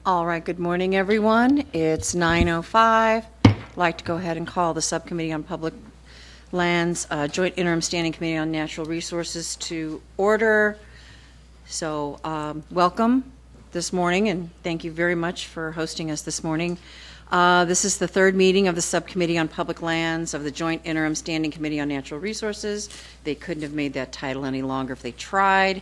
All right, good morning, everyone. It's 9:05. I'd like to go ahead and call the Subcommittee on Public Lands Joint Interim Standing Committee on Natural Resources to order. So welcome this morning, and thank you very much for hosting us this morning. This is the third meeting of the Subcommittee on Public Lands of the Joint Interim Standing Committee on Natural Resources. They couldn't have made that title any longer if they tried.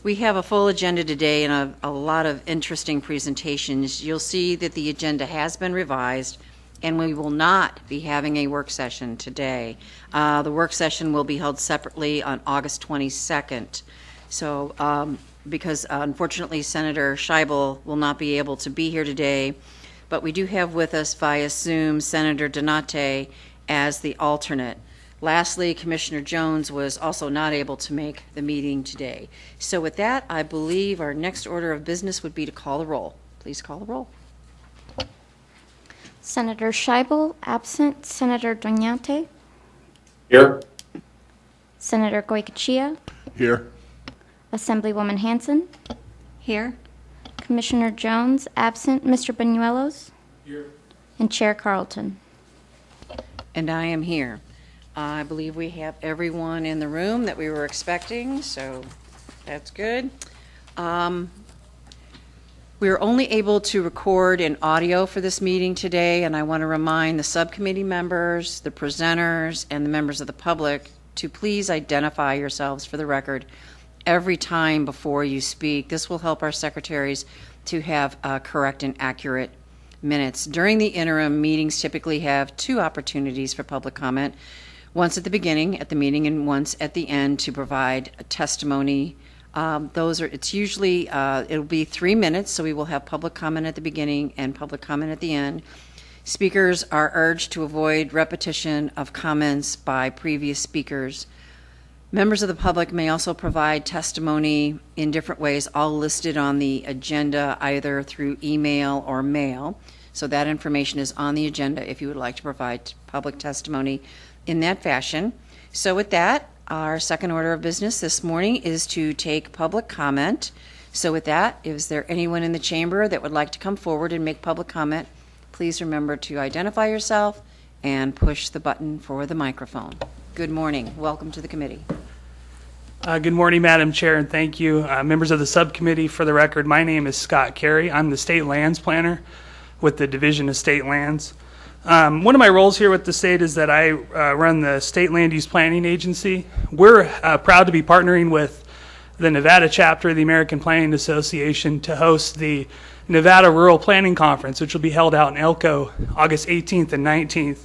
We have a full agenda today and a lot of interesting presentations. You'll see that the agenda has been revised, and we will not be having a work session today. The work session will be held separately on August 22nd. So, because unfortunately Senator Scheibel will not be able to be here today, but we do have with us via Zoom Senator Donate as the alternate. Lastly, Commissioner Jones was also not able to make the meeting today. So with that, I believe our next order of business would be to call the roll. Please call the roll. Senator Scheibel, absent. Senator Donate. Here. Senator Goycochea. Here. Assemblywoman Hanson. Here. Commissioner Jones, absent. Mr. Banuelos. Here. And Chair Carlton. And I am here. I believe we have everyone in the room that we were expecting, so that's good. We are only able to record in audio for this meeting today, and I want to remind the subcommittee members, the presenters, and the members of the public to please identify yourselves for the record every time before you speak. This will help our secretaries to have correct and accurate minutes. During the interim, meetings typically have two opportunities for public comment. Once at the beginning at the meeting and once at the end to provide a testimony. It's usually, it'll be 3 minutes, so we will have public comment at the beginning and public comment at the end. Speakers are urged to avoid repetition of comments by previous speakers. Members of the public may also provide testimony in different ways, all listed on the agenda, either through email or mail. So that information is on the agenda if you would like to provide public testimony in that fashion. So with that, our second order of business this morning is to take public comment. So with that, is there anyone in the chamber that would like to come forward and make public comment? Please remember to identify yourself and push the button for the microphone. Good morning. Welcome to the committee. Good morning, Madam Chair, and thank you. Members of the subcommittee, for the record, my name is Scott Carey. I'm the State Lands Planner with the Division of State Lands. One of my roles here with the state is that I run the State Land Use Planning Agency. We're proud to be partnering with the Nevada Chapter of the American Planning Association to host the Nevada Rural Planning Conference, which will be held out in Elko August 18th and 19th.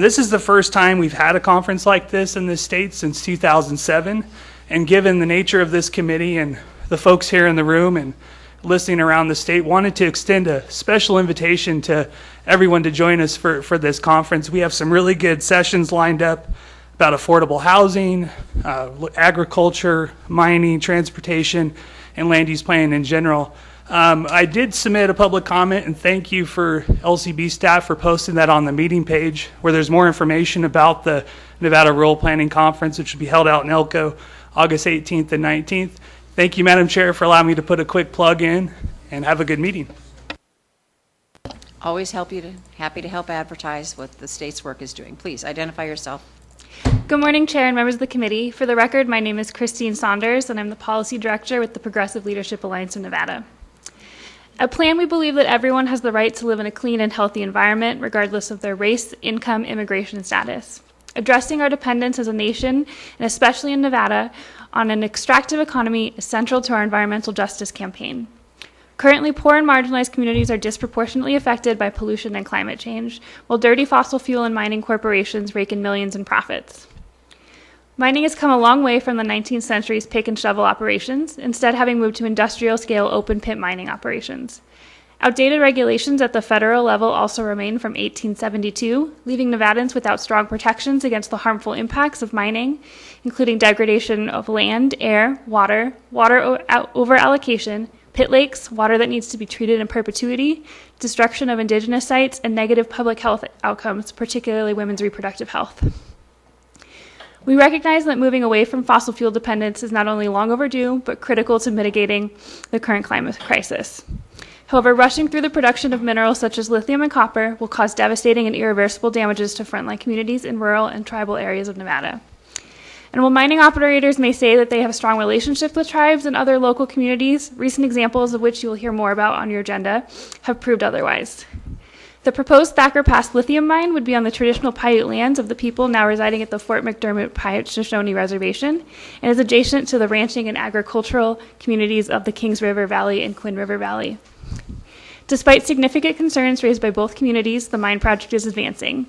This is the first time we've had a conference like this in this state since 2007, and given the nature of this committee and the folks here in the room and listening around the state, wanted to extend a special invitation to everyone to join us for this conference. We have some really good sessions lined up about affordable housing, agriculture, mining, transportation, and land use planning in general. I did submit a public comment, and thank you for LCB staff for posting that on the meeting page, where there's more information about the Nevada Rural Planning Conference, which will be held out in Elko August 18th and 19th. Thank you, Madam Chair, for allowing me to put a quick plug in, and have a good meeting. Always happy to help advertise what the state's work is doing. Please identify yourself. Good morning, Chair and members of the committee. For the record, my name is Christine Saunders, and I'm the Policy Director with the Progressive Leadership Alliance of Nevada. At PLAN, we believe that everyone has the right to live in a clean and healthy environment, regardless of their race, income, immigration, and status. Addressing our dependence as a nation, and especially in Nevada, on an extractive economy is central to our environmental justice campaign. Currently, poor and marginalized communities are disproportionately affected by pollution and climate change, while dirty fossil fuel and mining corporations rake in millions in profits. Mining has come a long way from the 19th century's pick and shovel operations, instead having moved to industrial-scale open-pit mining operations. Outdated regulations at the federal level also remain from 1872, leaving Nevadans without strong protections against the harmful impacts of mining, including degradation of land, air, water over-allocation, pit lakes, water that needs to be treated in perpetuity, destruction of indigenous sites, and negative public health outcomes, particularly women's reproductive health. We recognize that moving away from fossil fuel dependence is not only long overdue, but critical to mitigating the current climate crisis. However, rushing through the production of minerals such as lithium and copper will cause devastating and irreversible damages to frontline communities in rural and tribal areas of Nevada. And while mining operators may say that they have a strong relationship with tribes and other local communities, recent examples of which you will hear more about on your agenda have proved otherwise. The proposed Thacker Pass lithium mine would be on the traditional Paiute lands of the people now residing at the Fort McDermott Paiute Shoshone Reservation and is adjacent to the ranching and agricultural communities of the Kings River Valley and Quinn River Valley. Despite significant concerns raised by both communities, the mine project is advancing.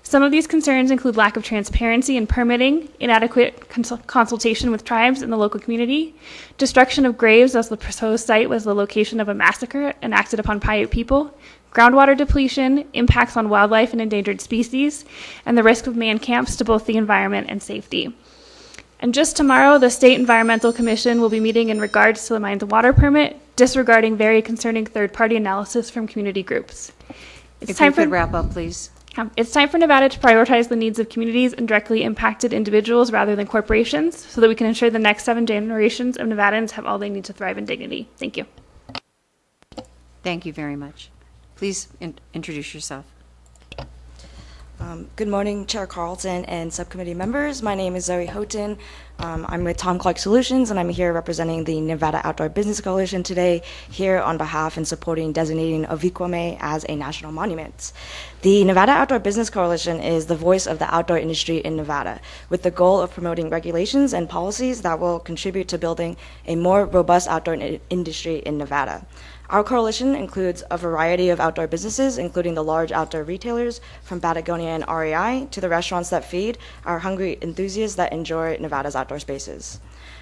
Some of these concerns include lack of transparency in permitting, inadequate consultation with tribes and the local community, destruction of graves as the proposed site was the location of a massacre enacted upon Paiute people, groundwater depletion, impacts on wildlife and endangered species, and the risk of man camps to both the environment and safety. And just tomorrow, the State Environmental Commission will be meeting in regards to the mine's water permit, disregarding very concerning third-party analysis from community groups. If you could wrap up, please. It's time for Nevada to prioritize the needs of communities and directly impacted individuals rather than corporations so that we can ensure the next 7 generations of Nevadans have all they need to thrive in dignity. Thank you. Thank you very much. Please introduce yourself. Good morning, Chair Carlton and subcommittee members. My name is Zoe Houghton. I'm with Tom Clark Solutions, and I'm here representing the Nevada Outdoor Business Coalition today, here on behalf and supporting designating Avikwame as a national monument. The Nevada Outdoor Business Coalition is the voice of the outdoor industry in Nevada, with the goal of promoting regulations and policies that will contribute to building a more robust outdoor industry in Nevada. Our coalition includes a variety of outdoor businesses, including the large outdoor retailers from Patagonia and REI to the restaurants that feed our hungry enthusiasts that enjoy Nevada's outdoor spaces.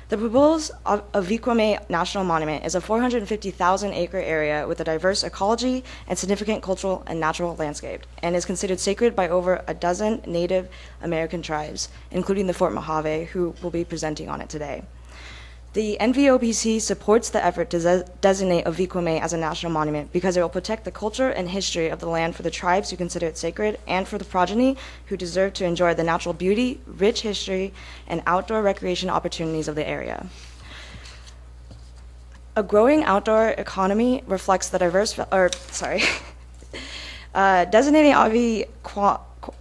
The proposed Avikwame National Monument is a 450,000-acre area with a diverse ecology and significant cultural and natural landscape, and is considered sacred by over a dozen Native American tribes, including the Fort Mojave, who will be presenting on it today. The NVOPC supports the effort to designate Avikwame as a national monument because it will protect the culture and history of the land for the tribes who consider it sacred and for the progeny who deserve to enjoy the natural beauty, rich history, and outdoor recreation opportunities of the area. A growing outdoor economy reflects the designating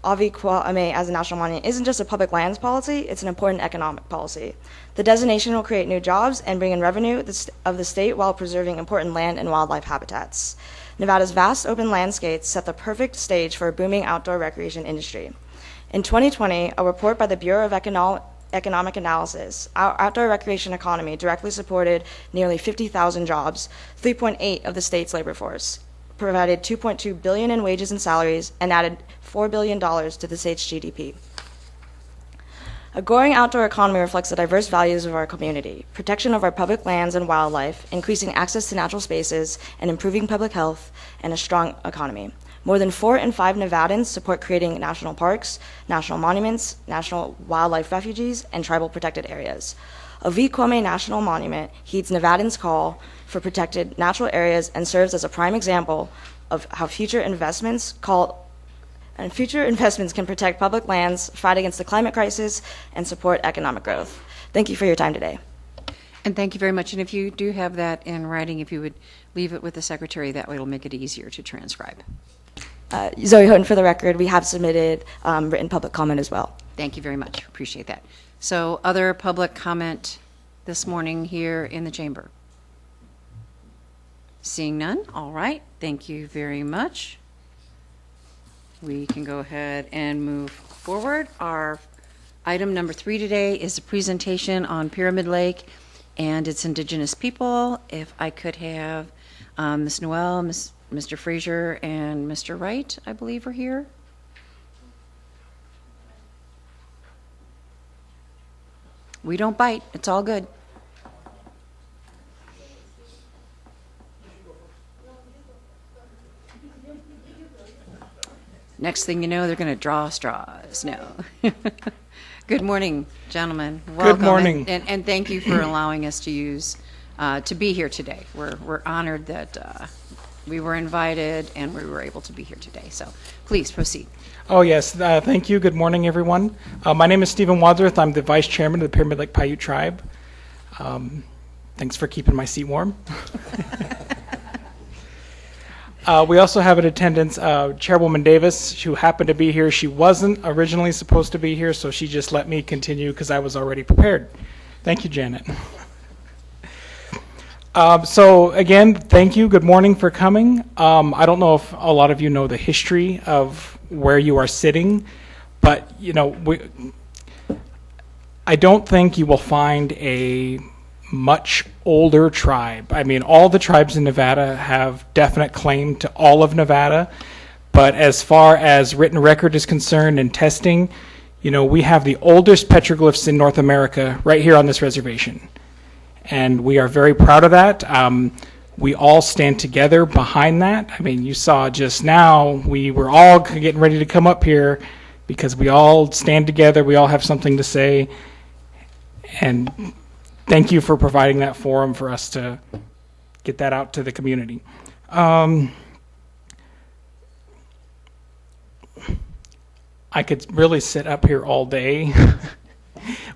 Avikwame as a national monument isn't just a public lands policy, it's an important economic policy. The designation will create new jobs and bring in revenue of the state while preserving important land and wildlife habitats. Nevada's vast open landscapes set the perfect stage for a booming outdoor recreation industry. In 2020, a report by the Bureau of Economic Analysis, our outdoor recreation economy directly supported nearly 50,000 jobs, 3.8 of the state's labor force, provided $2.2 billion in wages and salaries, and added $4 billion to the state's GDP. A growing outdoor economy reflects the diverse values of our community, protection of our public lands and wildlife, increasing access to natural spaces, and improving public health, and a strong economy. More than 4 in 5 Nevadans support creating national parks, national monuments, national wildlife refuges, and tribal protected areas. Avikwame National Monument heeds Nevadans' call for protected natural areas and serves as a prime example of how future investments can protect public lands, fight against the climate crisis, and support economic growth. Thank you for your time today. And thank you very much. And if you do have that in writing, if you would leave it with the secretary, that way it'll make it easier to transcribe. Zoe Houghton, for the record, we have submitted written public comment as well. Thank you very much. Appreciate that. So other public comment this morning here in the chamber? Seeing none, all right. Thank you very much. We can go ahead and move forward. Our item number 3 today is a presentation on Pyramid Lake and its indigenous people. If I could have Ms. Noel, Mr. Frazier, and Mr. Wright, I believe, are here. We don't bite. It's all good. Next thing you know, they're going to draw straws. No. Good morning, gentlemen. Welcome. Good morning. And thank you for allowing us to be here today. We're honored that we were invited and we were able to be here today. So please proceed. Oh, yes. Thank you. Good morning, everyone. My name is Stephen Wadsworth. I'm the vice chairman of the Pyramid Lake Paiute Tribe. Thanks for keeping my seat warm. We also have in attendance Chairwoman Davis, who happened to be here. She wasn't originally supposed to be here, so she just let me continue because I was already prepared. Thank you, Janet. So again, thank you. Good morning for coming. I don't know if a lot of you know the history of where you are sitting, but you know, I don't think you will find a much older tribe. I mean, all the tribes in Nevada have definite claim to all of Nevada, but as far as written record is concerned and testing, you know, we have the oldest petroglyphs in North America right here on this reservation. And we are very proud of that. We all stand together behind that. I mean, you saw just now, we were all getting ready to come up here because we all stand together, we all have something to say. And thank you for providing that forum for us to get that out to the community. I could really sit up here all day.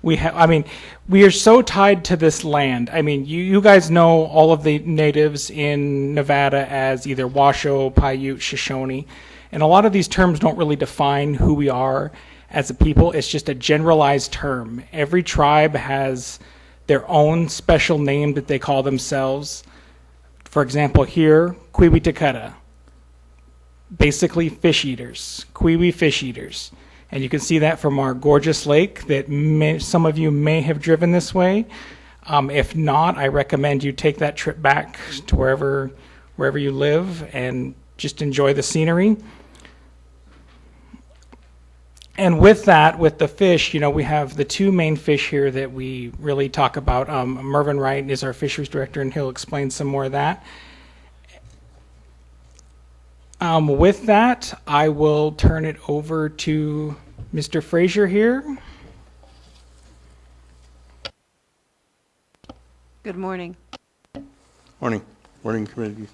We are so tied to this land. I mean, you guys know all of the natives in Nevada as either Washoe, Paiute, Shoshone, and a lot of these terms don't really define who we are as a people. It's just a generalized term. Every tribe has their own special name that they call themselves. For example, here, Quiwi-Takutta, basically fish eaters, Quiwi fish eaters. And you can see that from our gorgeous lake that some of you may have driven this way. If not, I recommend you take that trip back to wherever you live and just enjoy the scenery. And with that, with the fish, you know, we have the two main fish here that we really talk about. Marvin Wright is our fisheries director, and he'll explain some more of that. With that, I will turn it over to Mr. Frazier here. Good morning. Morning. Morning, committee.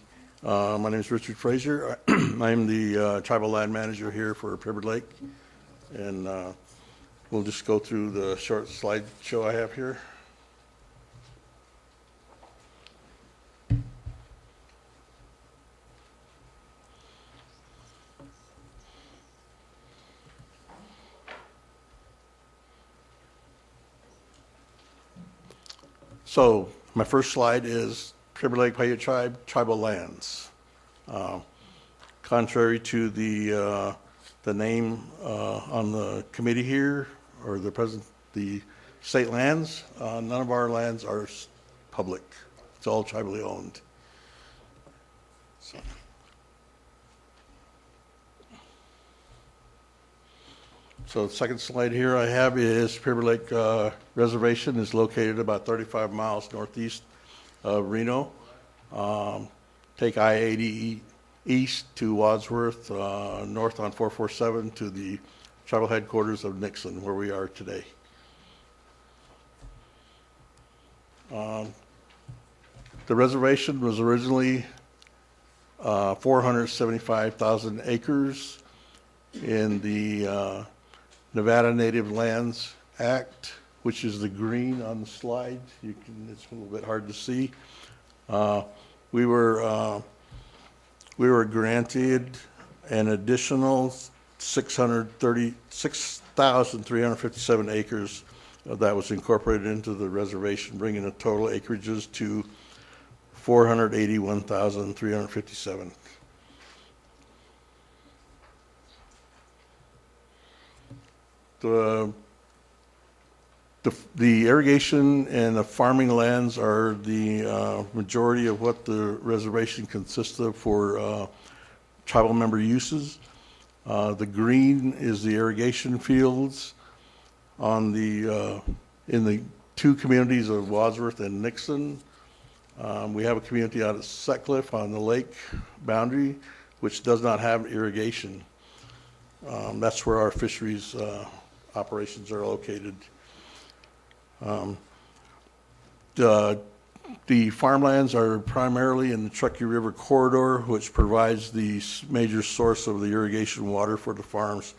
My name is Richard Frazier. I'm the tribal land manager here for Pibber Lake. And we'll just go through the short slideshow I have here. So my first slide is Pibber Lake Paiute Tribe, tribal lands. Contrary to the name on the committee here, or the state lands, none of our lands are public. It's all tribally owned. So the second slide here I have is Pibber Lake Reservation is located about 35 miles northeast of Reno. Take I-80 east to Wadsworth, north on 447 to the tribal headquarters of Nixon, where we are today. The reservation was originally 475,000 acres in the Nevada Native Lands Act, which is the green on the slide. It's a little bit hard to see. We were granted an additional 6,357 acres that was incorporated into the reservation, bringing the total acreages to 481,357. The irrigation and the farming lands are the majority of what the reservation consists of for tribal member uses. The green is the irrigation fields on in the two communities of Wadsworth and Nixon. We have a community out at Sutcliffe on the lake boundary, which does not have irrigation. That's where our fisheries operations are located. The farmlands are primarily in the Truckee River corridor, which provides the major source of the irrigation water for the farms.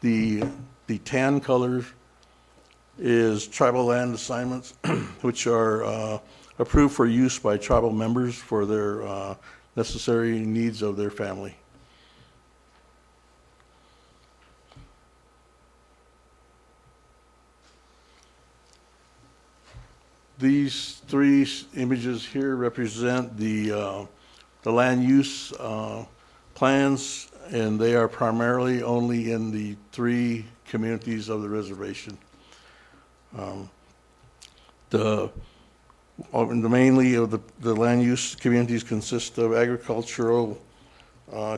The tan color is tribal land assignments, which are approved for use by tribal members for their necessary needs of their family. These three images here represent the land use plans, and they are primarily only in the 3 communities of the reservation. Mainly of the land use communities consist of agricultural,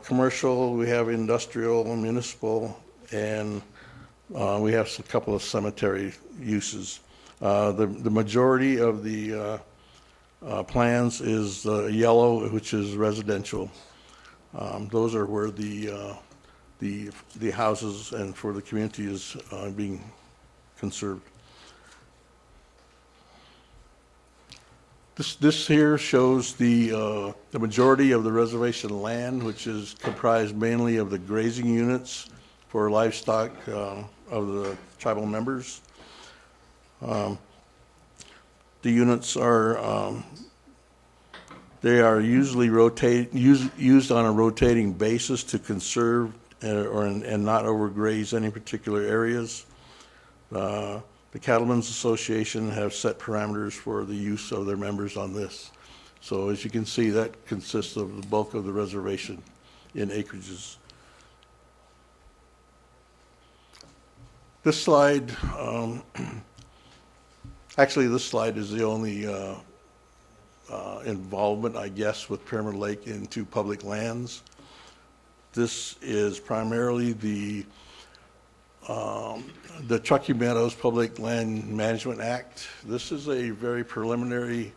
commercial, we have industrial and municipal, and we have a couple of cemetery uses. The majority of the plans is yellow, which is residential. Those are where the houses and for the community is being conserved. This here shows the majority of the reservation land, which is comprised mainly of the grazing units for livestock of the tribal members. The units are they are usually used on a rotating basis to conserve and not overgraze any particular areas. The Cattlemen's Association have set parameters for the use of their members on this. So as you can see, that consists of the bulk of the reservation in acreages. This slide, actually this slide is the only involvement, I guess, with Pyramid Lake into public lands. This is primarily the Truckee Meadows Public Land Management Act. This is a very preliminary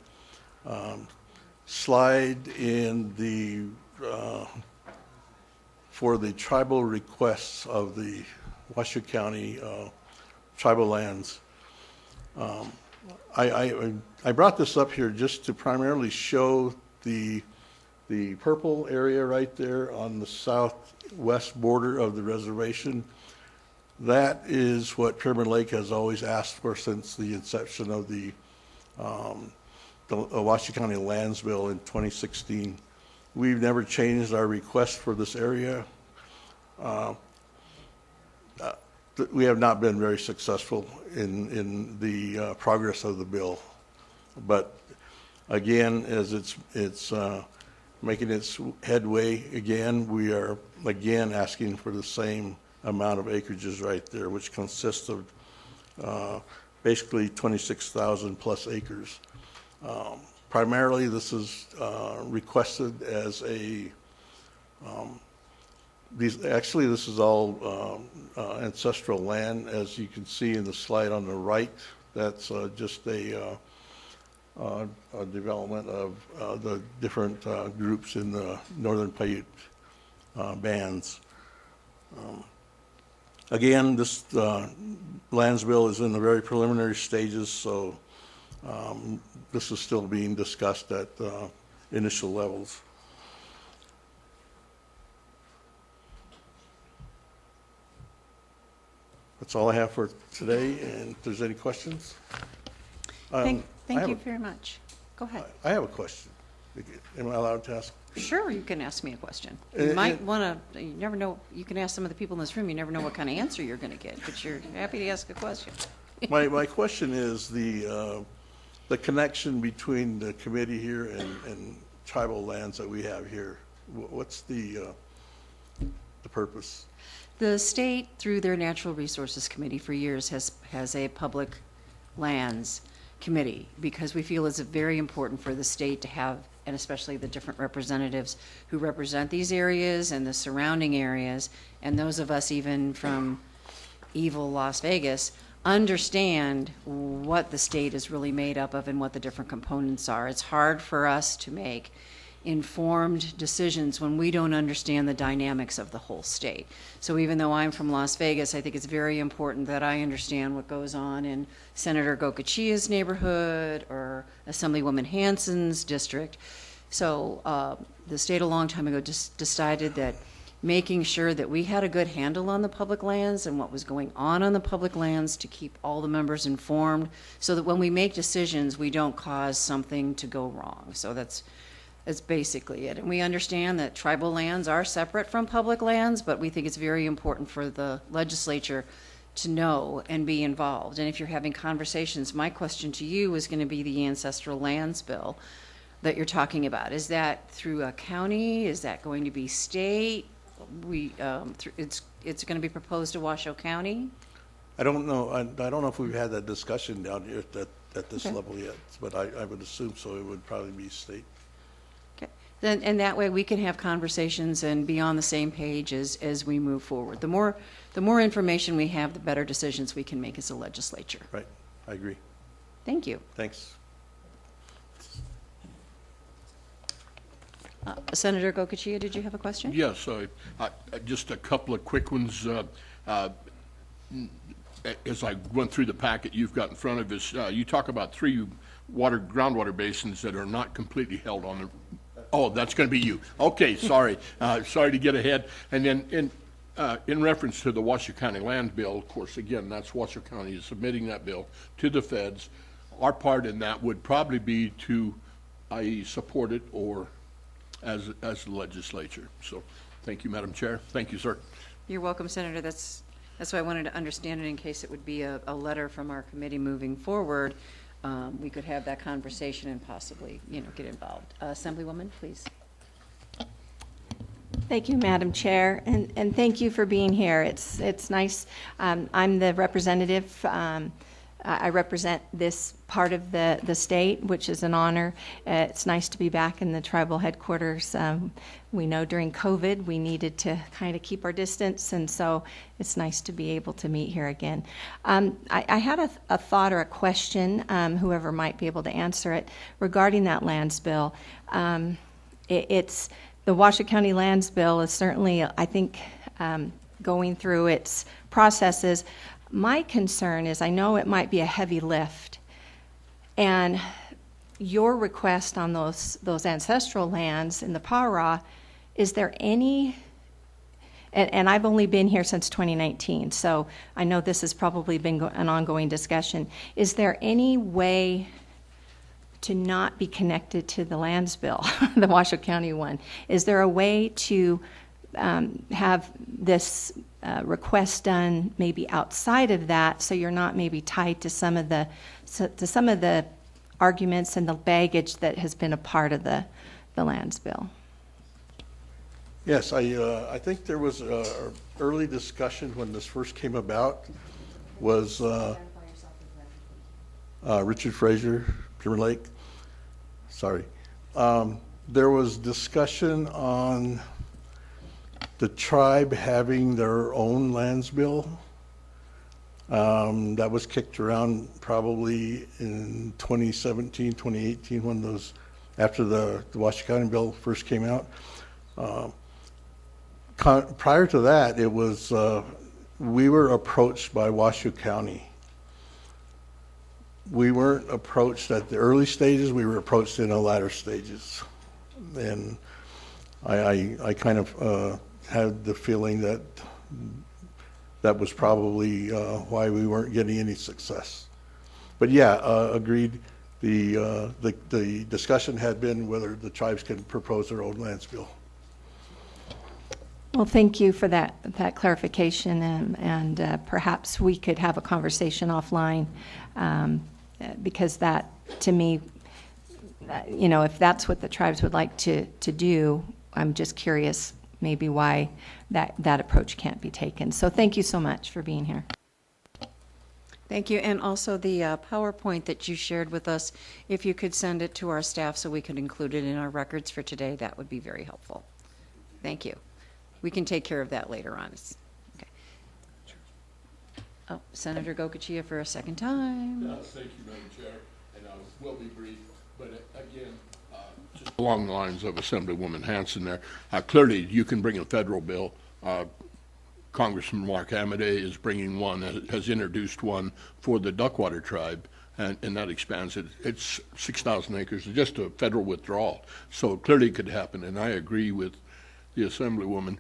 slide in the for the tribal requests of the Washoe County tribal lands. I brought this up here just to primarily show the purple area right there on the southwest border of the reservation. That is what Pyramid Lake has always asked for since the inception of the Washoe County Lands Bill in 2016. We've never changed our request for this area. We have not been very successful in the progress of the bill. But again, as it's making its headway again, we are again asking for the same amount of acreages right there, which consists of basically 26,000 plus acres. Primarily, this is requested as a this is all ancestral land, as you can see in the slide on the right. That's just a development of the different groups in the Northern Paiute bands. Again, this lands bill is in the very preliminary stages, so this is still being discussed at initial levels. That's all I have for today, and if there's any questions? Thank you very much. Go ahead. I have a question. Am I allowed to ask? Sure, you can ask me a question. You might want to, you never know, you can ask some of the people in this room, you never know what kind of answer you're going to get, but you're happy to ask a question. My question is the connection between the committee here and tribal lands that we have here. What's the purpose? The state, through their Natural Resources Committee for years, has a public lands committee, because we feel it's very important for the state to have, and especially the different representatives who represent these areas and the surrounding areas, and those of us even from evil Las Vegas, understand what the state is really made up of and what the different components are. It's hard for us to make informed decisions when we don't understand the dynamics of the whole state. So even though I'm from Las Vegas, I think it's very important that I understand what goes on in Senator Gocachia's neighborhood or Assemblywoman Hansen's district. So the state a long time ago just decided that making sure that we had a good handle on the public lands and what was going on the public lands to keep all the members informed so that when we make decisions, we don't cause something to go wrong. So that's That's basically it. And we understand that tribal lands are separate from public lands, but we think it's very important for the legislature to know and be involved. And if you're having conversations, my question to you is going to be the ancestral lands bill that you're talking about. Is that through a county? Is that going to be state? It's going to be proposed to Washoe County? I don't know. I don't know if we've had that discussion down here at this Okay. level yet, but I would assume so. It would probably be state. Okay. Then, and that way we can have conversations and be on the same page as we move forward. The more information we have, the better decisions we can make as a legislature. Right. I agree. Thank you. Thanks. Senator Gokachia, did you have a question? Yes, just a couple of quick ones. As I went through the packet you've got in front of us, you talk about 3 groundwater basins that are not completely held on the. Oh, that's going to be you. Okay, sorry. Sorry to get ahead. And then in reference to the Washoe County Land Bill, of course, again, that's Washoe County is submitting that bill to the feds. Our part in that would probably be to, i.e., support it or as the legislature. So thank you, Madam Chair. Thank you, sir. You're welcome, Senator. That's why I wanted to understand it in case it would be a letter from our committee moving forward. We could have that conversation and possibly, get involved. Assemblywoman, please. Thank you, Madam Chair, and thank you for being here. It's nice. I'm the representative. I represent this part of the state, which is an honor. It's nice to be back in the tribal headquarters. We know during COVID we needed to kind of keep our distance, and so it's nice to be able to meet here again. I had a thought or a question, whoever might be able to answer it, regarding that lands bill. It's the Washoe County Lands Bill is certainly, I think, going through its processes. My concern is I know it might be a heavy lift, and your request on those ancestral lands in the Paura, is there any, and I've only been here since 2019, so I know this has probably been an ongoing discussion. Is there any way to not be connected to the lands bill, the Washoe County one? Is there a way to have this request done maybe outside of that, so you're not maybe tied to some of the arguments and the baggage that has been a part of the lands bill? Yes, I think there was an early discussion when this first came about. Was Richard Frazier, Pure Lake. Sorry. There was discussion on the tribe having their own lands bill. That was kicked around probably in 2017, 2018, when those, after the Washoe County bill first came out. Prior to that, it was, we were approached by Washoe County. We weren't approached at the early stages, we were approached in the latter stages. And I kind of had the feeling that that was probably why we weren't getting any success. But yeah, agreed. The discussion had been whether the tribes can propose their own lands bill. Well, thank you for that clarification, and perhaps we could have a conversation offline, because that, to me, if that's what the tribes would like to do, I'm just curious maybe why that approach can't be taken. So thank you so much for being here. Thank you. And also the PowerPoint that you shared with us, if you could send it to our staff so we could include it in our records for today, that would be very helpful. Thank you. We can take care of that later on. Okay. Oh, Senator Gokachia for a second time. Yes, thank you, Madam Chair, and I will be brief, but again, just along the lines of Assemblywoman Hanson there, clearly you can bring a federal bill. Congressman Mark Amadei is bringing one, has introduced one for the Duckwater tribe, and that expands it. It's 6,000 acres, it's just a federal withdrawal, so it clearly could happen, and I agree with the Assemblywoman.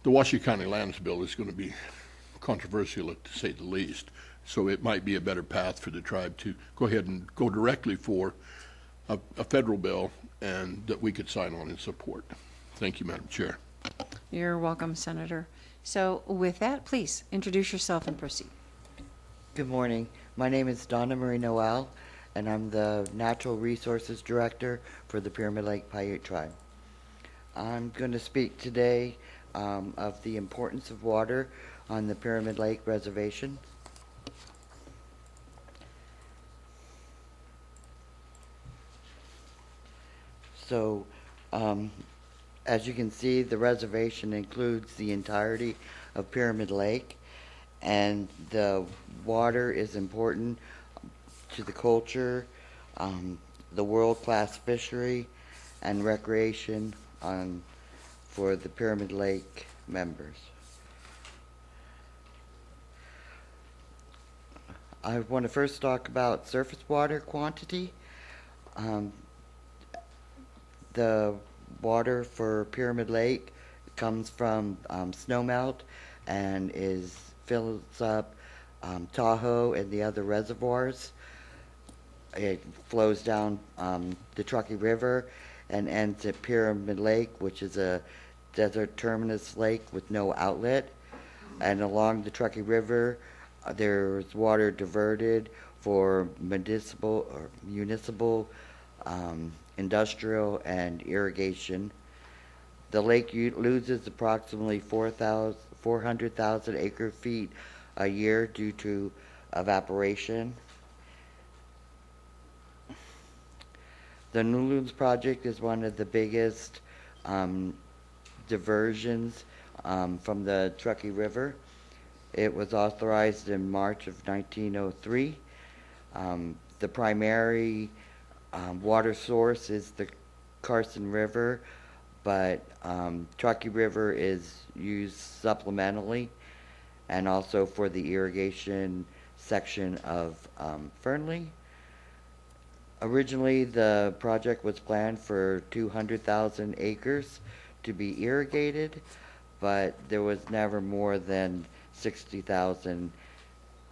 The Washoe County Lands Bill is going to be controversial, to say the least, so it might be a better path for the tribe to go ahead and go directly for a federal bill and that we could sign on and support. Thank you, Madam Chair. You're welcome, Senator. So with that, please introduce yourself and proceed. Good morning. My name is Donna Marie Noel, and I'm the Natural Resources Director for the Pyramid Lake Paiute Tribe. I'm going to speak today of the importance of water on the Pyramid Lake Reservation. So, as you can see, the reservation includes the entirety of Pyramid Lake, and the water is important to the culture, the world-class fishery, and recreation for the Pyramid Lake members. I want to first talk about surface water quantity. The water for Pyramid Lake comes from snowmelt and fills up Tahoe and the other reservoirs. It flows down the Truckee River and ends at Pyramid Lake, which is a desert terminus lake with no outlet. And along the Truckee River, there's water diverted for municipal, industrial, and irrigation. The lake loses approximately 400,000 acre feet a year due to evaporation. The New Loons project is one of the biggest diversions from the Truckee River. It was authorized in March of 1903. The primary water source is the Carson River, but Truckee River is used supplementally and also for the irrigation section of Fernley. Originally, the project was planned for 200,000 acres to be irrigated, but there was never more than 60,000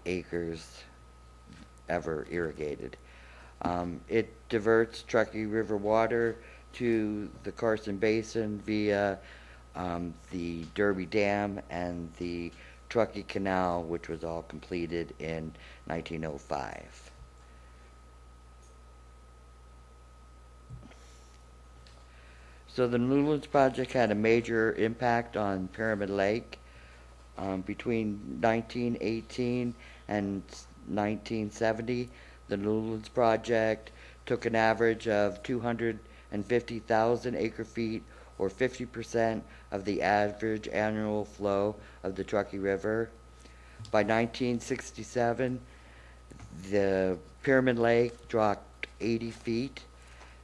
acres ever irrigated. It diverts Truckee River water to the Carson Basin via the Derby Dam and the Truckee Canal, which was all completed in 1905. So the New Loons project had a major impact on Pyramid Lake. Between 1918 and 1970, the New Loons project took an average of 250,000 acre feet, or 50% of the average annual flow of the Truckee River. By 1967, the Pyramid Lake dropped 80 feet.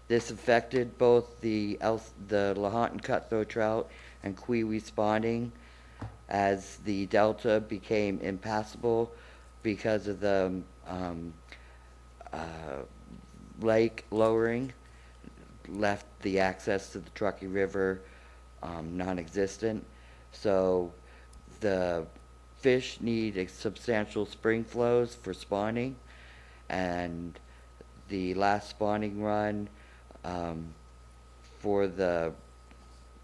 This affected both the Lahan and Cutthroat trout and Kiwi spawning, as the delta became impassable because of the lake lowering, left the access to the Truckee River non-existent. So the fish need substantial spring flows for spawning, and the last spawning run for the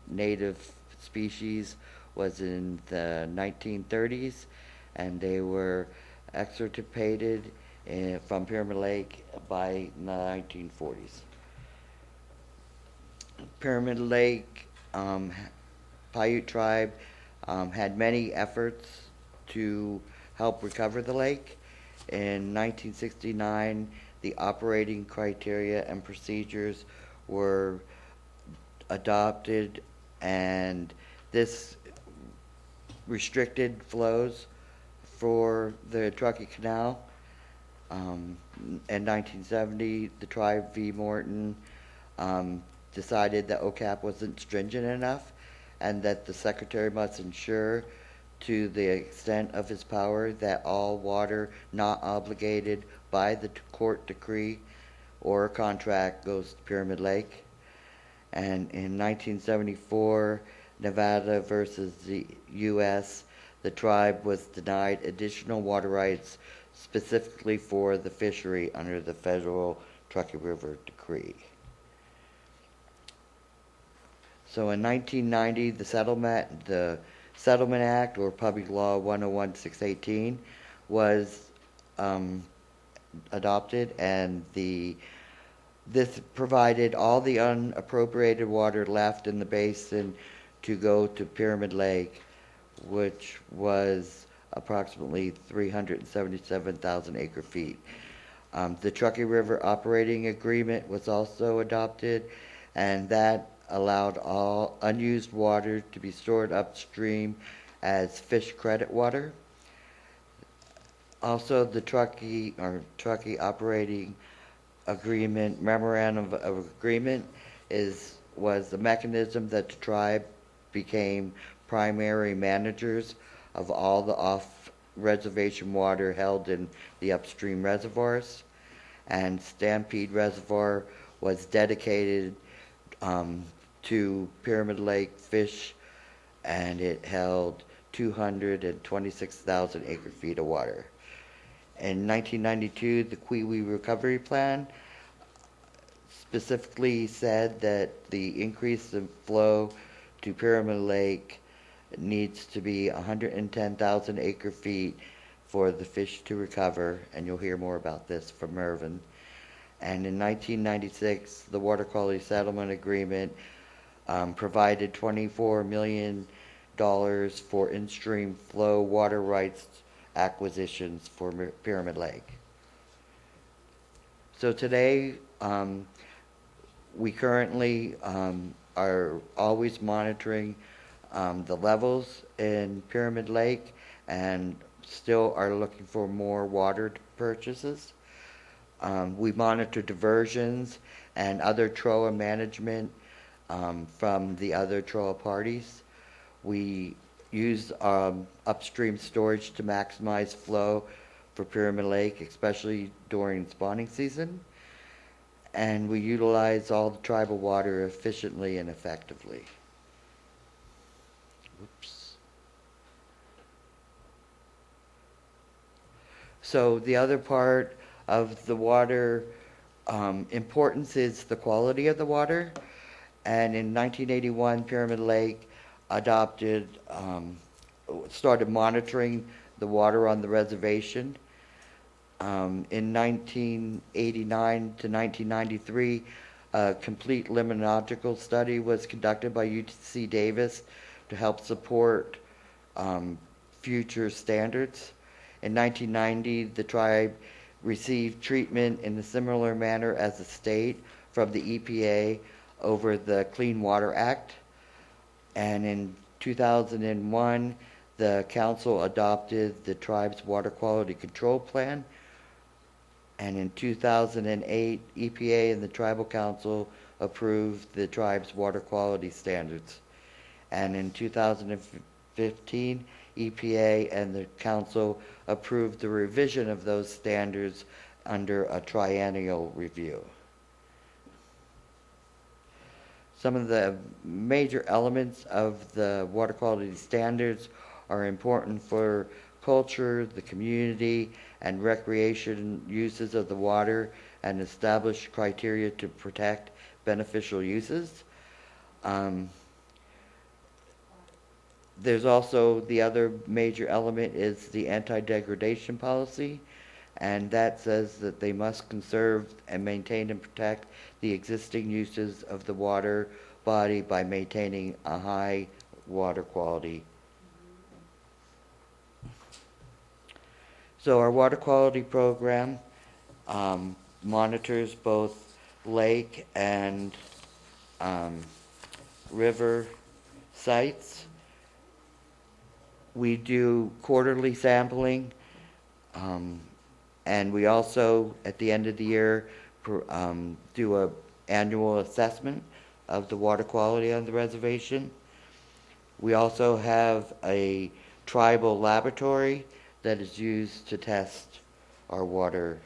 native species was in the 1930s, and they were extirpated from Pyramid Lake by the 1940s. Pyramid Lake Paiute tribe had many efforts to help recover the lake. In 1969, the operating criteria and procedures were adopted, and this restricted flows for the Truckee Canal. In 1970, the tribe v. Morton decided that OCAP wasn't stringent enough, and that the secretary must ensure, to the extent of his power, that all water not obligated by the court decree or contract goes to Pyramid Lake. And in 1974, Nevada versus the U.S., the tribe was denied additional water rights specifically for the fishery under the federal Truckee River decree. So in 1990, the Settlement Act, or Public Law 101-618, was adopted, and this provided all the unappropriated water left in the basin to go to Pyramid Lake, which was approximately 377,000 acre feet. The Truckee River Operating Agreement was also adopted, and that allowed all unused water to be stored upstream as fish credit water. Also, the Truckee Operating Agreement Memorandum of Agreement was the mechanism that the tribe became primary managers of all the off-reservation water held in the upstream reservoirs, and Stampede Reservoir was dedicated to Pyramid Lake fish, and it held 226,000 acre feet of water. In 1992, the Kiwi Recovery Plan specifically said that the increase in flow to Pyramid Lake needs to be 110,000 acre feet for the fish to recover, and you'll hear more about this from Mervyn. And in 1996, the Water Quality Settlement Agreement provided $24 million for in-stream flow water rights acquisitions for Pyramid Lake. So today, we currently are always monitoring the levels in Pyramid Lake, and still are looking for more water purchases. We monitor diversions and other TROA management from the other TROA parties. We use upstream storage to maximize flow for Pyramid Lake, especially during spawning season. And we utilize all the tribal water efficiently and effectively. Whoops. So the other part of the water importance is the quality of the water. And in 1981, Pyramid Lake started monitoring the water on the reservation. In 1989 to 1993, a complete limnological study was conducted by UC Davis to help support future standards. In 1990, the tribe received treatment in a similar manner as the state from the EPA over the Clean Water Act. And in 2001, the council adopted the tribe's water quality control plan. And in 2008, EPA and the tribal council approved the tribe's water quality standards. And in 2015, EPA and the council approved the revision of those standards under a triennial review. Some of the major elements of the water quality standards are important for culture, the community, and recreation uses of the water, and establish criteria to protect beneficial uses. There's also the other major element is the Anti-Degradation Policy, and that says that they must conserve and maintain and protect the existing uses of the water body by maintaining a high water quality. So our water quality program monitors both lake and river sites. We do quarterly sampling, and we also, at the end of the year, do an annual assessment of the water quality on the reservation. We also have a tribal laboratory that is used to test our water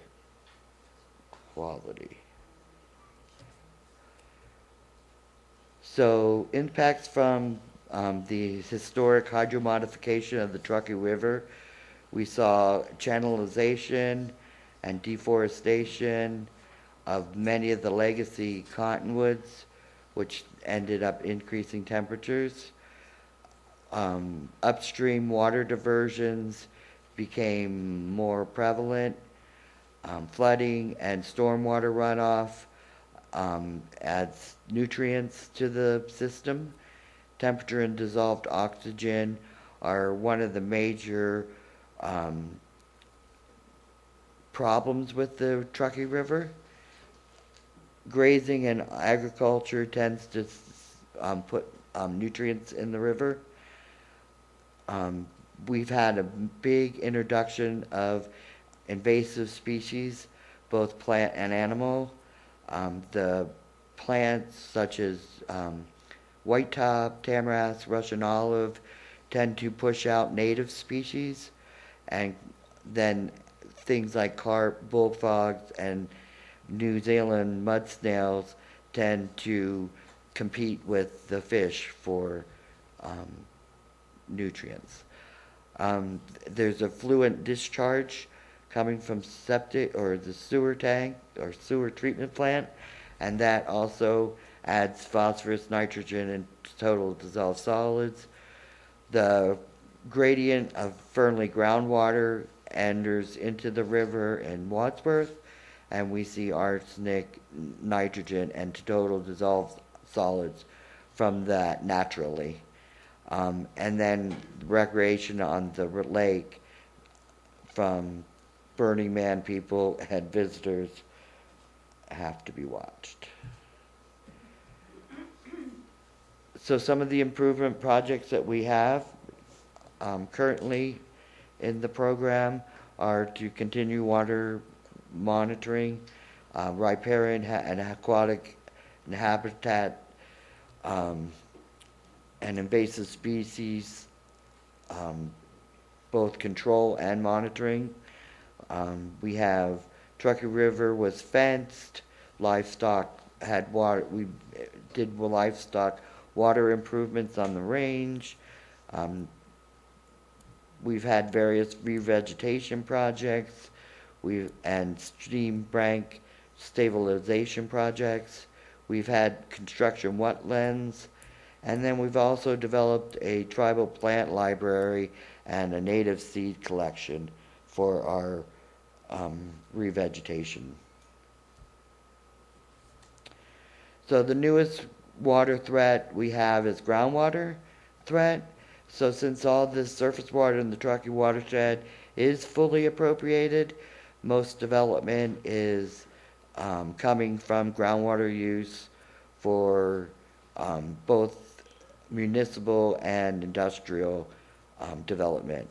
quality. So impacts from the historic hydro modification of the Truckee River. We saw channelization and deforestation of many of the legacy cottonwoods, which ended up increasing temperatures. Upstream water diversions became more prevalent. Flooding and stormwater runoff adds nutrients to the system. Temperature and dissolved oxygen are one of the major problems with the Truckee River. Grazing and agriculture tends to put nutrients in the river. We've had a big introduction of invasive species, both plant and animal. The plants such as whitetop, tamarask, Russian olive tend to push out native species, and then things like carp, bullfrogs, and New Zealand mud snails tend to compete with the fish for nutrients. There's effluent discharge coming from septic or the sewer tank or sewer treatment plant, and that also adds phosphorus, nitrogen, and total dissolved solids. The gradient of Fernley groundwater enters into the river in Wadsworth, and we see arsenic, nitrogen, and total dissolved solids from that naturally. And then recreation on the lake from Burning Man people and visitors have to be watched. So some of the improvement projects that we have currently in the program are to continue water monitoring, riparian and aquatic and habitat and invasive species, both control and monitoring. We have Truckee River was fenced, livestock had water, we did livestock water improvements on the range. We've had various revegetation projects and stream bank stabilization projects. We've had construction wetlands, and then we've also developed a tribal plant library and a native seed collection for our revegetation. So the newest water threat we have is groundwater threat. So since all this surface water in the Truckee watershed is fully appropriated, most development is coming from groundwater use for both municipal and industrial development.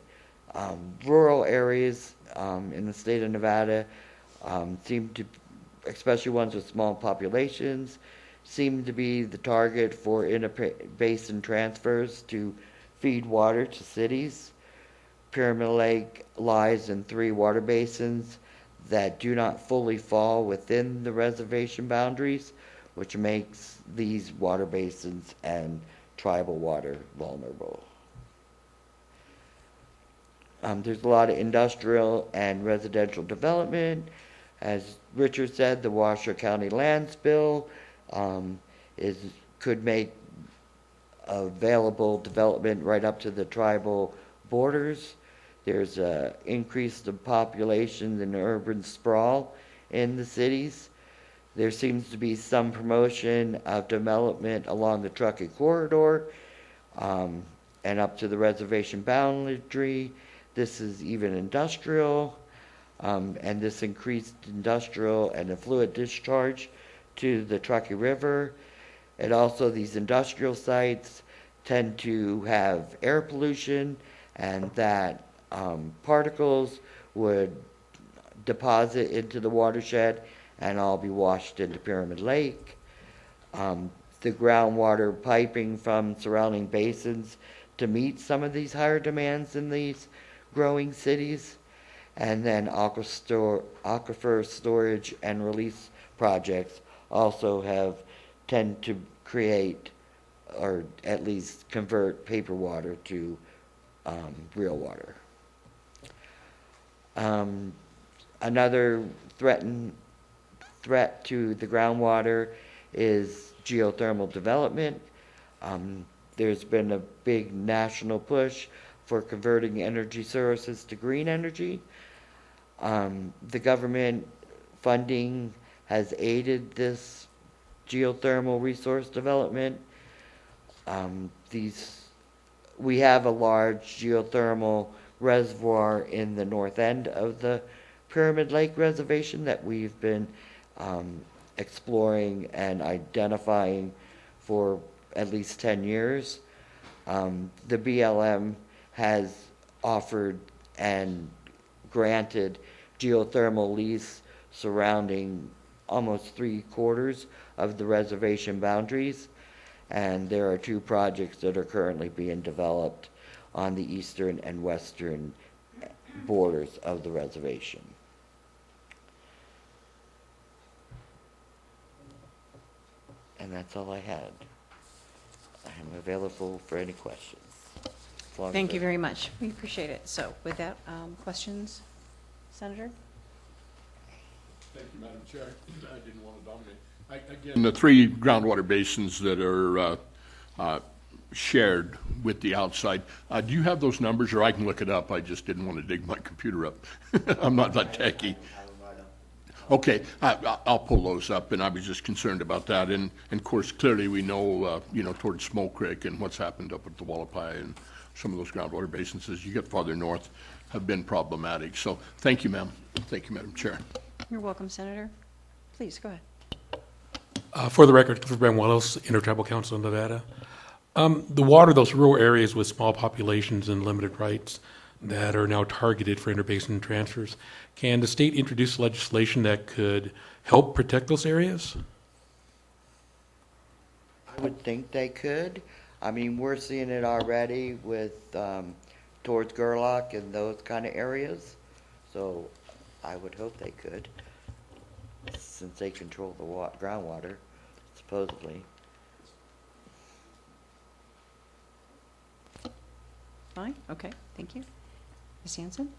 Rural areas in the state of Nevada seem to, especially ones with small populations, seem to be the target for inter-basin transfers to feed water to cities. Pyramid Lake lies in 3 water basins that do not fully fall within the reservation boundaries, which makes these water basins and tribal water vulnerable. There's a lot of industrial and residential development. As Richard said, the Washoe County Lands Bill could make available development right up to the tribal borders. There's an increase of population and urban sprawl in the cities. There seems to be some promotion of development along the Truckee corridor and up to the reservation boundary. This is even industrial, and this increased industrial and effluent discharge to the Truckee River. And also these industrial sites tend to have air pollution, and that particles would deposit into the watershed and all be washed into Pyramid Lake. The groundwater piping from surrounding basins to meet some of these higher demands in these growing cities, and then aquifer storage and release projects also tend to create or at least convert paper water to real water. Another threat to the groundwater is geothermal development. There's been a big national push for converting energy sources to green energy. The government funding has aided this geothermal resource development. We have a large geothermal reservoir in the north end of the Pyramid Lake Reservation that we've been exploring and identifying for at least 10 years. The BLM has offered and granted geothermal lease surrounding almost 3/4 of the reservation boundaries, and there are 2 projects that are currently being developed on the eastern and western borders of the reservation. And that's all I had. I'm available for any questions. Thank you very much. We appreciate it. So with that, questions, Senator? Thank you, Madam Chair. I didn't want to dominate. Again, the 3 groundwater basins that are shared with the outside, do you have those numbers, or I can look it up? I just didn't want to dig my computer up. I'm not that techie. Okay, I'll pull those up, and I was just concerned about that. And of course, clearly we know, towards Smoke Creek and what's happened up at the Wallapai and some of those groundwater basins as you get farther north have been problematic. So thank you, ma'am. Thank you, Madam Chair. You're welcome, Senator. Please, go ahead. For the record, Clifford Banuelos, Intertribal Council of Nevada. The water, those rural areas with small populations and limited rights that are now targeted for interbasin transfers, can the state introduce legislation that could help protect those areas? I would think they could. I mean, we're seeing it already with towards Gerlach and those kind of areas. So I would hope they could, since they control the groundwater, supposedly. Fine, okay, thank you. Ms. Hanson?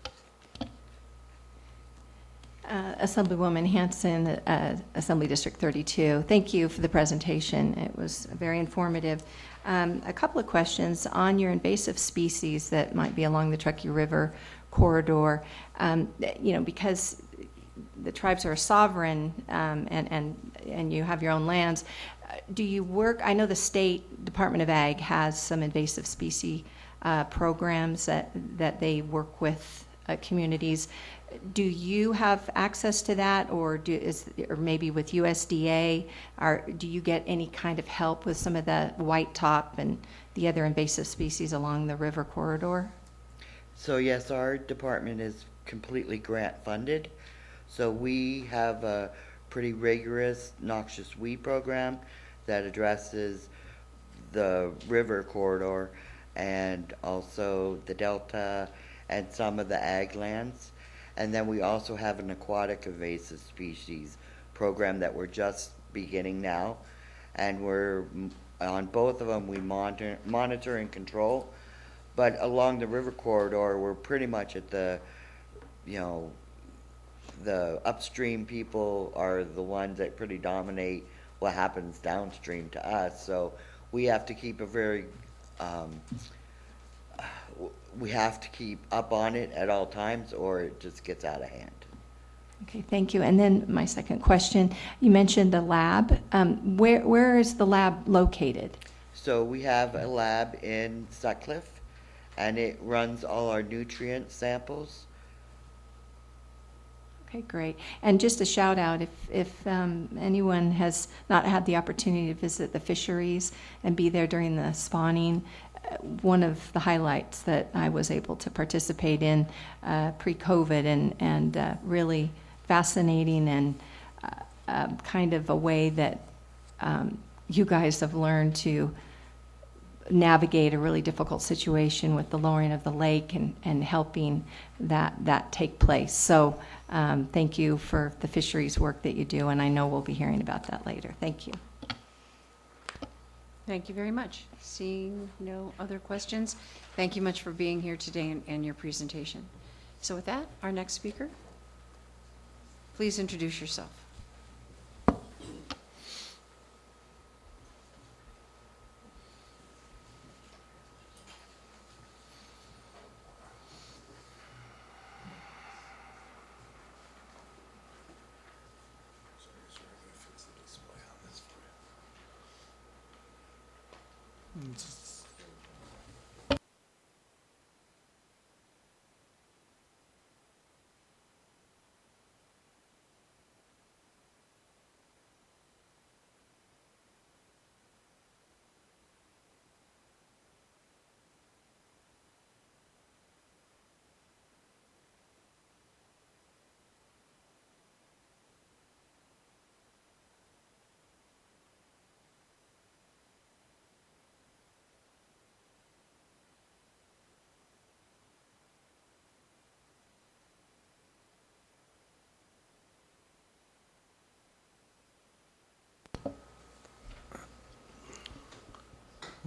Assemblywoman Hanson, Assembly District 32. Thank you for the presentation. It was very informative. A couple of questions on your invasive species that might be along the Truckee River corridor. Because the tribes are sovereign and you have your own lands, do you work? I know the State Department of Ag has some invasive species programs that they work with communities. Do you have access to that, or maybe with USDA? Do you get any kind of help with some of the white top and the other invasive species along the river corridor? So yes, our department is completely grant funded. So we have a pretty rigorous noxious weed program that addresses the river corridor and also the delta and some of the ag lands. And then we also have an aquatic invasive species program that we're just beginning now. And we're on both of them, we monitor and control. But along the river corridor, we're pretty much at the upstream people are the ones that pretty dominate what happens downstream to us. So we have to keep a very we have to keep up on it at all times, or it just gets out of hand. Okay, thank you. And then my second question, you mentioned the lab. Where is the lab located? So we have a lab in Sutcliffe, and it runs all our nutrient samples. Okay, great. And just a shout out, if anyone has not had the opportunity to visit the fisheries and be there during the spawning, one of the highlights that I was able to participate in pre-COVID and really fascinating and kind of a way that you guys have learned to navigate a really difficult situation with the lowering of the lake and helping that take place. So thank you for the fisheries work that you do, and I know we'll be hearing about that later. Thank you. Thank you very much. Seeing no other questions, thank you much for being here today and your presentation. So with that, our next speaker, please introduce yourself.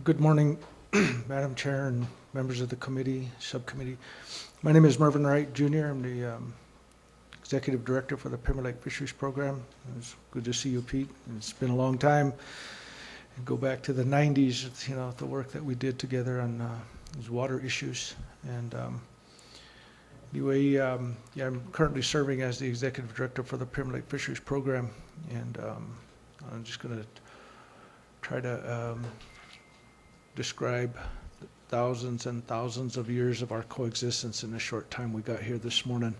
Good morning, Madam Chair and members of the committee, subcommittee. My name is Marvin Wright Jr. I'm the Executive Director for the Pyramid Lake Fisheries Program. It's good to see you, Pete. It's been a long time. And go back to the 90s, you know, the work that we did together on these water issues. And anyway, yeah, I'm currently serving as the Executive Director for the Pyramid Lake Fisheries Program. And I'm just going to try to describe thousands and thousands of years of our coexistence in the short time we got here this morning.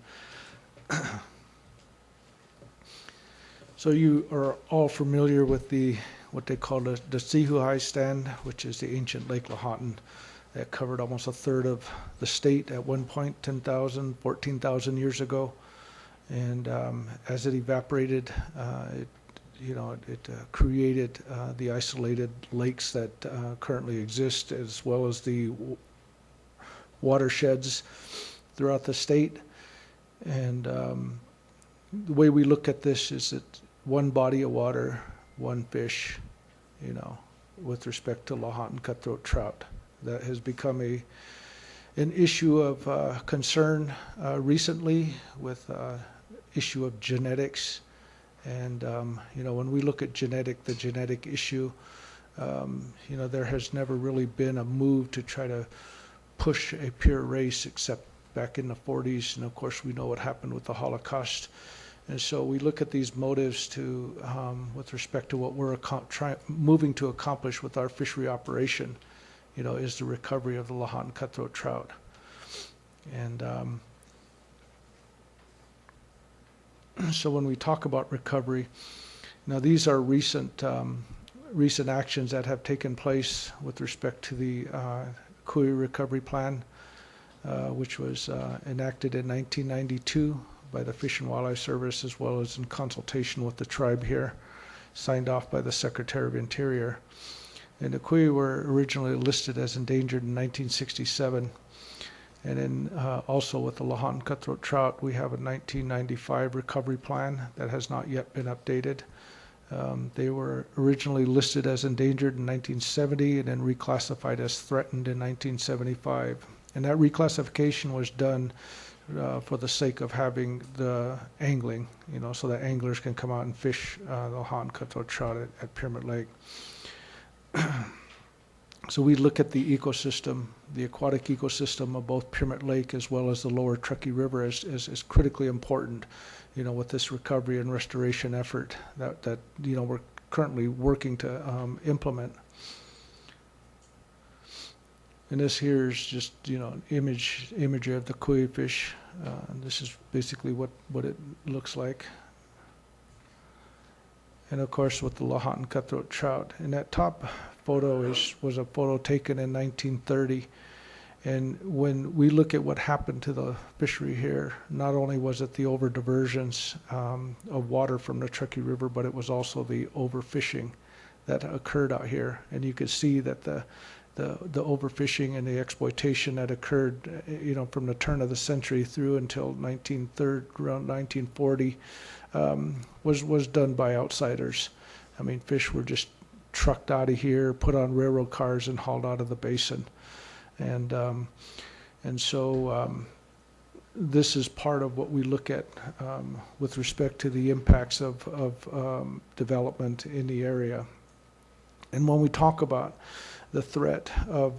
So you are all familiar with what they call the Sihuhai stand, which is the ancient Lake Lahan that covered almost a third of the state at one point, 10,000, 14,000 years ago. And as it evaporated, it created the isolated lakes that currently exist, as well as the watersheds throughout the state. And the way we look at this is that one body of water, one fish, you know, with respect to Lahan and Cutthroat trout. That has become an issue of concern recently with issue of genetics. And, when we look at the genetic issue, there has never really been a move to try to push a pure race, except back in the 40s. And of course, we know what happened with the Holocaust. And so we look at these motives to, with respect to what we're moving to accomplish with our fishery operation, is the recovery of the Lahan cutthroat trout. And so when we talk about recovery, now these are recent actions that have taken place with respect to the Kui Recovery Plan, which was enacted in 1992 by the Fish and Wildlife Service, as well as in consultation with the tribe here, signed off by the Secretary of Interior. And the Kui were originally listed as endangered in 1967. And then also with the Lahan cutthroat trout, we have a 1995 recovery plan that has not yet been updated. They were originally listed as endangered in 1970 and then reclassified as threatened in 1975. And that reclassification was done for the sake of having the angling, so that anglers can come out and fish the Lahan cutthroat trout at Pyramid Lake. So we look at the ecosystem, the aquatic ecosystem of both Pyramid Lake as well as the lower Truckee River is critically important, with this recovery and restoration effort that we're currently working to implement. And this here is just, an imagery of the koi fish. This is basically what it looks like. And of course with the Lahan cutthroat trout. And that top photo was a photo taken in 1930. And when we look at what happened to the fishery here, not only was it the over-diversions of water from the Truckee River, but it was also the overfishing that occurred out here. And you could see that the overfishing and the exploitation that occurred, from the turn of the century through until around 1940, was done by outsiders. I mean, fish were just trucked out of here, put on railroad cars, and hauled out of the basin. And so this is part of what we look at with respect to the impacts of development in the area. And when we talk about the threat of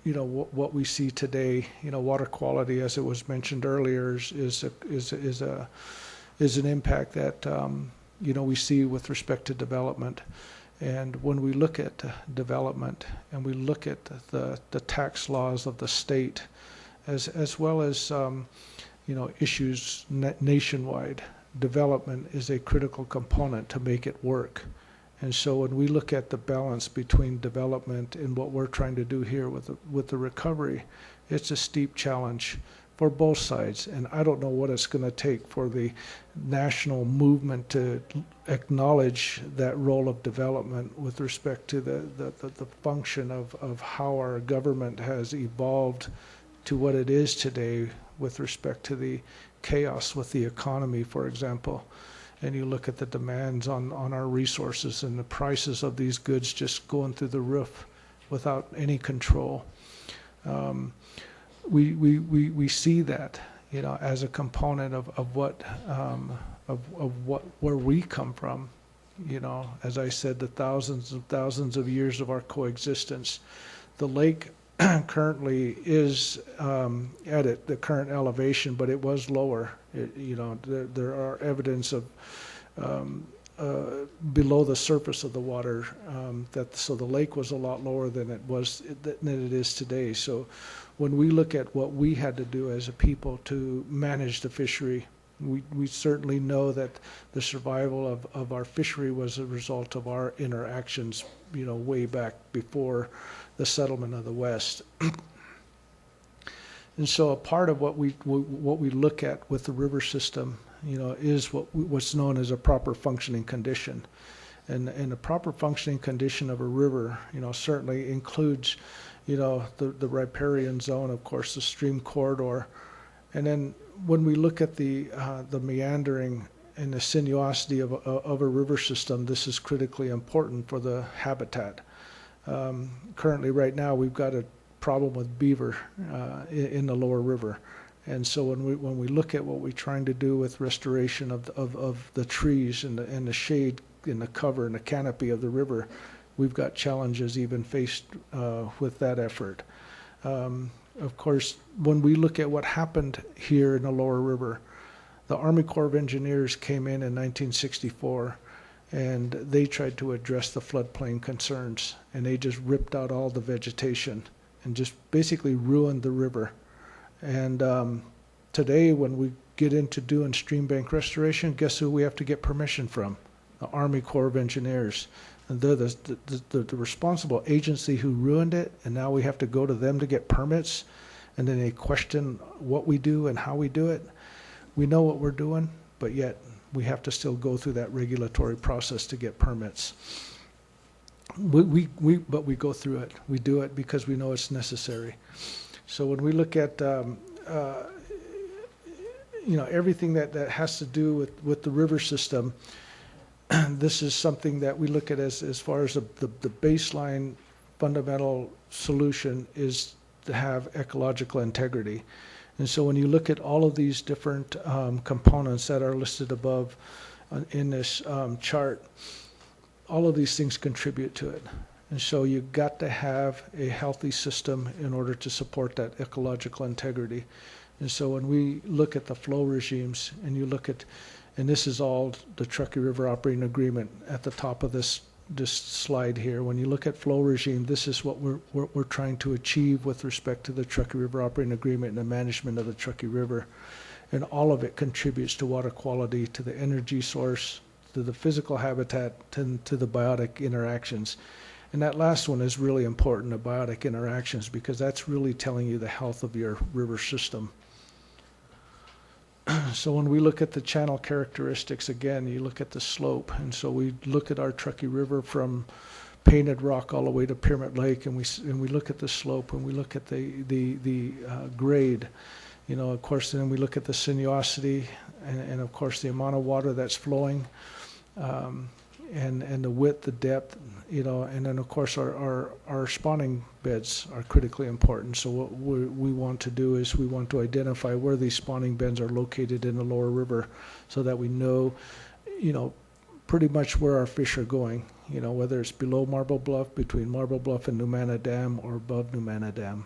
what we see today, water quality, as it was mentioned earlier, is an impact that we see with respect to development. And when we look at development and we look at the tax laws of the state, as well as issues nationwide, development is a critical component to make it work. And so when we look at the balance between development and what we're trying to do here with the recovery, it's a steep challenge for both sides. And I don't know what it's going to take for the national movement to acknowledge that role of development with respect to the function of how our government has evolved to what it is today with respect to the chaos with the economy, for example. And you look at the demands on our resources and the prices of these goods just going through the roof without any control. We see that, as a component of what where we come from. As I said, the thousands of years of our coexistence. The lake currently is at the current elevation, but it was lower. There are evidence of below the surface of the water, so the lake was a lot lower than it is today. So when we look at what we had to do as a people to manage the fishery, we certainly know that the survival of our fishery was a result of our interactions, way back before the settlement of the West. And so a part of what we look at with the river system, is what's known as a proper functioning condition. And a proper functioning condition of a river, certainly includes, the riparian zone, of course, the stream corridor. And then when we look at the meandering and the sinuosity of a river system, this is critically important for the habitat. Currently, right now, we've got a problem with beaver in the lower river. And so when we look at what we're trying to do with restoration of the trees and the shade and the cover and the canopy of the river, we've got challenges even faced with that effort. Of course, when we look at what happened here in the lower river, the Army Corps of Engineers came in 1964, and they tried to address the floodplain concerns, and they just ripped out all the vegetation and just basically ruined the river. And today, when we get into doing stream bank restoration, guess who we have to get permission from? The Army Corps of Engineers. And they're the responsible agency who ruined it, and now we have to go to them to get permits, and then they question what we do and how we do it. We know what we're doing, but yet we have to still go through that regulatory process to get permits. But we go through it. We do it because we know it's necessary. So when we look at everything that has to do with the river system, this is something that we look at as far as the baseline fundamental solution is to have ecological integrity. And so when you look at all of these different components that are listed above in this chart, all of these things contribute to it. And so you've got to have a healthy system in order to support that ecological integrity. And so when we look at the flow regimes, and you look at, and this is all the Truckee River Operating Agreement at the top of this slide here. When you look at flow regime, this is what we're trying to achieve with respect to the Truckee River Operating Agreement and the management of the Truckee River. And all of it contributes to water quality, to the energy source, to the physical habitat, to the biotic interactions. And that last one is really important, the biotic interactions, because that's really telling you the health of your river system. So when we look at the channel characteristics, again, you look at the slope. And so we look at our Truckee River from Painted Rock all the way to Pyramid Lake, and we look at the slope, and we look at the grade. Of course, then we look at the sinuosity, and of course the amount of water that's flowing, and the width, the depth, and then of course our spawning beds are critically important. So what we want to do is we want to identify where these spawning beds are located in the lower river, so that we know, pretty much where our fish are going. Whether it's below Marble Bluff, between Marble Bluff and Numana Dam, or above Numana Dam.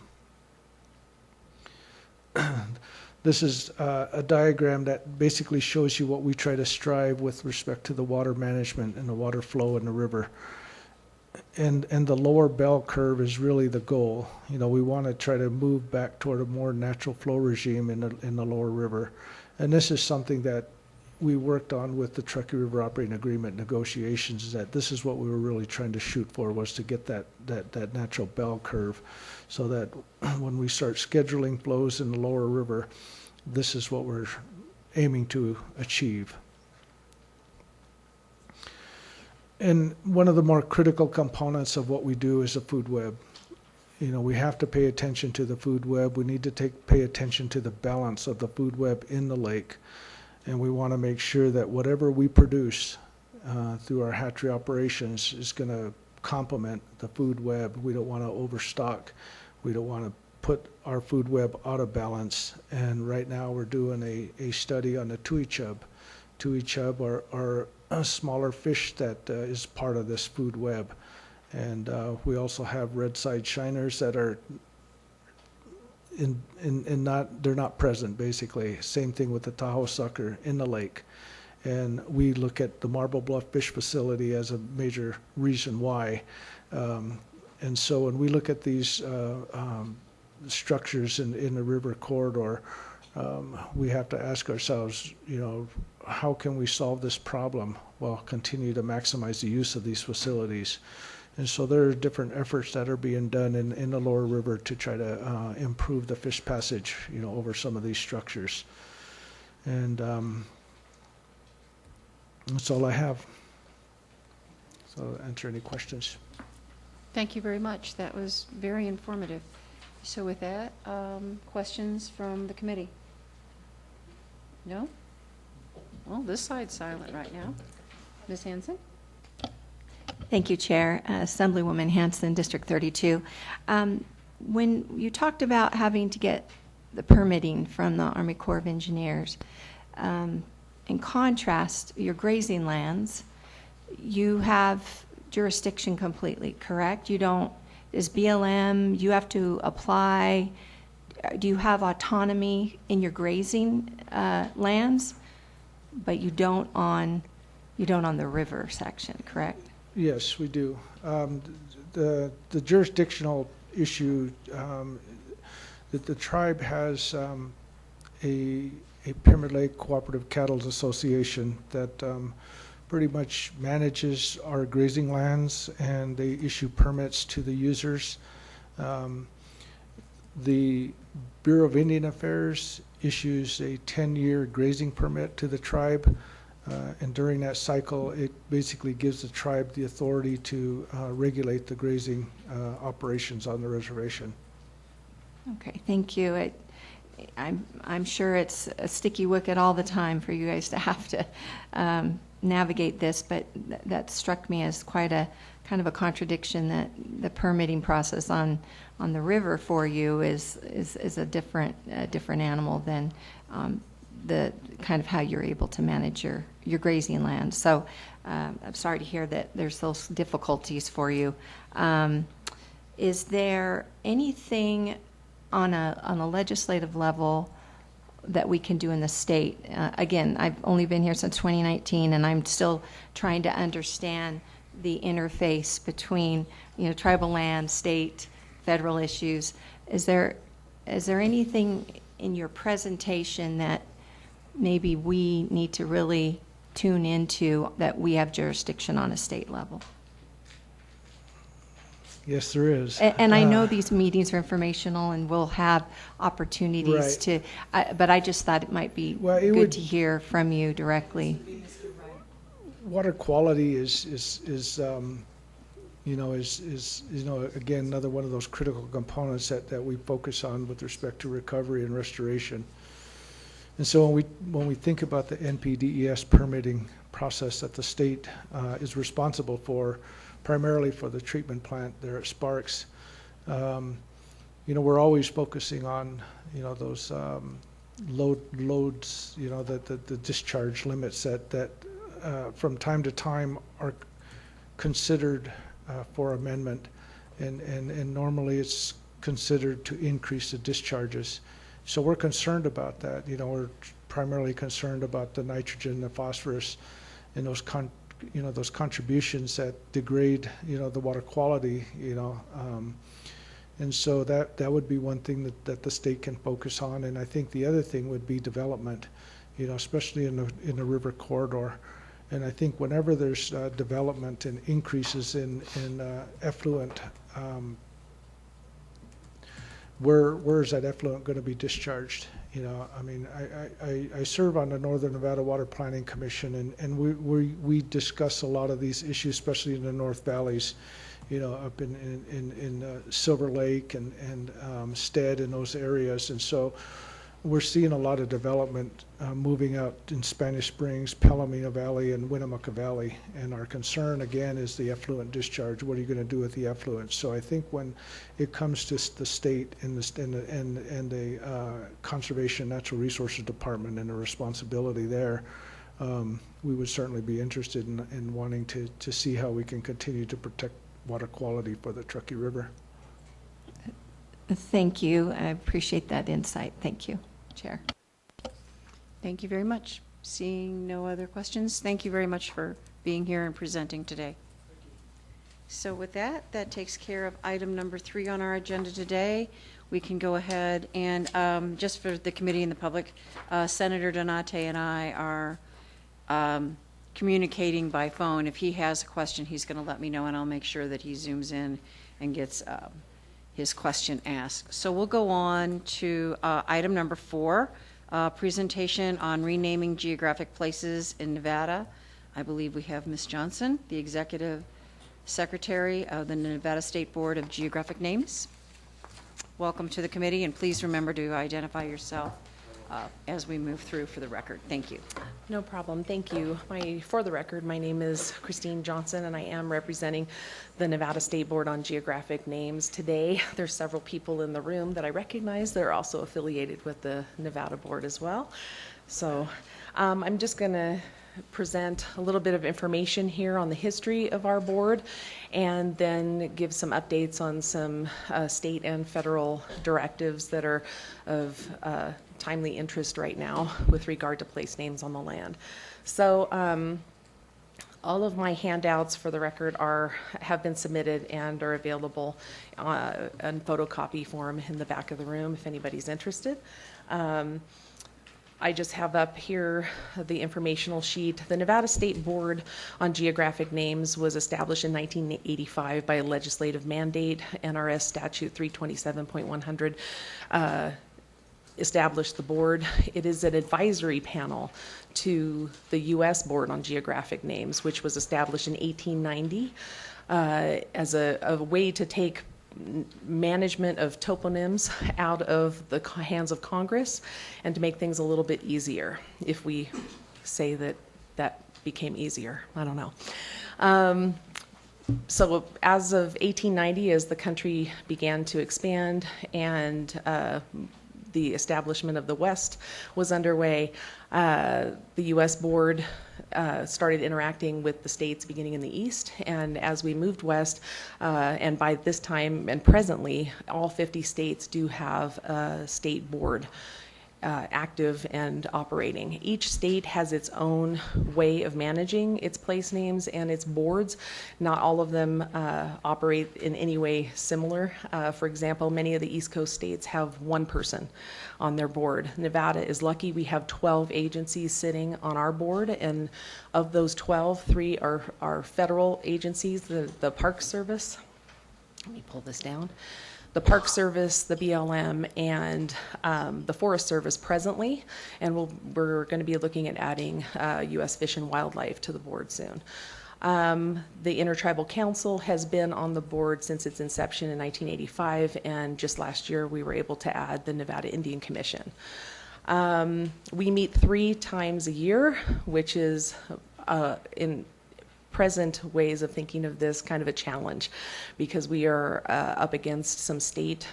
This is a diagram that basically shows you what we try to strive with respect to the water management and the water flow in the river. and the lower bell curve is really the goal. You know, we want to try to move back toward a more natural flow regime in the lower river. And this is something that we worked on with the Truckee River Operating Agreement negotiations, is that this is what we were really trying to shoot for, was to get that natural bell curve, so that when we start scheduling flows in the lower river, this is what we're aiming to achieve. And one of the more critical components of what we do is the food web. You know, we have to pay attention to the food web. We need to pay attention to the balance of the food web in the lake. And we want to make sure that whatever we produce through our hatchery operations is going to complement the food web. We don't want to overstock. We don't want to put our food web out of balance. And right now we're doing a study on the tui chub. Tui chub are a smaller fish that is part of this food web. And we also have red-side shiners that are they're not present, basically. Same thing with the Tahoe sucker in the lake. And we look at the Marble Bluff Fish Facility as a major reason why. And so when we look at these structures in the river corridor, we have to ask ourselves, you know, how can we solve this problem while continue to maximize the use of these facilities? And so there are different efforts that are being done in the lower river to try to improve the fish passage, you know, over some of these structures. And that's all I have. So I'll answer any questions. Thank you very much. That was very informative. So with that, questions from the committee? No? Well, this side's silent right now. Ms. Hanson? Thank you, Chair. Assemblywoman Hanson, District 32. When you talked about having to get the permitting from the Army Corps of Engineers, in contrast, your grazing lands, you have jurisdiction completely, correct? You don't, is BLM, you have to apply, do you have autonomy in your grazing lands, but you don't on the river section, correct? Yes, we do. The jurisdictional issue, that the tribe has a Pyramid Lake Cooperative Cattle Association that pretty much manages our grazing lands, and they issue permits to the users. The Bureau of Indian Affairs issues a 10-year grazing permit to the tribe. And during that cycle, it basically gives the tribe the authority to regulate the grazing operations on the reservation. Okay, thank you. I'm sure it's a sticky wicket all the time for you guys to have to navigate this, but that struck me as quite a kind of a contradiction, that the permitting process on the river for you is a different animal than the kind of how you're able to manage your grazing land. So I'm sorry to hear that there's those difficulties for you. Is there anything on a legislative level that we can do in the state? Again, I've only been here since 2019, and I'm still trying to understand the interface between, you know, tribal land, state, federal issues. Is there anything in your presentation that maybe we need to really tune into, that we have jurisdiction on a state level? Yes, there is. And I know these meetings are informational, and we'll have opportunities to, but I just thought it might be good to hear from you directly. Water quality is again another one of those critical components that we focus on with respect to recovery and restoration. And so when we think about the NPDES permitting process that the state is responsible for, primarily for the treatment plant there at Sparks, we're always focusing on those loads, the discharge limits that from time to time are considered for amendment, and normally it's considered to increase the discharges. So we're concerned about that. We're primarily concerned about the nitrogen, the phosphorus, and those those contributions that degrade, the water quality, and so that would be one thing that the state can focus on. And I think the other thing would be development, especially in the river corridor. And I think whenever there's development and increases in effluent, where is that effluent going to be discharged? I serve on the Northern Nevada Water Planning Commission, and we discuss a lot of these issues, especially in the North Valleys, up in Silver Lake and Stead and those areas. And so we're seeing a lot of development moving out in Spanish Springs, Palomino Valley, and Winnemucca Valley. And our concern, again, is the effluent discharge. What are you going to do with the effluent? So I think when it comes to the state and the Conservation Natural Resources Department and the responsibility there, we would certainly be interested in wanting to see how we can continue to protect water quality for the Truckee River. Thank you. I appreciate that insight. Thank you, Chair. Thank you very much. Seeing no other questions, thank you very much for being here and presenting today. So with that takes care of item number 3 on our agenda today. We can go ahead and, just for the committee and the public, Senator Donate and I are communicating by phone. If he has a question, he's going to let me know, and I'll make sure that he zooms in and gets his question asked. So we'll go on to item number 4, presentation on renaming geographic places in Nevada. I believe we have Ms. Johnson, the Executive Secretary of the Nevada State Board of Geographic Names. Welcome to the committee, and please remember to identify yourself as we move through for the record. Thank you. No problem. Thank you. For the record, my name is Christine Johnson, and I am representing the Nevada State Board on Geographic Names. Today, there's several people in the room that I recognize that are also affiliated with the Nevada Board as well. So I'm just going to present a little bit of information here on the history of our board, and then give some updates on some state and federal directives that are of timely interest right now with regard to place names on the land. So all of my handouts, for the record, have been submitted and are available in photocopy form in the back of the room if anybody's interested. I just have up here the informational sheet. The Nevada State Board on Geographic Names was established in 1985 by a legislative mandate. NRS Statute 327.100 established the board. It is an advisory panel to the U.S. Board on Geographic Names, which was established in 1890 as a way to take management of toponyms out of the hands of Congress and to make things a little bit easier, if we say that became easier. I don't know. So as of 1890, as the country began to expand and the establishment of the West was underway, the U.S. Board started interacting with the states beginning in the East, and as we moved west, and by this time and presently, all 50 states do have a state board active and operating. Each state has its own way of managing its place names and its boards. Not all of them operate in any way similar. For example, many of the East Coast states have one person on their board. Nevada is lucky. We have 12 agencies sitting on our board, and of those 12, 3 are federal agencies, the Park Service. Let me pull this down. The Park Service, the BLM, and the Forest Service presently, and we're going to be looking at adding U.S. Fish and Wildlife to the board soon. The Intertribal Council has been on the board since its inception in 1985, and just last year we were able to add the Nevada Indian Commission. We meet 3 times a year, which is in present ways of thinking of this kind of a challenge, because we are up against some state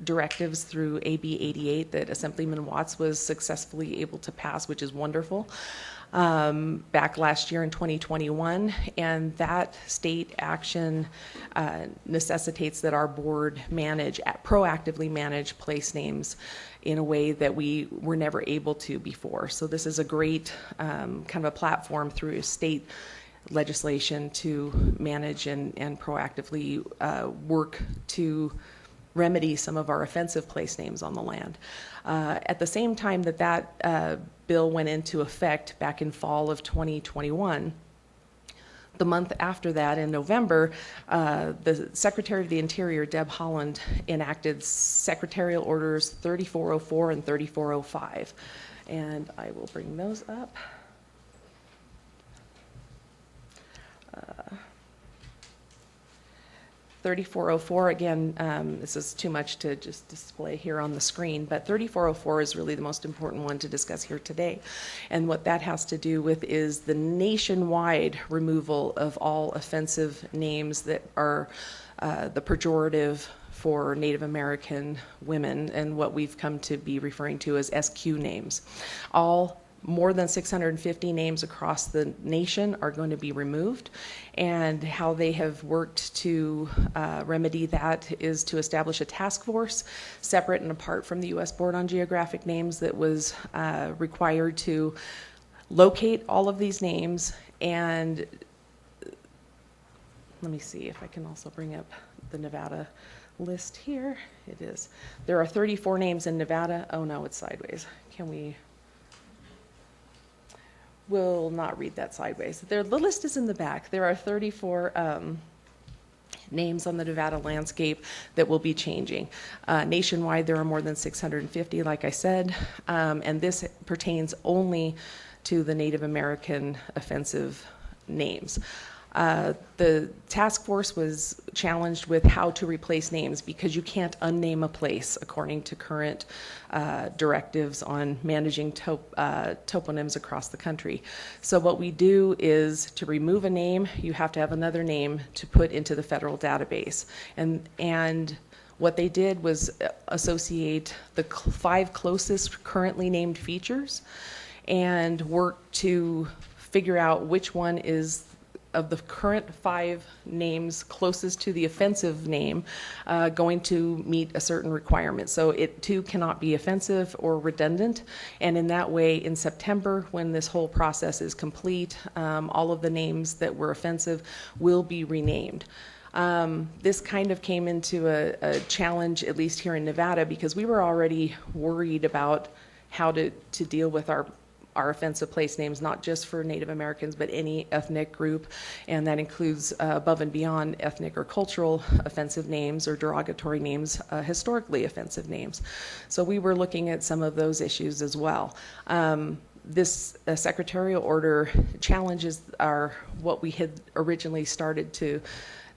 directives through AB 88 that Assemblyman Watts was successfully able to pass, which is wonderful, back last year in 2021. And that state action necessitates that our board proactively manage place names in a way that we were never able to before. So this is a great kind of a platform through state legislation to manage and proactively work to remedy some of our offensive place names on the land. At the same time that bill went into effect back in fall of 2021, the month after that, in November, the Secretary of the Interior, Deb Haaland, enacted Secretarial Orders 3404 and 3405. And I will bring those up. 3404, again, this is too much to just display here on the screen, but 3404 is really the most important one to discuss here today. And what that has to do with is the nationwide removal of all offensive names that are the pejorative for Native American women and what we've come to be referring to as SQ names. All more than 650 names across the nation are going to be removed, and how they have worked to remedy that is to establish a task force separate and apart from the U.S. Board on Geographic Names that was required to locate all of these names. And let me see if I can also bring up the Nevada list here. It is. There are 34 names in Nevada. Oh no, it's sideways. Can we? Will not read that sideways. The list is in the back. There are 34 names on the Nevada landscape that will be changing. Nationwide, there are more than 650, like I said, and this pertains only to the Native American offensive names. The task force was challenged with how to replace names because you can't unname a place according to current directives on managing toponyms across the country. So what we do is to remove a name, you have to have another name to put into the federal database. And what they did was associate the 5 closest currently named features and work to figure out which one is of the current 5 names closest to the offensive name going to meet a certain requirement. So it too cannot be offensive or redundant. And in that way, in September, when this whole process is complete, all of the names that were offensive will be renamed. This kind of came into a challenge, at least here in Nevada, because we were already worried about how to deal with our offensive place names, not just for Native Americans, but any ethnic group, and that includes above and beyond ethnic or cultural offensive names or derogatory names, historically offensive names. So we were looking at some of those issues as well. This secretarial order challenges are what we had originally started to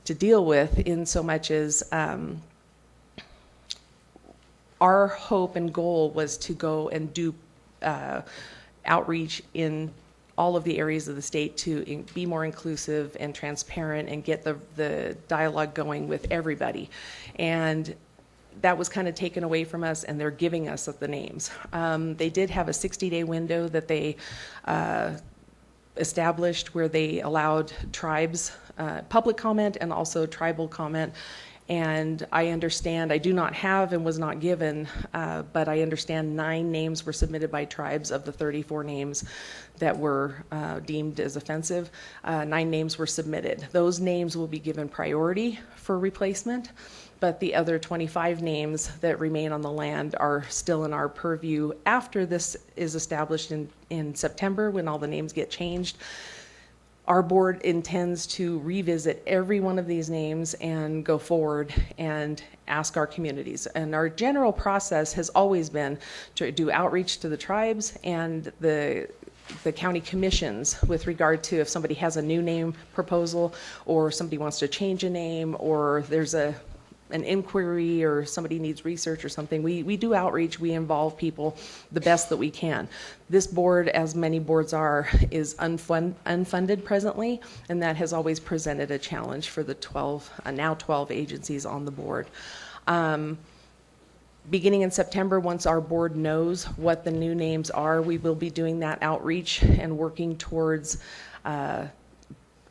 deal with, in so much as our hope and goal was to go and do outreach in all of the areas of the state to be more inclusive and transparent and get the dialogue going with everybody. And that was kind of taken away from us, and they're giving us the names. They did have a 60-day window that they established where they allowed tribes public comment and also tribal comment. And I understand, I do not have and was not given, but I understand 9 names were submitted by tribes of the 34 names that were deemed as offensive. 9 names were submitted. Those names will be given priority for replacement, but the other 25 names that remain on the land are still in our purview after this is established in September, when all the names get changed. Our board intends to revisit every one of these names and go forward and ask our communities. And our general process has always been to do outreach to the tribes and the county commissions with regard to if somebody has a new name proposal, or somebody wants to change a name, or there's an inquiry, or somebody needs research or something. We do outreach, we involve people the best that we can. This board, as many boards are, is unfunded presently, and that has always presented a challenge for the now 12 agencies on the board. Beginning in September, once our board knows what the new names are, we will be doing that outreach and working towards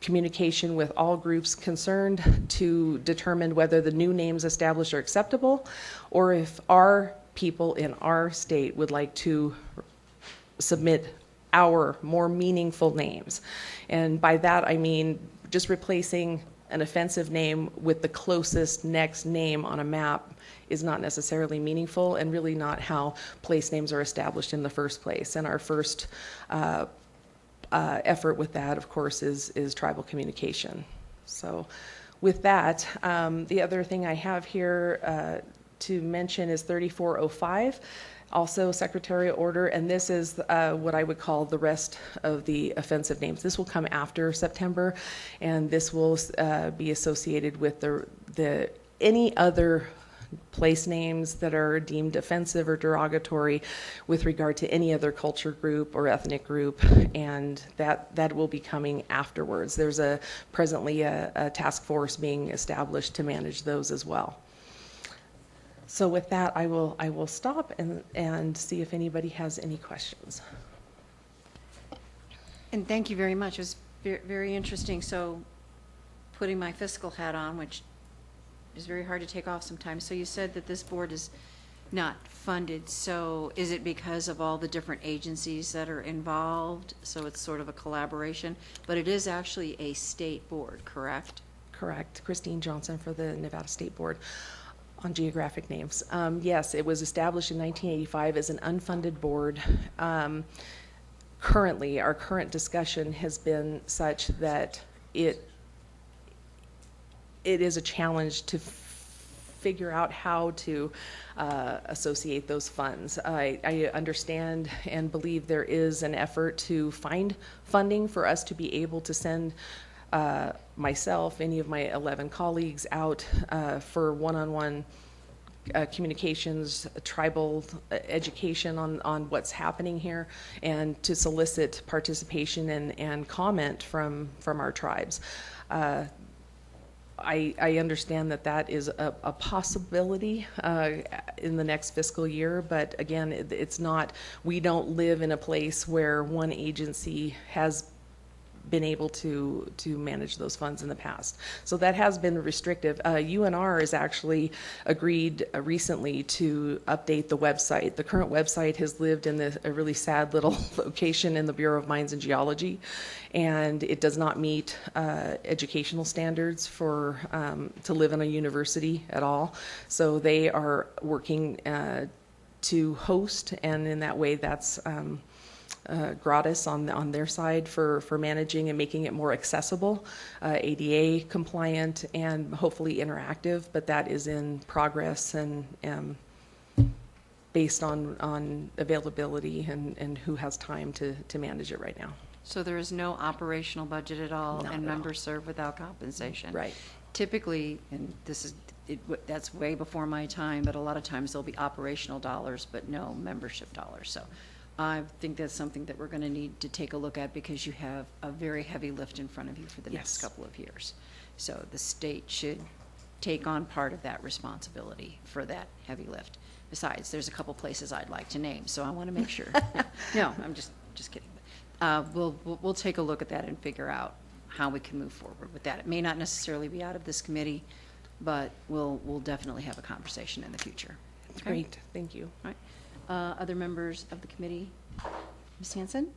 communication with all groups concerned to determine whether the new names established are acceptable, or if our people in our state would like to submit our more meaningful names. And by that I mean just replacing an offensive name with the closest next name on a map is not necessarily meaningful and really not how place names are established in the first place. And our first effort with that, of course, is tribal communication. So with that, the other thing I have here to mention is 3405. Also secretarial order, and this is what I would call the rest of the offensive names. This will come after September, and this will be associated with the any other place names that are deemed offensive or derogatory with regard to any other culture group or ethnic group, and that will be coming afterwards. There's presently a task force being established to manage those as well. So with that, I will stop and see if anybody has any questions. And thank you very much. It was very interesting. So putting my fiscal hat on, which is very hard to take off sometimes. So you said that this board is not funded. So is it because of all the different agencies that are involved? So it's sort of a collaboration, but it is actually a state board, correct? Correct. Christine Johnson for the Nevada State Board on Geographic names. Yes, it was established in 1985 as an unfunded board. Currently, our current discussion has been such that it is a challenge to figure out how to associate those funds. I understand and believe there is an effort to find funding for us to be able to send myself, any of my 11 colleagues out for one-on-one communications, tribal education on what's happening here, and to solicit participation and comment from our tribes. I understand that is a possibility in the next fiscal year, but again, it's not, we don't live in a place where one agency has been able to manage those funds in the past. So that has been restrictive. UNR has actually agreed recently to update the website. The current website has lived in a really sad little location in the Bureau of Mines and Geology, and it does not meet educational standards for to live in a university at all. So they are working to host, and in that way that's gratis on their side for managing and making it more accessible, ADA compliant, and hopefully interactive, but that is in progress and based on availability and who has time to manage it right now. So there is no operational budget at all, Not and at members serve without compensation. Right. Typically, and that's way before my time, but a lot of times there'll be operational dollars, but no membership dollars. So I think that's something that we're going to need to take a look at, because you have a very heavy lift in front of you for the next couple of years. So the state should take on part of that responsibility for that heavy lift. Besides, there's a couple places I'd like to name, so I want to make sure. No, I'm just kidding. We'll take a look at that and figure out how we can move forward with that. It may not necessarily be out of this committee, but we'll definitely have a conversation in the future. That's great. Thank you. All right. Other members of the committee? Ms. Hanson?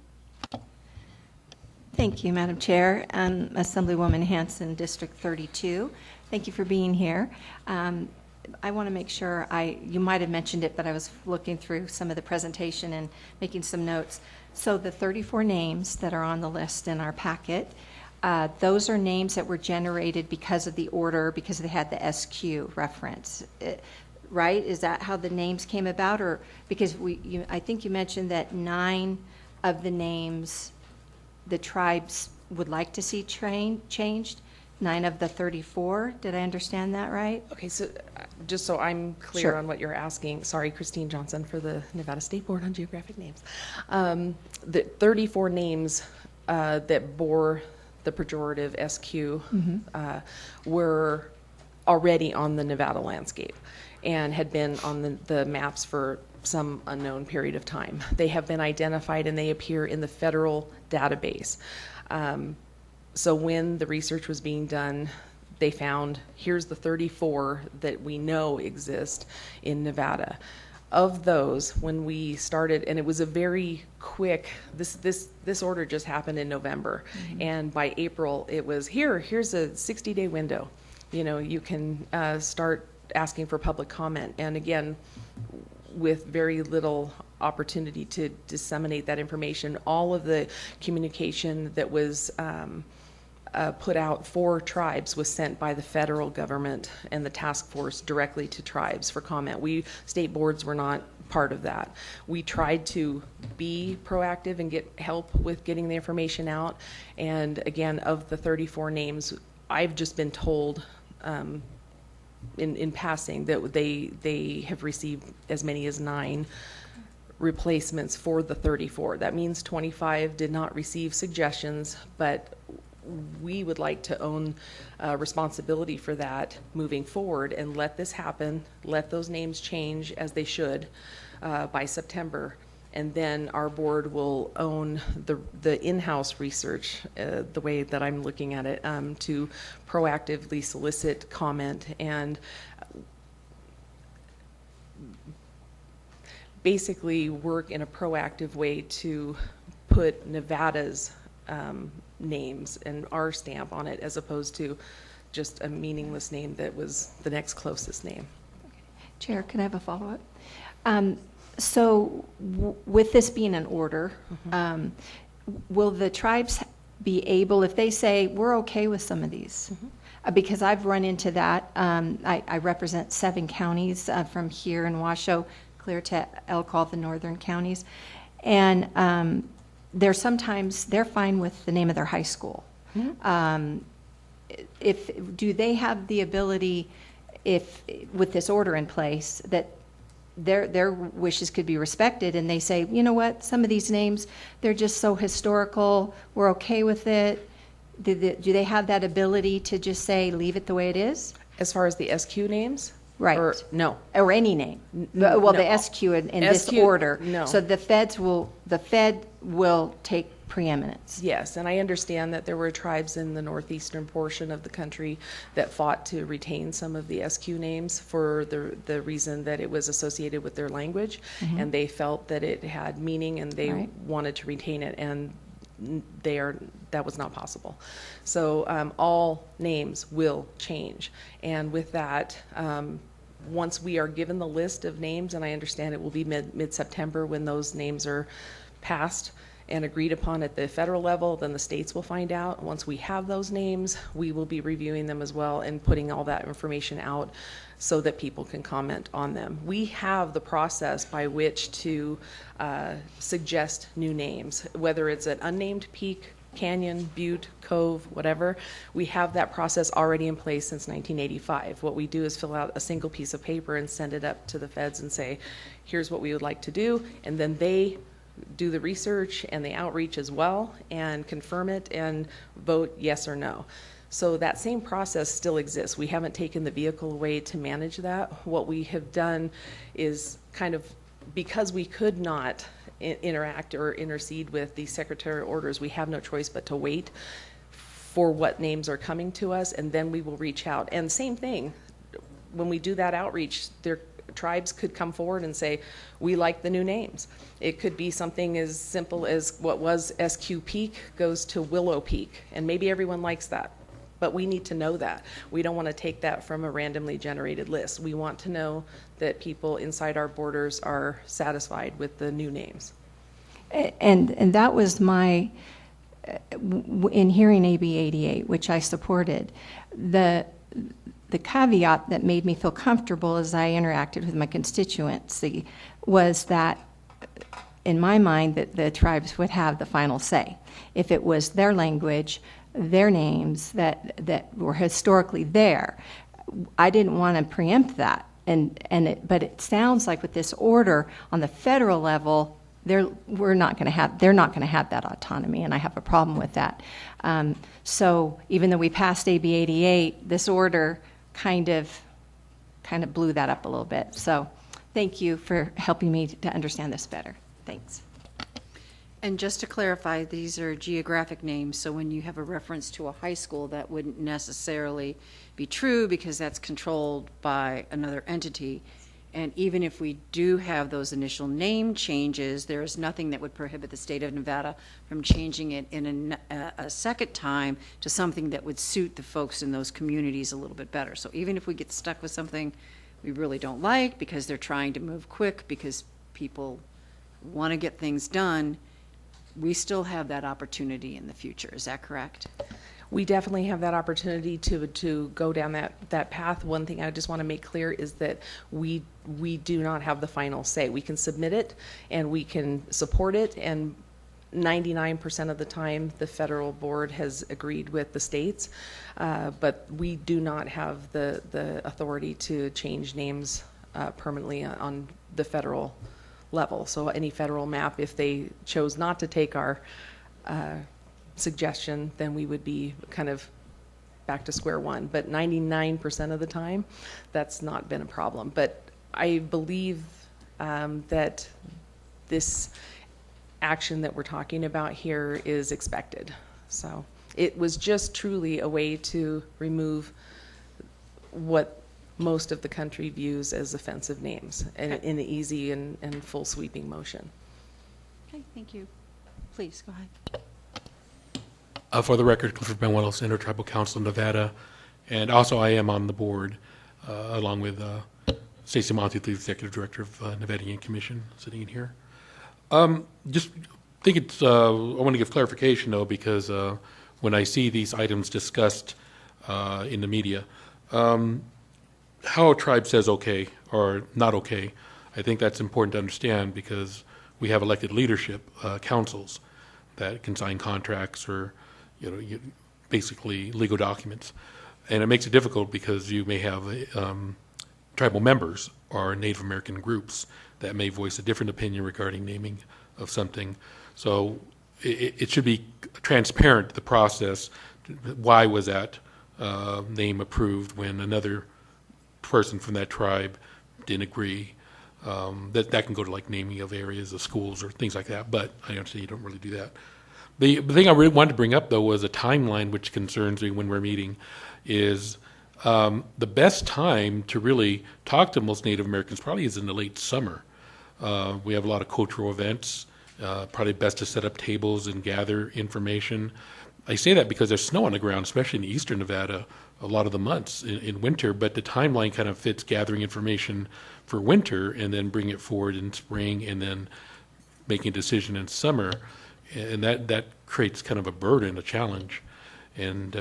Thank you, Madam Chair. Assemblywoman Hanson, District 32. Thank you for being here. I want to make sure you might have mentioned it, but I was looking through some of the presentation and making some notes. So the 34 names that are on the list in our packet, those are names that were generated because of the order, because they had the SQ reference. Right? Is that how the names came about? Or because I think you mentioned that 9 of the names the tribes would like to see changed, 9 of the 34. Did I understand that right? Okay, so just so I'm clear Sure. on what you're asking, sorry, Christine Johnson for the Nevada State Board on Geographic Names. The 34 names that bore the pejorative SQ were already on the Nevada landscape and had been on the maps for some unknown period of time. They have been identified and they appear in the federal database. So when the research was being done, they found, here's the 34 that we know exist in Nevada. Of those, when we started, and it was a very quick, this order just happened in November, and by April it was here's a 60-day window. You can start asking for public comment, and again, with very little opportunity to disseminate that information. All of the communication that was put out for tribes was sent by the federal government and the task force directly to tribes for comment. State boards were not part of that. We tried to be proactive and get help with getting the information out. And again, of the 34 names, I've just been told in passing that they have received as many as 9 replacements for the 34. That means 25 did not receive suggestions, but we would like to own responsibility for that moving forward and let this happen, let those names change as they should by September. And then our board will own the in-house research, the way that I'm looking at it, to proactively solicit comment and basically work in a proactive way to put Nevada's names and our stamp on it, as opposed to just a meaningless name that was the next closest name. Chair, can I have a follow-up? So with this being an order, will the tribes be able, if they say, we're okay with some of these? Because I've run into that. I represent 7 counties from here in Washoe, clear to Elk, the northern counties. And they're fine with the name of their high school. Do they have the ability, with this order in place, that their wishes could be respected, and they say, you know what, some of these names, they're just so historical, we're okay with it? Do they have that ability to just say, leave it the way it is? As far as the SQ names? Right. No. Or any name. Well, no. the SQ in this order. No. So the Fed will take preeminence. Yes, and I understand that there were tribes in the northeastern portion of the country that fought to retain some of the SQ names for the reason that it was associated with their language, and they felt that it had meaning, and they wanted to retain it, and that was not possible. So all names will change, and with that, once we are given the list of names, and I understand it will be mid-September when those names are passed and agreed upon at the federal level, then the states will find out. Once we have those names, we will be reviewing them as well and putting all that information out so that people can comment on them. We have the process by which to suggest new names, whether it's an unnamed peak, canyon, butte, cove, whatever. We have that process already in place since 1985. What we do is fill out a single piece of paper and send it up to the feds and say, here's what we would like to do, and then they do the research and the outreach as well and confirm it and vote yes or no. So that same process still exists. We haven't taken the vehicle away to manage that. What we have done is kind of, because we could not interact or intercede with the secretarial orders, we have no choice but to wait for what names are coming to us, and then we will reach out. And same thing, when we do that outreach, their tribes could come forward and say, we like the new names. It could be something as simple as what was SQ Peak goes to Willow Peak, and maybe everyone likes that. But we need to know that. We don't want to take that from a randomly generated list. We want to know that people inside our borders are satisfied with the new names. And that was my, in hearing AB 88, which I supported, the caveat that made me feel comfortable as I interacted with my constituency was that, in my mind, that the tribes would have the final say. If it was their language, their names that were historically there, I didn't want to preempt that. But it sounds like with this order on the federal level, they're not going to have that autonomy, and I have a problem with that. So even though we passed AB 88, this order kind of blew that up a little bit. So thank you for helping me to understand this better. Thanks. And just to clarify, these are geographic names, so when you have a reference to a high school, that wouldn't necessarily be true because that's controlled by another entity. And even if we do have those initial name changes, there is nothing that would prohibit the state of Nevada from changing it in a second time to something that would suit the folks in those communities a little bit better. So even if we get stuck with something we really don't like because they're trying to move quick, because people want to get things done, we still have that opportunity in the future. Is that correct? We definitely have that opportunity to go down that path. One thing I just want to make clear is that we do not have the final say. We can submit it and we can support it, and 99% of the time the federal board has agreed with the states, but we do not have the authority to change names permanently on the federal level. So any federal map, if they chose not to take our suggestion, then we would be kind of back to square one. But 99% of the time, that's not been a problem. But I believe that this action that we're talking about here is expected. So it was just truly a way to remove what most of the country views as offensive names, and in an easy and full sweeping motion. Okay, thank you. Please, go ahead. For the record, Clifford Manuel, Intertribal Council in Nevada, and also I am on the board, along with Stacey Monty, the Executive Director of Nevada Indian Commission, sitting in here. Just think it's, I want to give clarification though, because when I see these items discussed in the media, how a tribe says okay or not okay, I think that's important to understand, because we have elected leadership councils that can sign contracts or basically legal documents. And it makes it difficult because you may have tribal members or Native American groups that may voice a different opinion regarding naming of something. So it should be transparent, the process. Why was that name approved when another person from that tribe didn't agree? That can go to like naming of areas of schools or things like that, but I understand you don't really do that. The thing I really wanted to bring up, though, was a timeline which concerns me when we're meeting, is the best time to really talk to most Native Americans probably is in the late summer. We have a lot of cultural events, probably best to set up tables and gather information. I say that because there's snow on the ground, especially in eastern Nevada, a lot of the months in winter, but the timeline kind of fits gathering information for winter and then bring it forward in spring and then making a decision in summer. And that creates kind of a burden, a challenge. And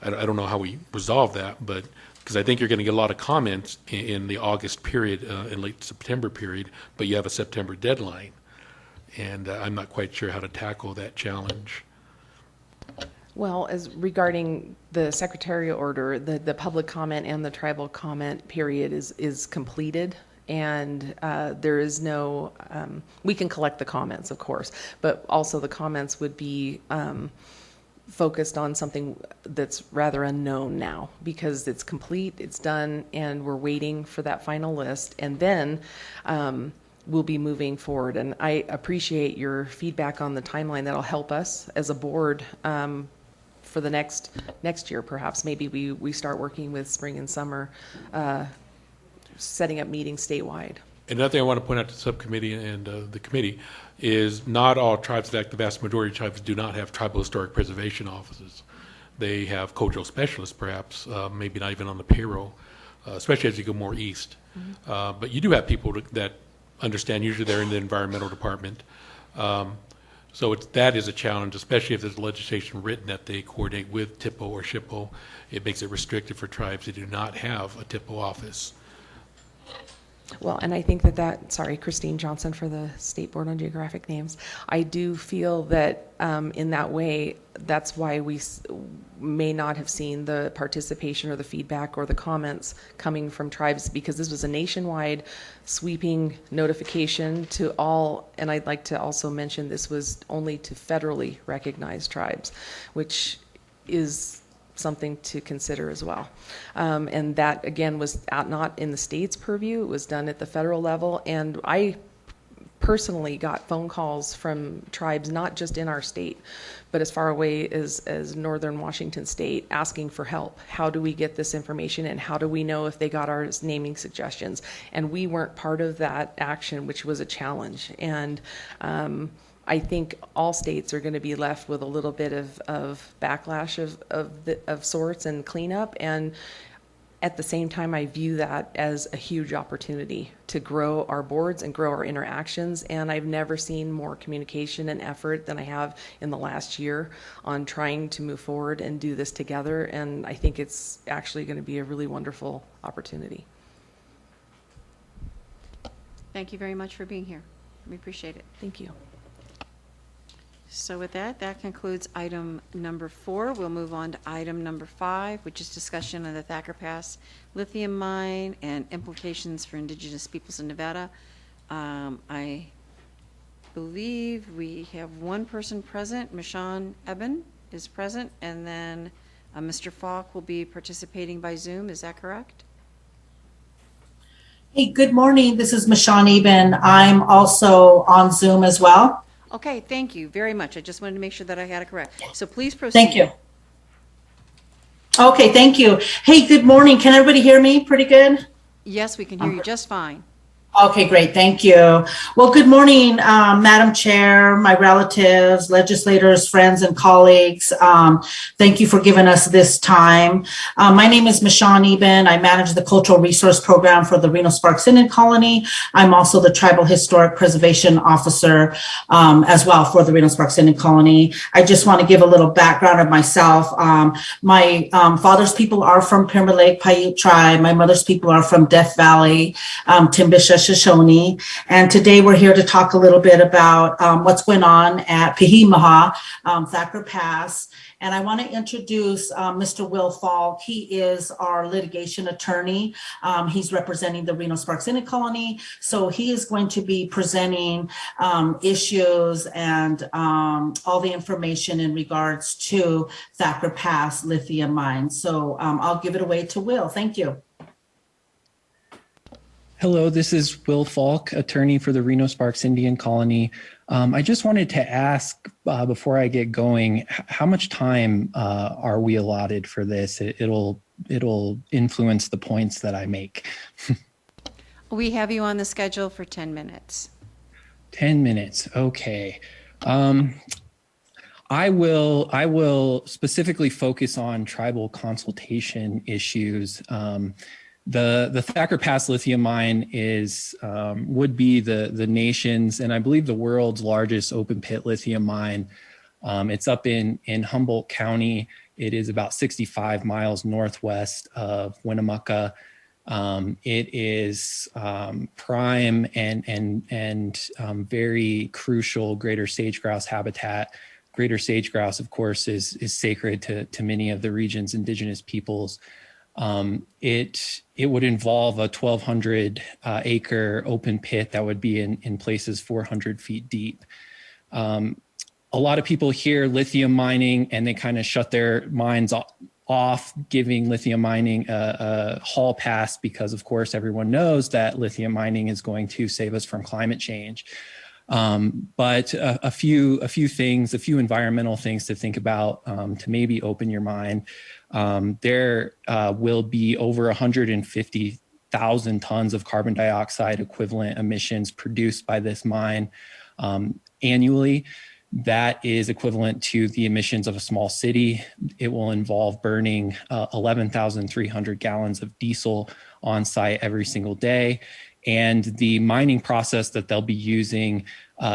I don't know how we resolve that, but because I think you're going to get a lot of comments in the August period and late September period, but you have a September deadline. And I'm not quite sure how to tackle that challenge. Well, as regarding the secretarial order, the public comment and the tribal comment period is completed. And there is no, we can collect the comments, of course, but also the comments would be focused on something that's rather unknown now, because it's complete, it's done, and we're waiting for that final list, and then we'll be moving forward. And I appreciate your feedback on the timeline. That'll help us as a board for the next year, perhaps. Maybe we start working with spring and summer, setting up meetings statewide. Another thing I want to point out to the subcommittee and the committee is not all tribes, in fact, the vast majority of tribes do not have tribal historic preservation offices. They have cultural specialists, perhaps, maybe not even on the payroll, especially as you go more east. Mm-hmm. But you do have people that understand. Usually they're in the environmental department. So that is a challenge, especially if there's legislation written that they coordinate with TIPO or SHPO. It makes it restricted for tribes that do not have a TIPO office. Well, and I think sorry, Christine Johnson for the State Board on Geographic Names. I do feel that in that way, that's why we may not have seen the participation or the feedback or the comments coming from tribes, because this was a nationwide sweeping notification to all, and I'd like to also mention this was only to federally recognized tribes, which is something to consider as well. And that, again, was not in the state's purview. It was done at the federal level, and I personally got phone calls from tribes, not just in our state, but as far away as northern Washington state, asking for help. How do we get this information, and how do we know if they got our naming suggestions? And we weren't part of that action, which was a challenge. And I think all states are going to be left with a little bit of backlash of sorts and cleanup. And at the same time, I view that as a huge opportunity to grow our boards and grow our interactions. And I've never seen more communication and effort than I have in the last year on trying to move forward and do this together. And I think it's actually going to be a really wonderful opportunity. Thank you very much for being here. We appreciate it. Thank you. So with that, that concludes item number 4. We'll move on to item number 5, which is discussion of the Thacker Pass lithium mine and implications for Indigenous peoples in Nevada. I believe we have one person present. Michonne Eben is present, and then Mr. Falk will be participating by Zoom. Is that correct? Hey, good morning. This is Michonne Eben. I'm also on Zoom as well. Okay, thank you very much. I just wanted to make sure that I had it correct. So please proceed. Thank you. Okay, thank you. Hey, good morning. Can everybody hear me pretty good? Yes, we can hear you just fine. Okay, great. Thank you. Well, good morning, Madam Chair, my relatives, legislators, friends, and colleagues. Thank you for giving us this time. My name is Michonne Eben. I manage the Cultural Resource Program for the Reno Sparks Indian Colony. I'm also the Tribal Historic Preservation Officer as well for the Reno Sparks Indian Colony. I just want to give a little background of myself. My father's people are from Pyramid Lake Paiute Tribe. My mother's people are from Death Valley, Timbisha, Shoshone. And today we're here to talk a little bit about what's going on at Pihimaha, Thacker Pass. And I want to introduce Mr. Will Falk. He is our litigation attorney. He's representing the Reno Sparks Indian Colony. So he is going to be presenting issues and all the information in regards to Thacker Pass lithium mine. So I'll give it away to Will. Thank you. Hello, this is Will Falk, attorney for the Reno Sparks Indian Colony. I just wanted to ask before I get going, how much time are we allotted for this? It'll influence the points that I make. We have you on the schedule for 10 minutes. 10 minutes, okay. I will specifically focus on tribal consultation issues. The Thacker Pass lithium mine would be the nation's, and I believe the world's largest open pit lithium mine. It's up in Humboldt County. It is about 65 miles northwest of Winnemucca. It is prime and very crucial greater sage-grouse habitat. Greater sage-grouse, of course, is sacred to many of the region's indigenous peoples. It would involve a 1,200 acre open pit that would be in places 400 feet deep. A lot of people hear lithium mining and they kind of shut their minds off giving lithium mining a hall pass because, of course, everyone knows that lithium mining is going to save us from climate change. But a few things, a few environmental things to think about to maybe open your mind. There will be over 150,000 tons of carbon dioxide equivalent emissions produced by this mine annually. That is equivalent to the emissions of a small city. It will involve burning 11,300 gallons of diesel on site every single day. And the mining process that they'll be using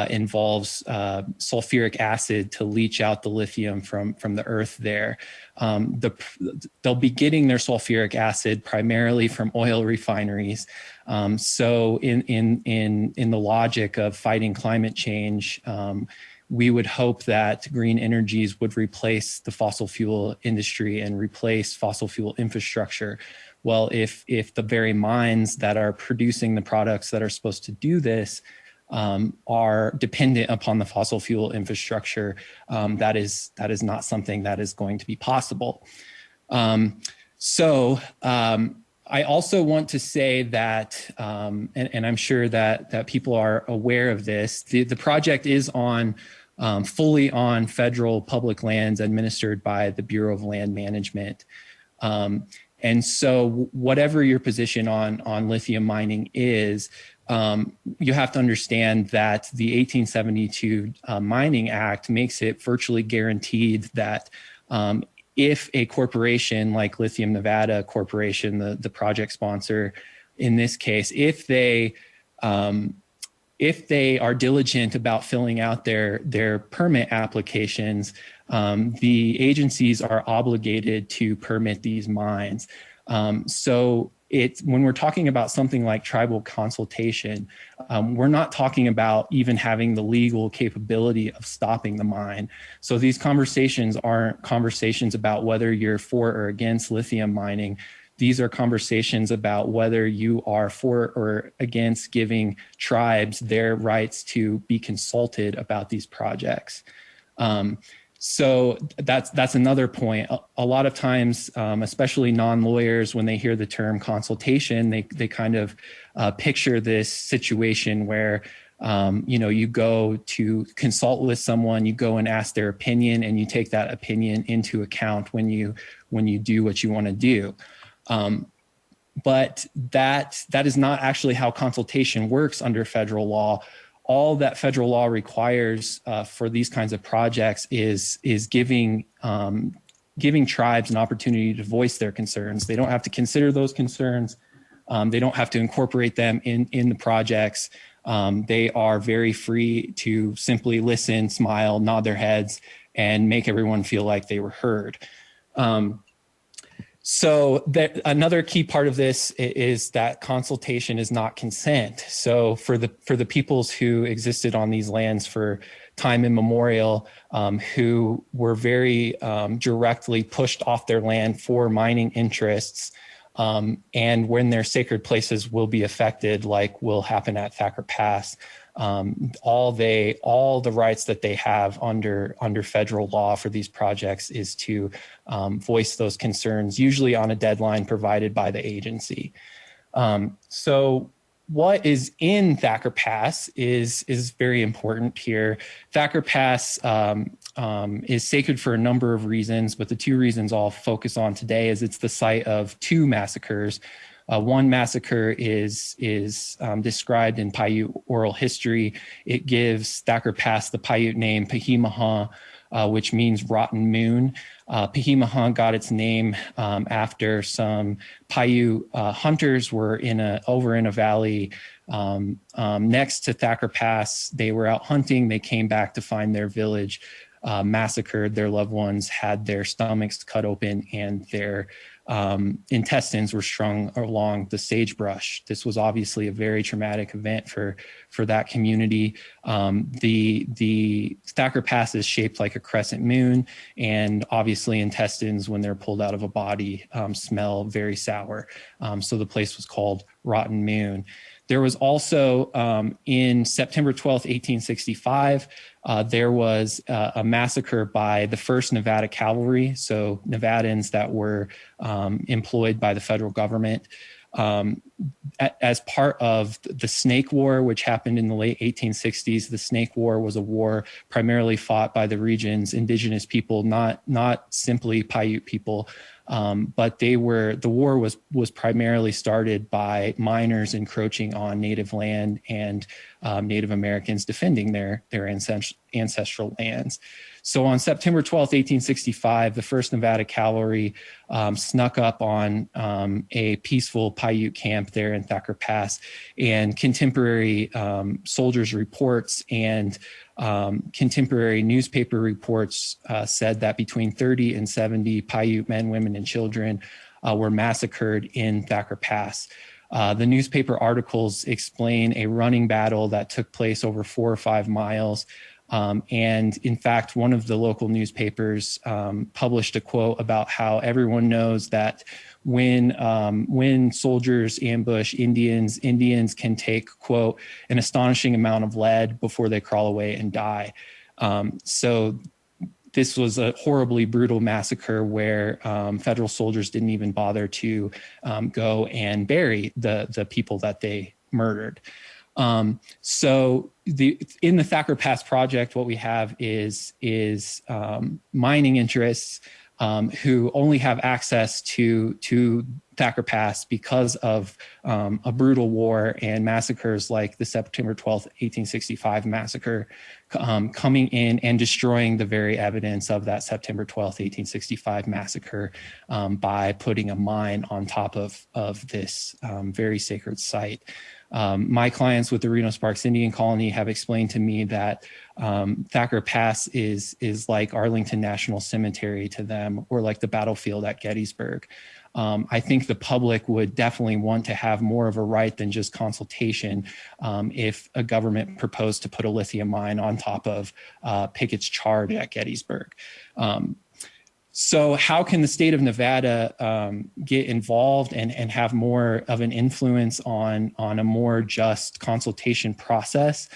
involves sulfuric acid to leach out the lithium from the earth there. They'll be getting their sulfuric acid primarily from oil refineries. So in the logic of fighting climate change, we would hope that green energies would replace the fossil fuel industry and replace fossil fuel infrastructure. Well, if the very mines that are producing the products that are supposed to do this are dependent upon the fossil fuel infrastructure, that is not something that is going to be possible. So I also want to say that, and I'm sure that people are aware of this, the project is on fully on federal public lands administered by the Bureau of Land Management. And so whatever your position on lithium mining is, you have to understand that the 1872 Mining Act makes it virtually guaranteed that if a corporation like Lithium Nevada Corporation, the project sponsor in this case, if they are diligent about filling out their permit applications, the agencies are obligated to permit these mines. So when we're talking about something like tribal consultation, we're not talking about even having the legal capability of stopping the mine. So these conversations aren't conversations about whether you're for or against lithium mining. These are conversations about whether you are for or against giving tribes their rights to be consulted about these projects. So that's another point. A lot of times, especially non-lawyers, when they hear the term consultation, they kind of picture this situation where you go to consult with someone, you go and ask their opinion, and you take that opinion into account when you do what you want to do. But that is not actually how consultation works under federal law. All that federal law requires for these kinds of projects is giving tribes an opportunity to voice their concerns. They don't have to consider those concerns. They don't have to incorporate them in the projects. They are very free to simply listen, smile, nod their heads, and make everyone feel like they were heard. So another key part of this is that consultation is not consent. So for the peoples who existed on these lands for time immemorial, who were very directly pushed off their land for mining interests, and when their sacred places will be affected, like will happen at Thacker Pass, all the rights that they have under federal law for these projects is to voice those concerns, usually on a deadline provided by the agency. So what is in Thacker Pass is very important here. Thacker Pass is sacred for a number of reasons, but the two reasons I'll focus on today is it's the site of two massacres. One massacre is described in Paiute oral history. It gives Thacker Pass the Paiute name Pahimaha, which means rotten moon. Pahimaha got its name after some Paiute hunters were over in a valley next to Thacker Pass. They were out hunting. They came back to find their village massacred. Their loved ones had their stomachs cut open and their intestines were strung along the sagebrush. This was obviously a very traumatic event for that community. The Thacker Pass is shaped like a crescent moon, and obviously intestines, when they're pulled out of a body, smell very sour. So the place was called Rotten Moon. There was also, in September 12th, 1865, there was a massacre by the 1st Nevada Cavalry, so Nevadans that were employed by the federal government. As part of the Snake War, which happened in the late 1860s, the Snake War was a war primarily fought by the region's indigenous people, not simply Paiute people, but the war was primarily started by miners encroaching on native land and Native Americans defending their ancestral lands. So on September 12th, 1865, the 1st Nevada Cavalry snuck up on a peaceful Paiute camp there in Thacker Pass, and contemporary soldiers' reports and contemporary newspaper reports said that between 30 and 70 Paiute men, women, and children were massacred in Thacker Pass. The newspaper articles explain a running battle that took place over 4 or 5 miles. And in fact, one of the local newspapers published a quote about how everyone knows that when soldiers ambush Indians can take, quote, an astonishing amount of lead before they crawl away and die. So this was a horribly brutal massacre where federal soldiers didn't even bother to go and bury the people that they murdered. So in the Thacker Pass project, what we have is mining interests who only have access to Thacker Pass because of a brutal war and massacres like the September 12th, 1865 massacre, coming in and destroying the very evidence of that September 12th, 1865 massacre by putting a mine on top of this very sacred site. My clients with the Reno Sparks Indian Colony have explained to me that Thacker Pass is like Arlington National Cemetery to them, or like the battlefield at Gettysburg. I think the public would definitely want to have more of a right than just consultation if a government proposed to put a lithium mine on top of Pickett's charge at Gettysburg. So how can the state of Nevada get involved and have more of an influence on a more just consultation process?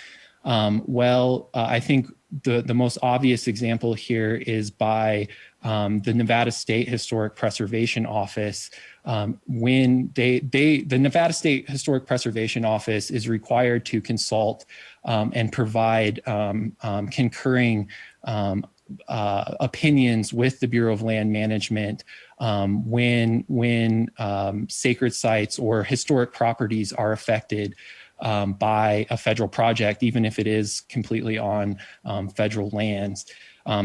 I think the most obvious example here is by the Nevada State Historic Preservation Office. When the Nevada State Historic Preservation Office is required to consult and provide concurring opinions with the Bureau of Land Management when sacred sites or historic properties are affected by a federal project, even if it is completely on federal lands.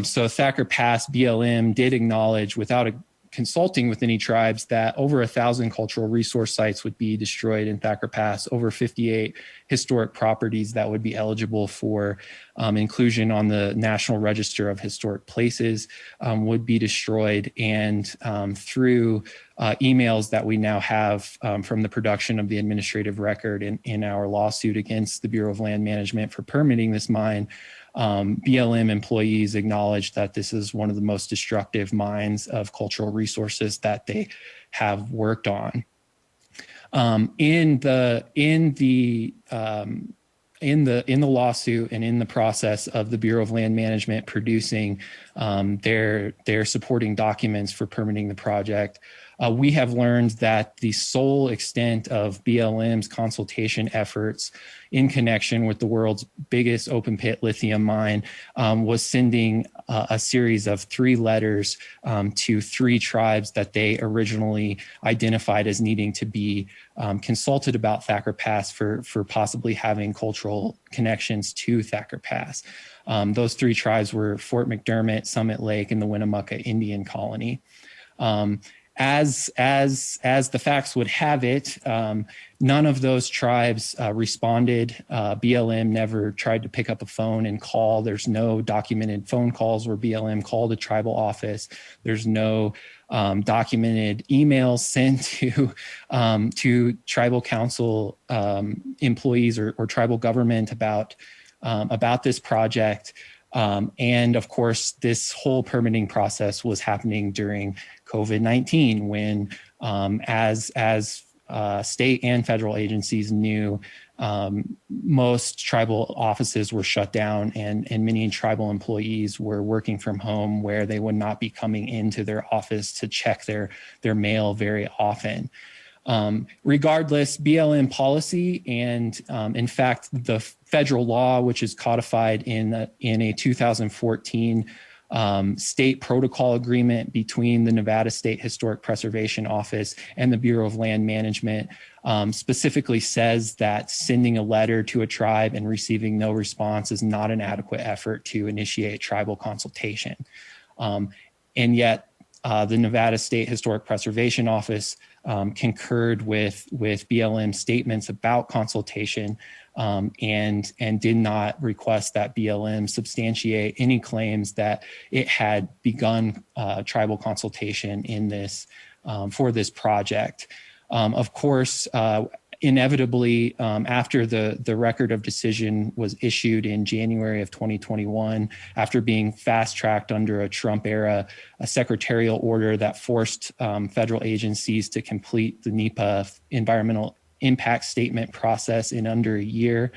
So Thacker Pass BLM did acknowledge, without consulting with any tribes, that over 1,000 cultural resource sites would be destroyed in Thacker Pass, over 58 historic properties that would be eligible for inclusion on the National Register of Historic Places would be destroyed. And through emails that we now have from the production of the administrative record in our lawsuit against the Bureau of Land Management for permitting this mine, BLM employees acknowledged that this is one of the most destructive mines of cultural resources that they have worked on. In the lawsuit and in the process of the Bureau of Land Management producing their supporting documents for permitting the project, we have learned that the sole extent of BLM's consultation efforts in connection with the world's biggest open pit lithium mine was sending a series of 3 letters to 3 tribes that they originally identified as needing to be consulted about Thacker Pass for possibly having cultural connections to Thacker Pass. Those 3 tribes were Fort McDermott, Summit Lake, and the Winnemucca Indian Colony. As the facts would have it, none of those tribes responded. BLM never tried to pick up a phone and call. There's no documented phone calls where BLM called a tribal office. There's no documented emails sent to tribal council employees or tribal government about this project. And of course, this whole permitting process was happening during COVID-19, when as state and federal agencies knew, most tribal offices were shut down, and many tribal employees were working from home, where they would not be coming into their office to check their mail very often. Regardless, BLM policy and in fact the federal law, which is codified in a 2014 state protocol agreement between the Nevada State Historic Preservation Office and the Bureau of Land Management, specifically says that sending a letter to a tribe and receiving no response is not an adequate effort to initiate tribal consultation. And yet the Nevada State Historic Preservation Office concurred with BLM statements about consultation and did not request that BLM substantiate any claims that it had begun tribal consultation in this for this project. Of course, inevitably, after the record of decision was issued in January of 2021, after being fast-tracked under a Trump era, a secretarial order that forced federal agencies to complete the NEPA environmental impact statement process in under a year,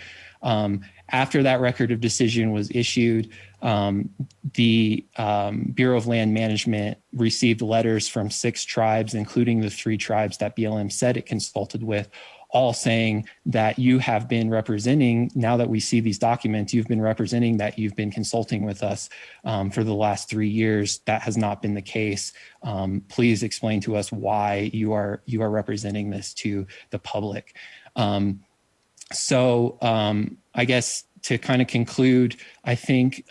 After that record of decision was issued, the Bureau of Land Management received letters from 6 tribes, including the 3 tribes that BLM said it consulted with, all saying that you have been representing, now that we see these documents, you've been representing that you've been consulting with us for the last 3 years. That has not been the case. Please explain to us why you are representing this to the public. So I guess to kind of conclude, I think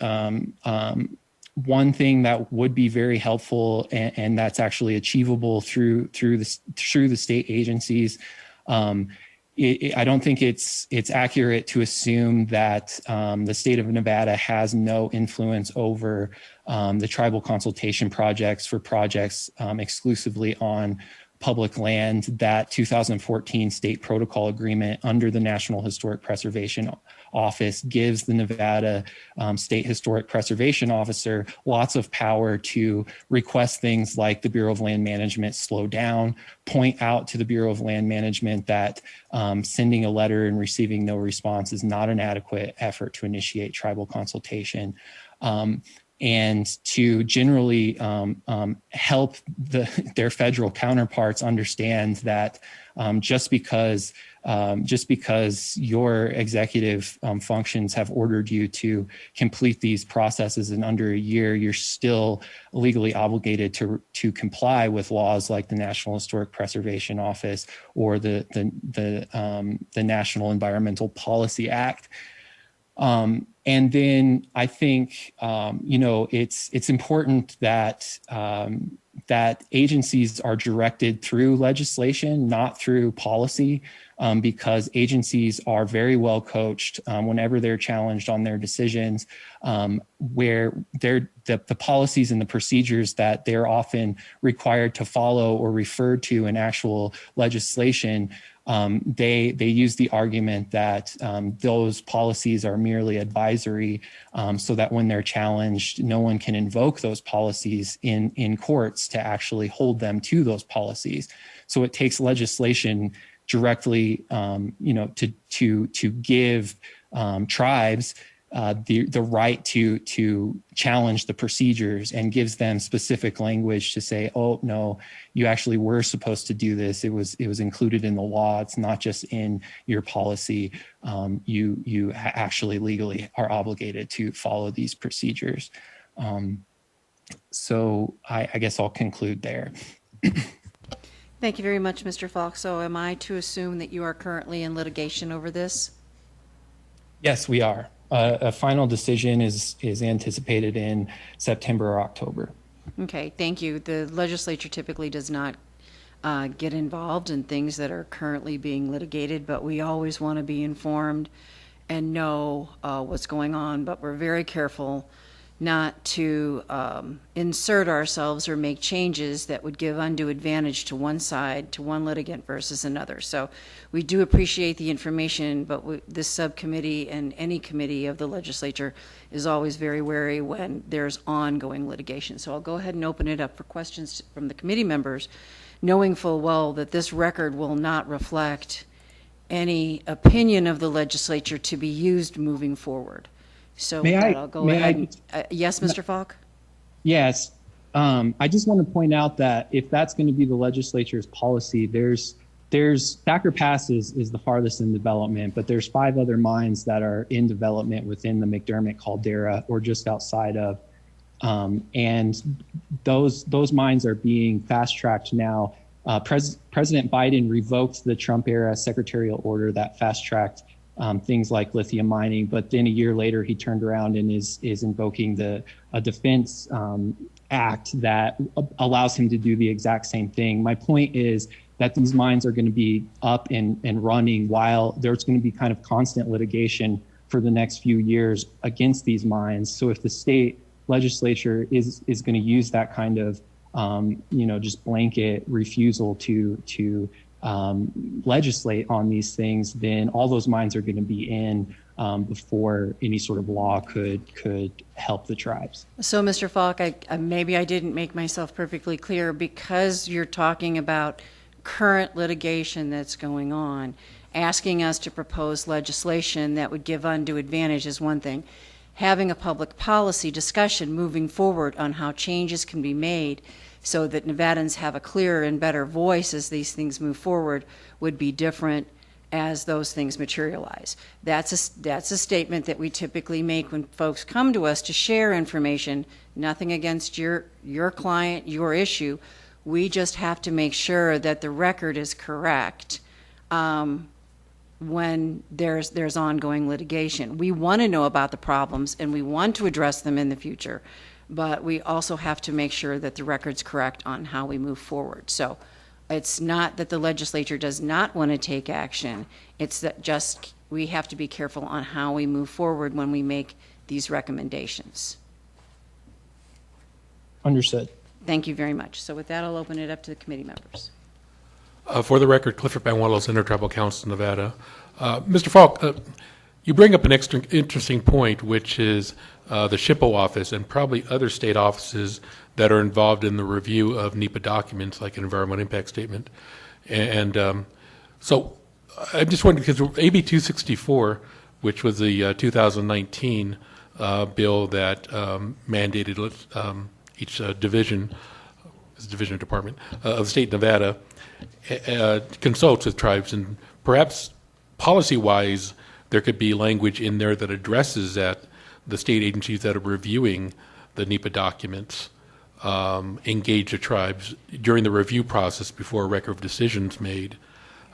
one thing that would be very helpful, and that's actually achievable through the state agencies. I don't think it's accurate to assume that the state of Nevada has no influence over the tribal consultation projects for projects exclusively on public land. That 2014 state protocol agreement under the National Historic Preservation Office gives the Nevada State Historic Preservation Officer lots of power to request things like the Bureau of Land Management slow down, point out to the Bureau of Land Management that sending a letter and receiving no response is not an adequate effort to initiate tribal consultation. And to generally help their federal counterparts understand that just because your executive functions have ordered you to complete these processes in under a year, you're still legally obligated to comply with laws like the National Historic Preservation Office or the National Environmental Policy Act. And then I think, it's important that that agencies are directed through legislation, not through policy, because agencies are very well coached whenever they're challenged on their decisions, where the policies and the procedures that they're often required to follow or refer to in actual legislation. They use the argument that those policies are merely advisory, so that when they're challenged, no one can invoke those policies in courts to actually hold them to those policies. So it takes legislation directly, to give tribes the right to challenge the procedures, and gives them specific language to say, oh no, you actually were supposed to do this. It was included in the law. It's not just in your policy. You actually legally are obligated to follow these procedures. So I guess I'll conclude there. Thank you very much, Mr. Falk. So am I to assume that you are currently in litigation over this? Yes, we are. A final decision is anticipated in September or October. Okay, thank you. The legislature typically does not get involved in things that are currently being litigated, but we always want to be informed and know what's going on. But we're very careful not to insert ourselves or make changes that would give undue advantage to one side, to one litigant versus another. So we do appreciate the information, but this subcommittee and any committee of the legislature is always very wary when there's ongoing litigation. So I'll go ahead and open it up for questions from the committee members, knowing full well that this record will not reflect any opinion of the legislature to be used moving forward. So I'll go ahead. Yes, Mr. Falk? Yes. I just want to point out that if that's going to be the legislature's policy, there's Thacker Pass is the farthest in development, but there's 5 other mines that are in development within the McDermott caldera or just outside of. And those mines are being fast-tracked now. President Biden revoked the Trump-era secretarial order that fast-tracked things like lithium mining, but then a year later he turned around and is invoking a defense act that allows him to do the exact same thing. My point is that these mines are going to be up and running while there's going to be kind of constant litigation for the next few years against these mines. So if the state legislature is going to use that kind of just blanket refusal to legislate on these things, then all those mines are going to be in before any sort of law could help the tribes. So, Mr. Falk, maybe I didn't make myself perfectly clear, because you're talking about current litigation that's going on, asking us to propose legislation that would give undue advantage is one thing. Having a public policy discussion moving forward on how changes can be made so that Nevadans have a clearer and better voice as these things move forward would be different as those things materialize. That's a statement that we typically make when folks come to us to share information. Nothing against your client, your issue. We just have to make sure that the record is correct when there's ongoing litigation. We want to know about the problems and we want to address them in the future, but we also have to make sure that the record's correct on how we move forward. So it's not that the legislature does not want to take action, it's that just we have to be careful on how we move forward when we make these recommendations. Understood. Thank you very much. So with that, I'll open it up to the committee members. For the record, Clifford Banuelos, Intertribal Council, Nevada. Mr. Falk, you bring up an interesting point, which is the SHPO office and probably other state offices that are involved in the review of NEPA documents, like an environmental impact statement. And so I'm just wondering, because AB 264, which was the 2019 bill that mandated each division department of the state of Nevada consults with tribes, and perhaps policy-wise there could be language in there that addresses that the state agencies that are reviewing the NEPA documents engage the tribes during the review process before a record of decisions made.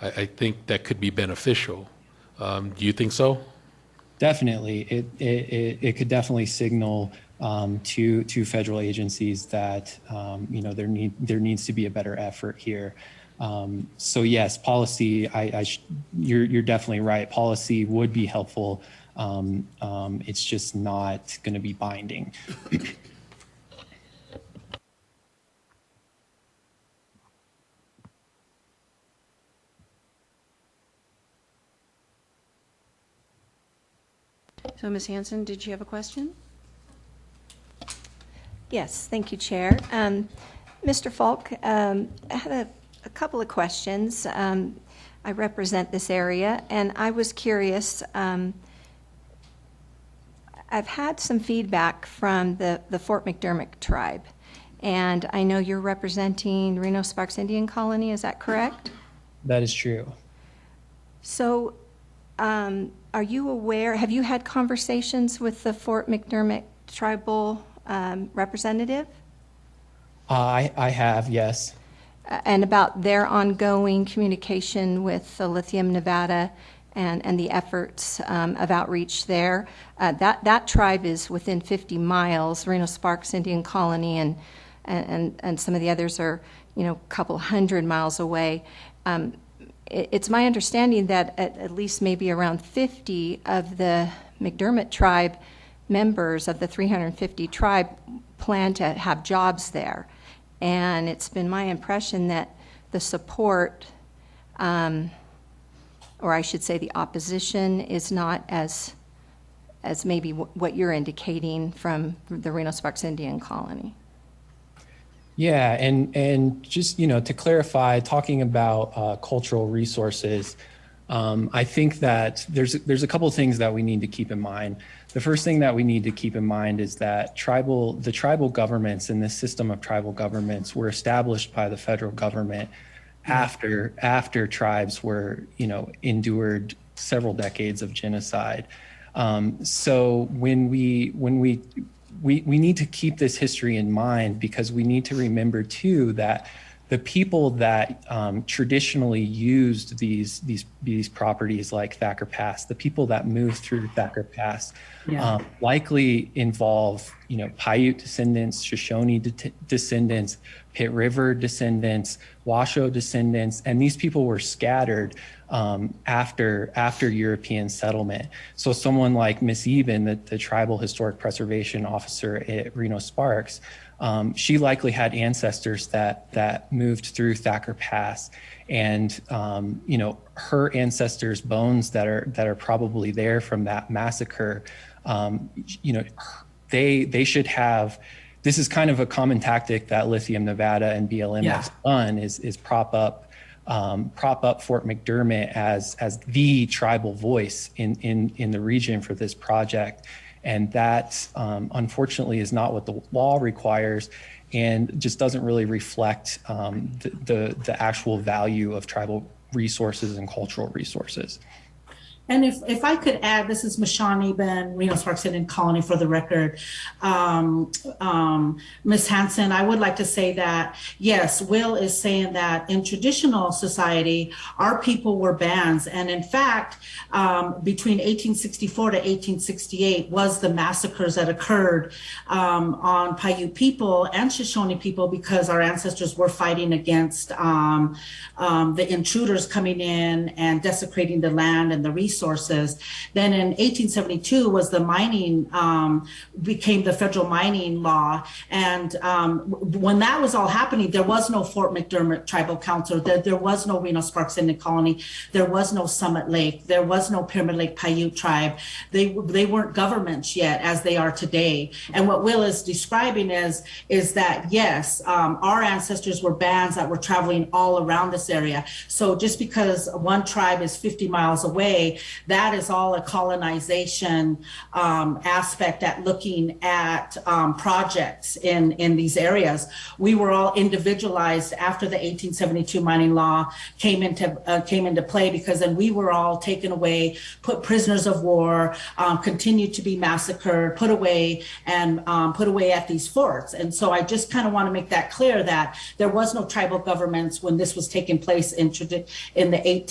I think that could be beneficial. Do you think so? Definitely, it could definitely signal to federal agencies that there needs to be a better effort here. So yes, policy. You're definitely right. Policy would be helpful. It's just not going to be binding. So Ms. Hanson, did you have a question? Yes, thank you, Chair. Mr. Falk, I had a couple of questions. I represent this area, and I was curious. I've had some feedback from the Fort McDermott tribe, and I know you're representing Reno Sparks Indian Colony. Is that correct? That is true. So, are you aware? Have you had conversations with the Fort McDermott tribal representative? I have, yes. And about their ongoing communication with Lithium Nevada and the efforts of outreach there. That tribe is within 50 miles. Reno Sparks Indian Colony and some of the others are, a couple hundred miles away. It's my understanding that at least maybe around 50 of the McDermott tribe members of the 350 tribe plan to have jobs there. And it's been my impression that the support, or I should say the opposition, is not as maybe what you're indicating from the Reno Sparks Indian Colony. Yeah, and just, to clarify, talking about cultural resources, I think that there's a couple of things that we need to keep in mind. The first thing that we need to keep in mind is that the tribal governments and this system of tribal governments were established by the federal government after tribes were, endured several decades of genocide. So when we need to keep this history in mind, because we need to remember too that the people that traditionally used these properties like Thacker Pass, the people that moved through Thacker Pass, likely involve Paiute descendants, Shoshone descendants, Pit River descendants, Washoe descendants, and these people were scattered after European settlement. So someone like Miss Even, the Tribal Historic Preservation Officer at Reno Sparks, she likely had ancestors that moved through Thacker Pass, and her ancestors' bones that are probably there from that massacre. They should have. This is kind of a common tactic that Lithium Nevada and BLM has done is prop up prop up Fort McDermott as the tribal voice in the region for this project. And that, unfortunately, is not what the law requires, and just doesn't really reflect the actual value of tribal resources and cultural resources. And if I could add, this is Mashani Ben, Reno Sparks Indian Colony for the record. Ms. Hanson, I would like to say that, yes, Will is saying that in traditional society, our people were bands. And in fact, between 1864 to 1868 was the massacres that occurred on Paiute people and Shoshone people, because our ancestors were fighting against the intruders coming in and desecrating the land and the resources. Then in 1872 was the mining, became the federal mining law. And when that was all happening, there was no Fort McDermott Tribal Council. There was no Reno Sparks Indian Colony. There was no Summit Lake. There was no Pyramid Lake Paiute Tribe. They weren't governments yet as they are today. And what Will is describing is that, yes, our ancestors were bands that were traveling all around this area. So just because one tribe is 50 miles away, that is all a colonization aspect at looking at projects in these areas. We were all individualized after the 1872 mining law came into play, because then we were all taken away, put prisoners of war, continued to be massacred, put away at these forts. And so I just kind of want to make that clear that there was no tribal governments when this was taking place in the late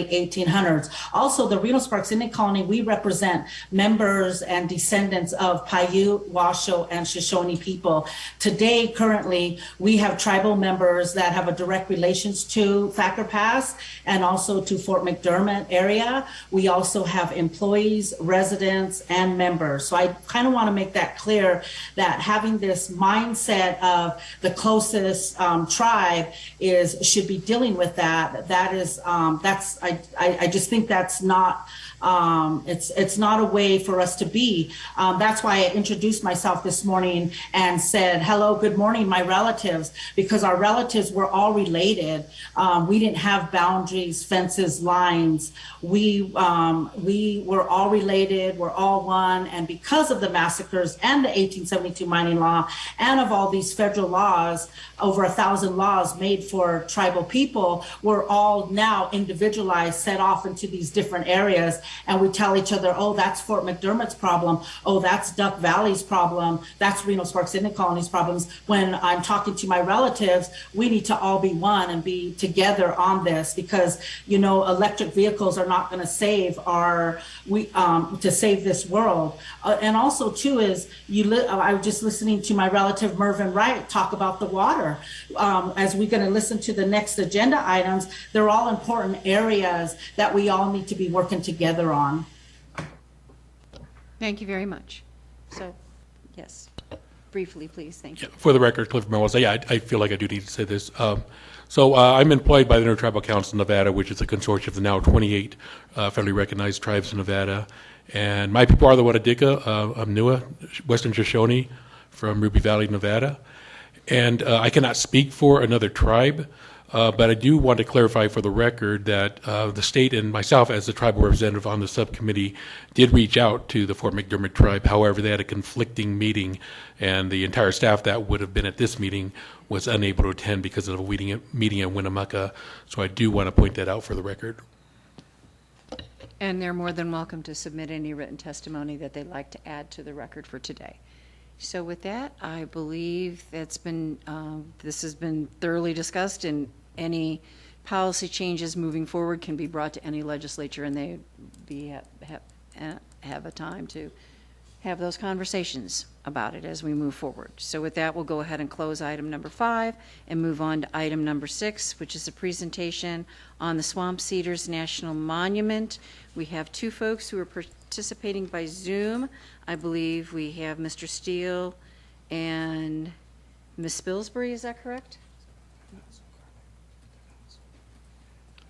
1800s. Also, the Reno Sparks Indian Colony, we represent members and descendants of Paiute, Washoe, and Shoshone people. Today, currently, we have tribal members that have a direct relations to Thacker Pass and also to Fort McDermott area. We also have employees, residents, and members. So I kind of want to make that clear, that having this mindset of the closest tribe should be dealing with that. I just think that's not, it's not a way for us to be. That's why I introduced myself this morning and said, hello, good morning, my relatives, because our relatives were all related. We didn't have boundaries, fences, lines. We were all related, we're all one. And because of the massacres and the 1872 mining law and of all these federal laws, over 1,000 laws made for tribal people, we're all now individualized, set off into these different areas. And we tell each other, oh, that's Fort McDermott's problem. Oh, that's Duck Valley's problem. That's Reno Sparks Indian Colony's problems. When I'm talking to my relatives, we need to all be one and be together on this, because, electric vehicles are not going to save to save this world. And also, too, is I was just listening to my relative Marvin Wright talk about the water. As we're going to listen to the next agenda items, they're all important areas that we all need to be working together on. Thank you very much. So, yes, briefly, please. Thank you. Yeah, for the record, Cliff Melrose, I feel like I do need to say this. I'm employed by the Intertribal Council of Nevada, which is a consortium of the now 28 federally recognized tribes in Nevada. And my people are the Wadadika, Amnua, Western Shoshone from Ruby Valley, Nevada. And I cannot speak for another tribe, but I do want to clarify for the record that the state and myself as the tribal representative on the subcommittee did reach out to the Fort McDermott tribe. However, they had a conflicting meeting, and the entire staff that would have been at this meeting was unable to attend because of a meeting in Winnemucca. So I do want to point that out for the record. And they're more than welcome to submit any written testimony that they'd like to add to the record for today. So with that, I believe this has been thoroughly discussed, and any policy changes moving forward can be brought to any legislature, and they have a time to have those conversations about it as we move forward. So with that, we'll go ahead and close item number 5 and move on to item number 6, which is a presentation on the Swamp Cedars National Monument. We have 2 folks who are participating by Zoom. I believe we have Mr. Steele and Ms. Spilsbury, is that correct?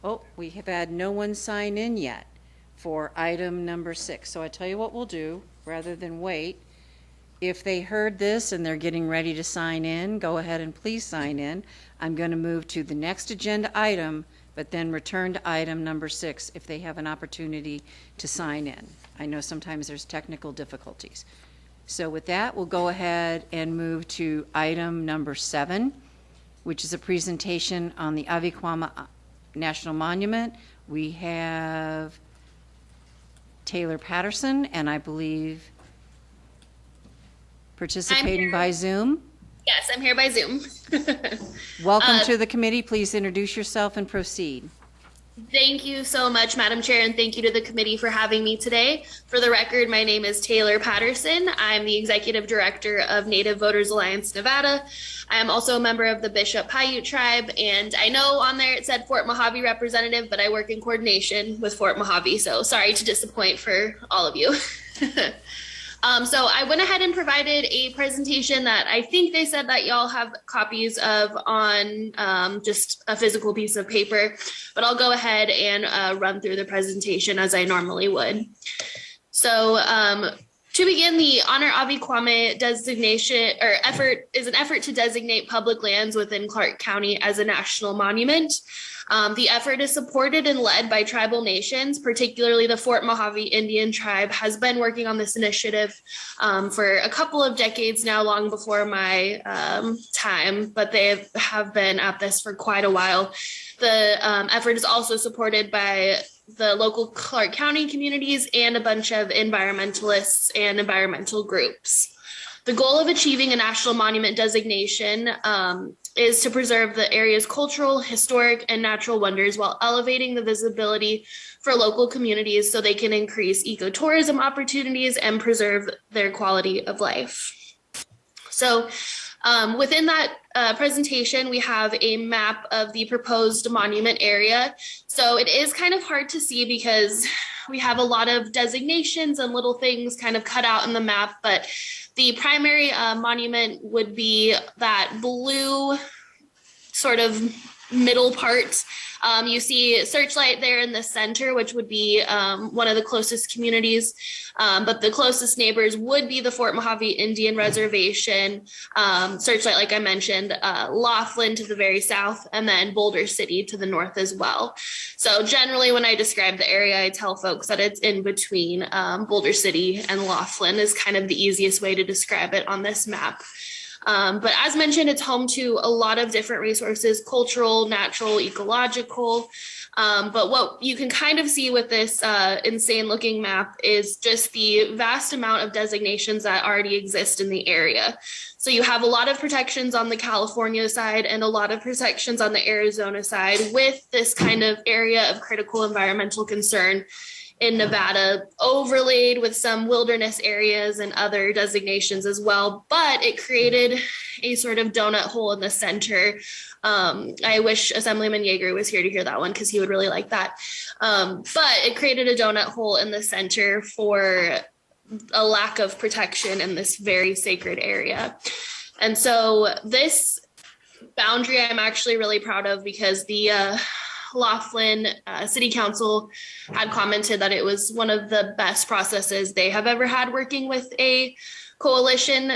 Oh, we have had no one sign in yet for item number 6. So I tell you what we'll do, rather than wait, if they heard this and they're getting ready to sign in, go ahead and please sign in. I'm going to move to the next agenda item, but then return to item number 6 if they have an opportunity to sign in. I know sometimes there's technical difficulties. So with that, we'll go ahead and move to item number 7, which is a presentation on the Avikwama National Monument. We have Taylor Patterson, and I believe participating by Zoom. Yes, I'm here by Zoom. Welcome to the committee. Please introduce yourself and proceed. Thank you so much, Madam Chair, and thank you to the committee for having me today. For the record, my name is Taylor Patterson. I'm the Executive Director of Native Voters Alliance Nevada. I am also a member of the Bishop Paiute Tribe, and I know on there it said Fort Mojave representative, but I work in coordination with Fort Mojave, so sorry to disappoint for all of you. So I went ahead and provided a presentation that I think they said that y'all have copies of on just a physical piece of paper, but I'll go ahead and run through the presentation as I normally would. So to begin, the Honor Avikwame designation or effort is an effort to designate public lands within Clark County as a national monument. The effort is supported and led by tribal nations, particularly the Fort Mojave Indian Tribe has been working on this initiative for a couple of decades now, long before my time, but they have been at this for quite a while. The effort is also supported by the local Clark County communities and a bunch of environmentalists and environmental groups. The goal of achieving a national monument designation is to preserve the area's cultural, historic, and natural wonders while elevating the visibility for local communities so they can increase ecotourism opportunities and preserve their quality of life. So within that presentation, we have a map of the proposed monument area. So it is kind of hard to see because we have a lot of designations and little things kind of cut out in the map, but the primary monument would be that blue sort of middle part. You see Searchlight there in the center, which would be one of the closest communities, but the closest neighbors would be the Fort Mojave Indian Reservation, Searchlight, like I mentioned, Laughlin to the very south, and then Boulder City to the north as well. So generally, when I describe the area, I tell folks that it's in between Boulder City and Laughlin is kind of the easiest way to describe it on this map. But as mentioned, it's home to a lot of different resources, cultural, natural, ecological. But what you can kind of see with this insane looking map is just the vast amount of designations that already exist in the area. So you have a lot of protections on the California side and a lot of protections on the Arizona side with this kind of area of critical environmental concern in Nevada, overlaid with some wilderness areas and other designations as well, but it created a sort of donut hole in the center. I wish Assemblyman Yeager was here to hear that one because he would really like that. But it created a donut hole in the center for a lack of protection in this very sacred area. And so this boundary I'm actually really proud of because the Laughlin City Council had commented that it was one of the best processes they have ever had working with a coalition,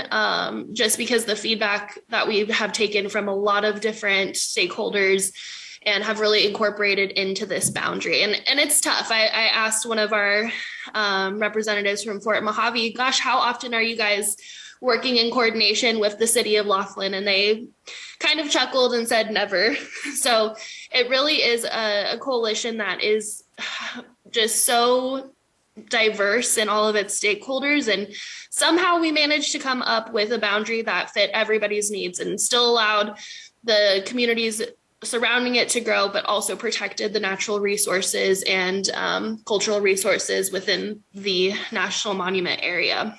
just because the feedback that we have taken from a lot of different stakeholders and have really incorporated into this boundary. And it's tough. I asked one of our representatives from Fort Mojave, gosh, how often are you guys working in coordination with the city of Laughlin? And they kind of chuckled and said never. So it really is a coalition that is just so diverse in all of its stakeholders. And somehow we managed to come up with a boundary that fit everybody's needs and still allowed the communities surrounding it to grow, but also protected the natural resources and cultural resources within the national monument area.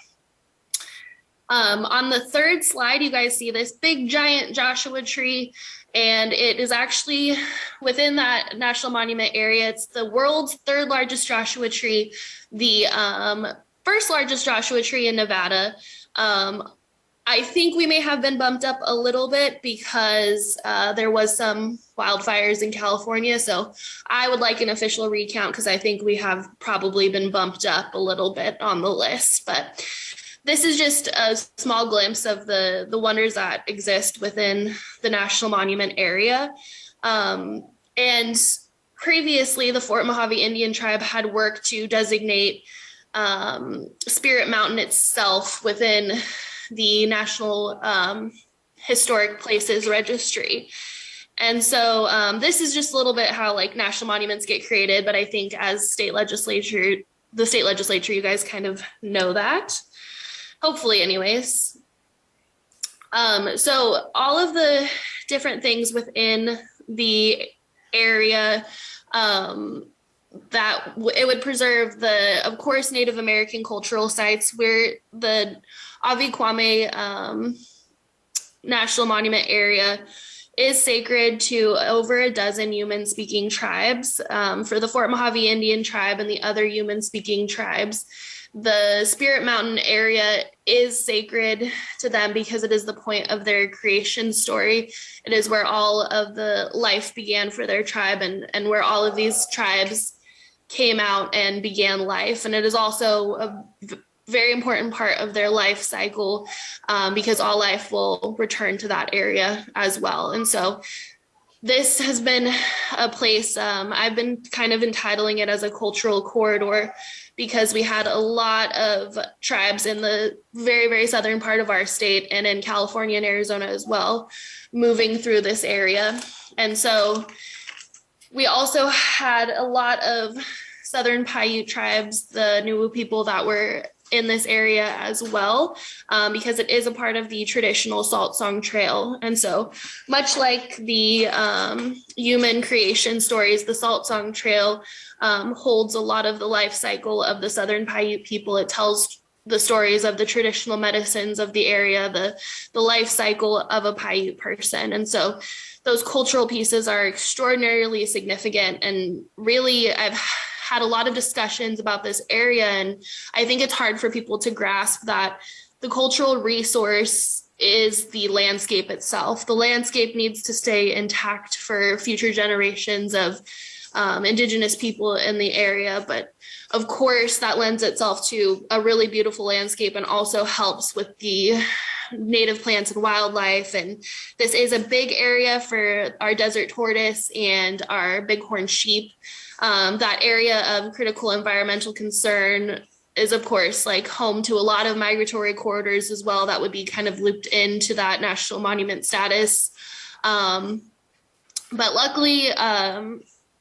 On the third slide, you guys see this big giant Joshua tree, and it is actually within that national monument area. It's the world's third largest Joshua tree, the first largest Joshua tree in Nevada. I think we may have been bumped up a little bit because there was some wildfires in California. So I would like an official recount because I think we have probably been bumped up a little bit on the list. But this is just a small glimpse of the wonders that exist within the National Monument area. And previously, the Fort Mojave Indian Tribe had worked to designate Spirit Mountain itself within the National Historic Places Registry. And so this is just a little bit how like national monuments get created, but I think as the state legislature, you guys kind of know that, hopefully anyways. So all of the different things within the area that it would preserve of course, Native American cultural sites, where the Avi-Kwame National Monument area is sacred to over a dozen human-speaking tribes. For the Fort Mojave Indian Tribe and the other human-speaking tribes, the Spirit Mountain area is sacred to them because it is the point of their creation story. It is where all of the life began for their tribe and where all of these tribes came out and began life. And it is also a very important part of their life cycle because all life will return to that area as well. And so this has been a place, I've been kind of entitling it as a cultural corridor because we had a lot of tribes in the very, very southern part of our state and in California and Arizona as well, moving through this area. And so we also had a lot of Southern Paiute tribes, the Nuwu people that were in this area as well, because it is a part of the traditional Salt Song Trail. And so much like the human creation stories, the Salt Song Trail holds a lot of the life cycle of the Southern Paiute people. It tells the stories of the traditional medicines of the area, the life cycle of a Paiute person. And so those cultural pieces are extraordinarily significant. And really, I've had a lot of discussions about this area, and I think it's hard for people to grasp that the cultural resource is the landscape itself. The landscape needs to stay intact for future generations of Indigenous people in the area, but of course that lends itself to a really beautiful landscape and also helps with the native plants and wildlife. And this is a big area for our desert tortoise and our bighorn sheep. That area of critical environmental concern is, of course, like home to a lot of migratory corridors as well that would be kind of looped into that national monument status. But luckily,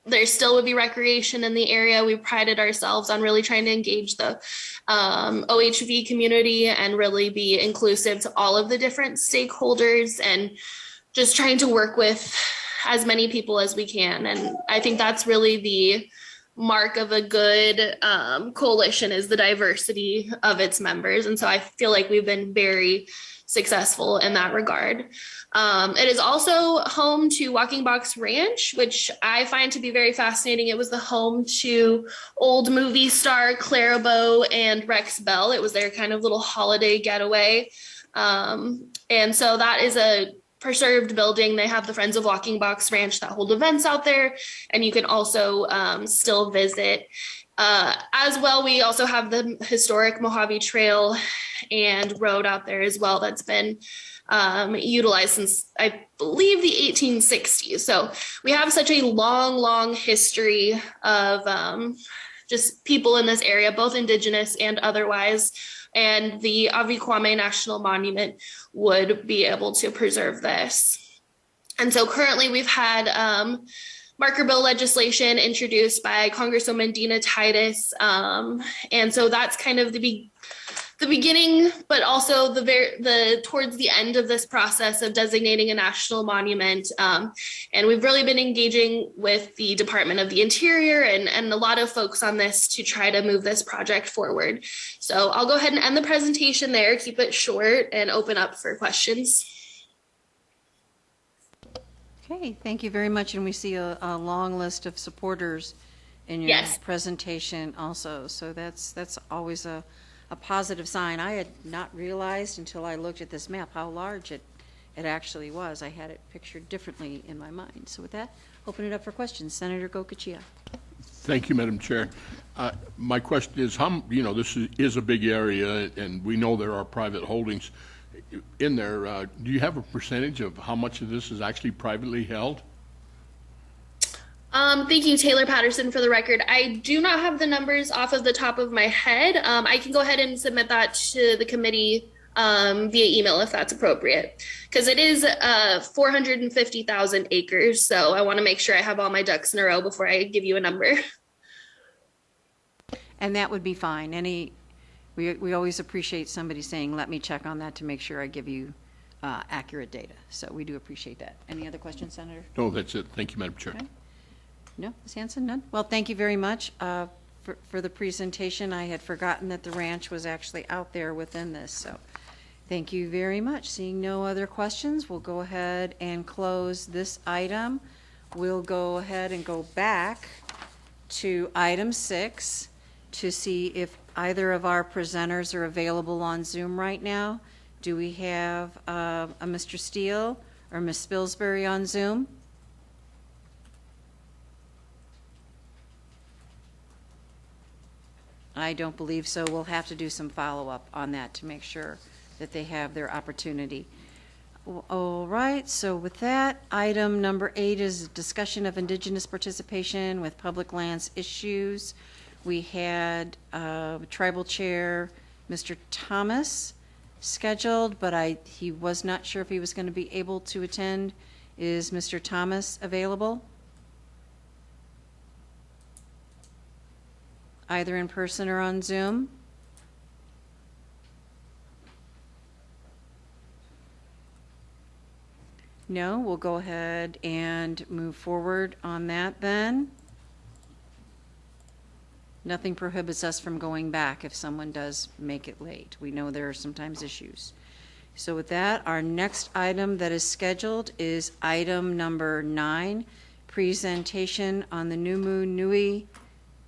there still would be recreation in the area. We prided ourselves on really trying to engage the OHV community and really be inclusive to all of the different stakeholders and just trying to work with as many people as we can. And I think that's really the mark of a good coalition, is the diversity of its members. And so I feel like we've been very successful in that regard. It is also home to Walking Box Ranch, which I find to be very fascinating. It was the home to old movie star Clara Bow and Rex Bell. It was their kind of little holiday getaway. And so that is a preserved building. They have the Friends of Walking Box Ranch that hold events out there, and you can also still visit. As well, we also have the historic Mojave Trail and road out there as well that's been utilized since, I believe, the 1860s. So we have such a long history of just people in this area, both Indigenous and otherwise. And the Avi-Kwame National Monument would be able to preserve this. And so currently we've had marker bill legislation introduced by Congresswoman Dina Titus. And so that's kind of the beginning, but also towards the end of this process of designating a national monument. And we've really been engaging with the Department of the Interior and a lot of folks on this to try to move this project forward. So I'll go ahead and end the presentation there, keep it short, and open up for questions. Okay, thank you very much. And we see a long list of supporters in your presentation also. So that's always a positive sign. I had not realized until I looked at this map how large it actually was. I had it pictured differently in my mind. So with that, open it up for questions. Senator Gokachia. Thank you, Madam Chair. My question is, this is a big area, and we know there are private holdings in there. Do you have a percentage of how much of this is actually privately held? Thank you, Taylor Patterson, for the record. I do not have the numbers off of the top of my head. I can go ahead and submit that to the committee via email if that's appropriate, because it is 450,000 acres. So I want to make sure I have all my ducks in a row before I give you a number. And that would be fine. We always appreciate somebody saying, let me check on that to make sure I give you accurate data. So we do appreciate that. Any other questions, Senator? No, that's it. Thank you, Madam Chair. Okay. No, Ms. Hanson, none? Well, thank you very much for the presentation. I had forgotten that the ranch was actually out there within this, so thank you very much. Seeing no other questions, we'll go ahead and close this item. We'll go ahead and go back to item 6 to see if either of our presenters are available on Zoom right now. Do we have a Mr. Steele or Ms. Spilsbury on Zoom? I don't believe so. We'll have to do some follow-up on that to make sure that they have their opportunity. All right, so with that, item number 8 is discussion of Indigenous participation with public lands issues. We had Tribal Chair Mr. Thomas scheduled, but he was not sure if he was going to be able to attend. Is Mr. Thomas available? Either in person or on Zoom? No, we'll go ahead and move forward on that then. Nothing prohibits us from going back if someone does make it late. We know there are sometimes issues. So with that, our next item that is scheduled is item number 9, presentation on the Numu Nui,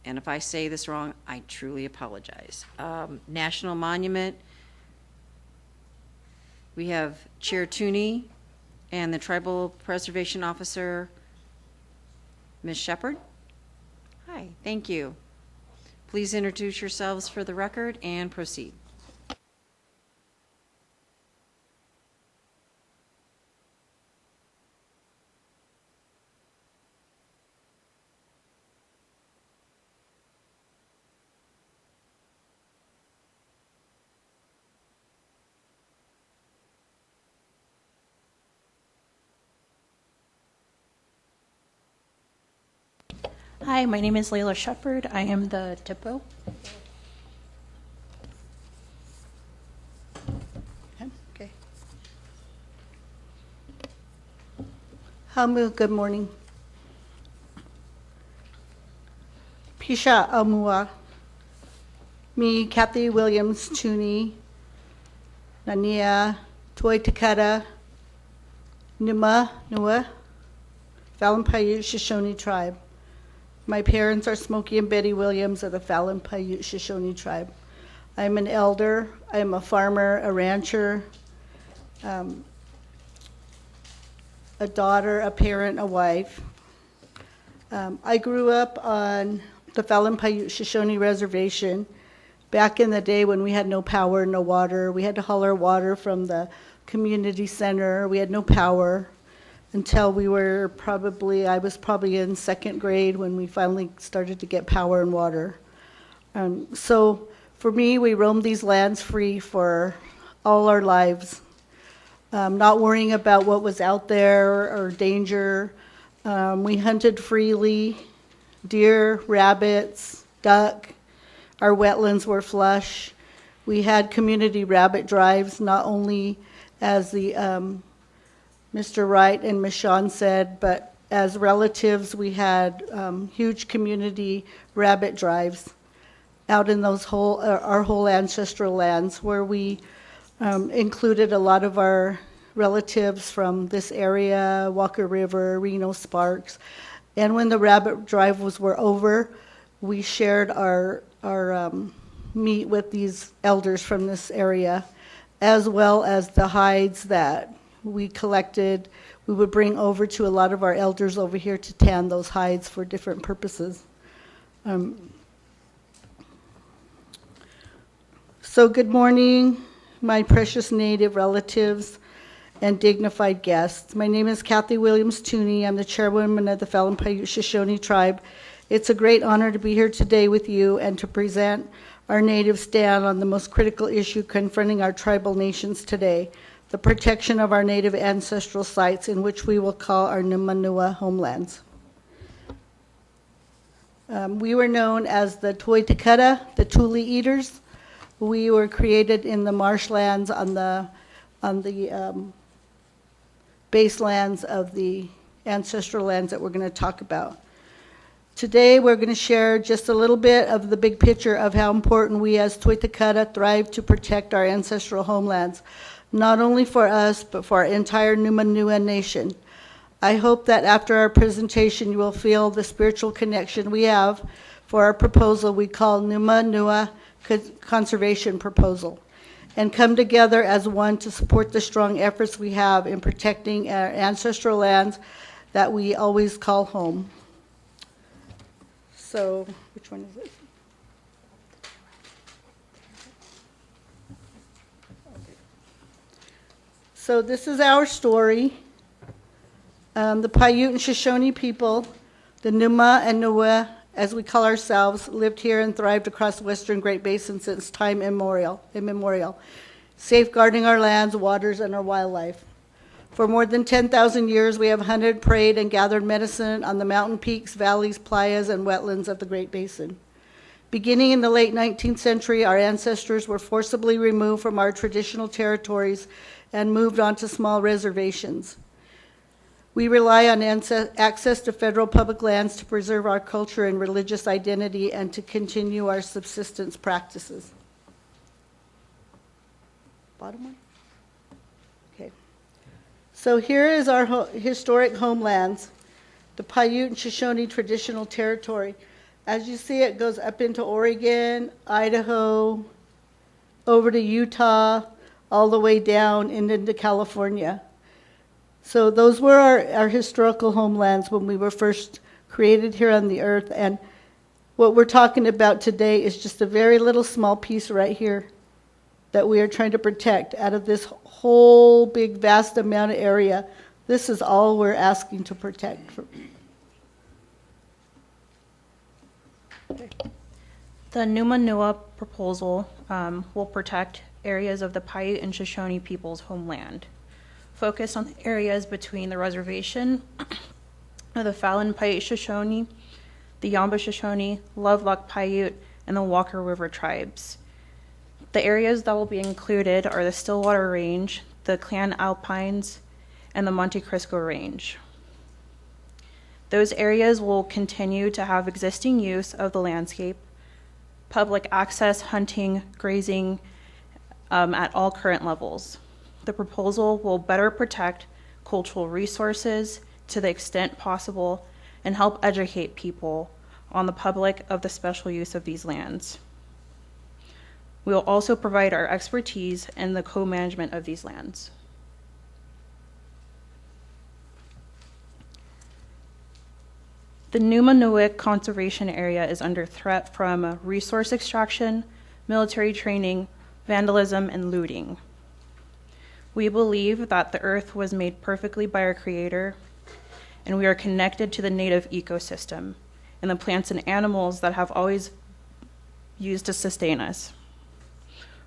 and if I say this wrong, I truly apologize, National Monument. We have Chair Tooney and the Tribal Preservation Officer, Ms. Shepard. Hi, thank you. Please introduce yourselves for the record and proceed. Hi, my name is Layla Shepard. I am the TIPO. Okay. Hamu, good morning. Pisha Amua. Me, Kathy Williams Tooney, Nania Toy Taketa, Numa Nua, Fallon Paiute Shoshone tribe. My parents are Smokey and Betty Williams of the Fallon Paiute Shoshone tribe. I'm an elder, I'm a farmer, a rancher, a daughter, a parent, a wife. I grew up on the Fallon Paiute Shoshone Reservation back in the day when we had no power, no water. We had to haul our water from the community center. We had no power until we were I was probably in 2nd grade when we finally started to get power and water. So for me, we roamed these lands free for all our lives, not worrying about what was out there or danger. We hunted freely, deer, rabbits, duck. Our wetlands were flush. We had community rabbit drives, not only as the Mr. Wright and Ms. Shawn said, but as relatives, we had huge community rabbit drives out in those our whole ancestral lands, where we included a lot of our relatives from this area, Walker River, Reno Sparks. And when the rabbit drives were over, we shared our meat with these elders from this area, as well as the hides that we collected. We would bring over to a lot of our elders over here to tan those hides for different purposes. So good morning, my precious Native relatives and dignified guests. My name is Kathy Williams Tooney. I'm the chairwoman of the Phelan Paiute Shoshone Tribe. It's a great honor to be here today with you and to present our Native stand on the most critical issue confronting our tribal nations today, the protection of our Native ancestral sites, in which we will call our Numanua homelands. We were known as the Tuitakata, the Tule Eaters. We were created in the marshlands on the baselands of the ancestral lands that we're going to talk about. Today we're going to share just a little bit of the big picture of how important we as Tuitakata thrive to protect our ancestral homelands, not only for us, but for our entire Numanua nation. I hope that after our presentation you will feel the spiritual connection we have for our proposal we call Numanua Conservation Proposal, and come together as one to support the strong efforts we have in protecting our ancestral lands that we always call home. So, which one is it? So this is our story. The Paiute and Shoshone people, the Numa and Nua, as we call ourselves, lived here and thrived across the Western Great Basin since time immemorial, safeguarding our lands, waters, and our wildlife. For more than 10,000 years, we have hunted, prayed, and gathered medicine on the mountain peaks, valleys, playas, and wetlands of the Great Basin. Beginning in the late 19th century, our ancestors were forcibly removed from our traditional territories and moved onto small reservations. We rely on access to federal public lands to preserve our culture and religious identity and to continue our subsistence practices. Bottom one? Okay. So here is our historic homelands, the Paiute and Shoshone traditional territory. As you see, it goes up into Oregon, Idaho, over to Utah, all the way down and into California. So those were our historical homelands when we were first created here on the earth. And what we're talking about today is just a very little small piece right here that we are trying to protect out of this whole big vast amount of area. This is all we're asking to protect. Okay. The Numanua proposal will protect areas of the Paiute and Shoshone people's homeland. Focus on the areas between the reservation of the Phelan Paiute Shoshone, the Yamba Shoshone, Lovelock Paiute, and the Walker River tribes. The areas that will be included are the Stillwater Range, the Clan Alpines, and the Monte Cristo Range. Those areas will continue to have existing use of the landscape, public access, hunting, grazing, at all current levels. The proposal will better protect cultural resources to the extent possible and help educate people on the public of the special use of these lands. We will also provide our expertise in the co-management of these lands. The Numanua Conservation Area is under threat from resource extraction, military training, vandalism, and looting. We believe that the earth was made perfectly by our Creator, and we are connected to the native ecosystem and the plants and animals that have always used to sustain us.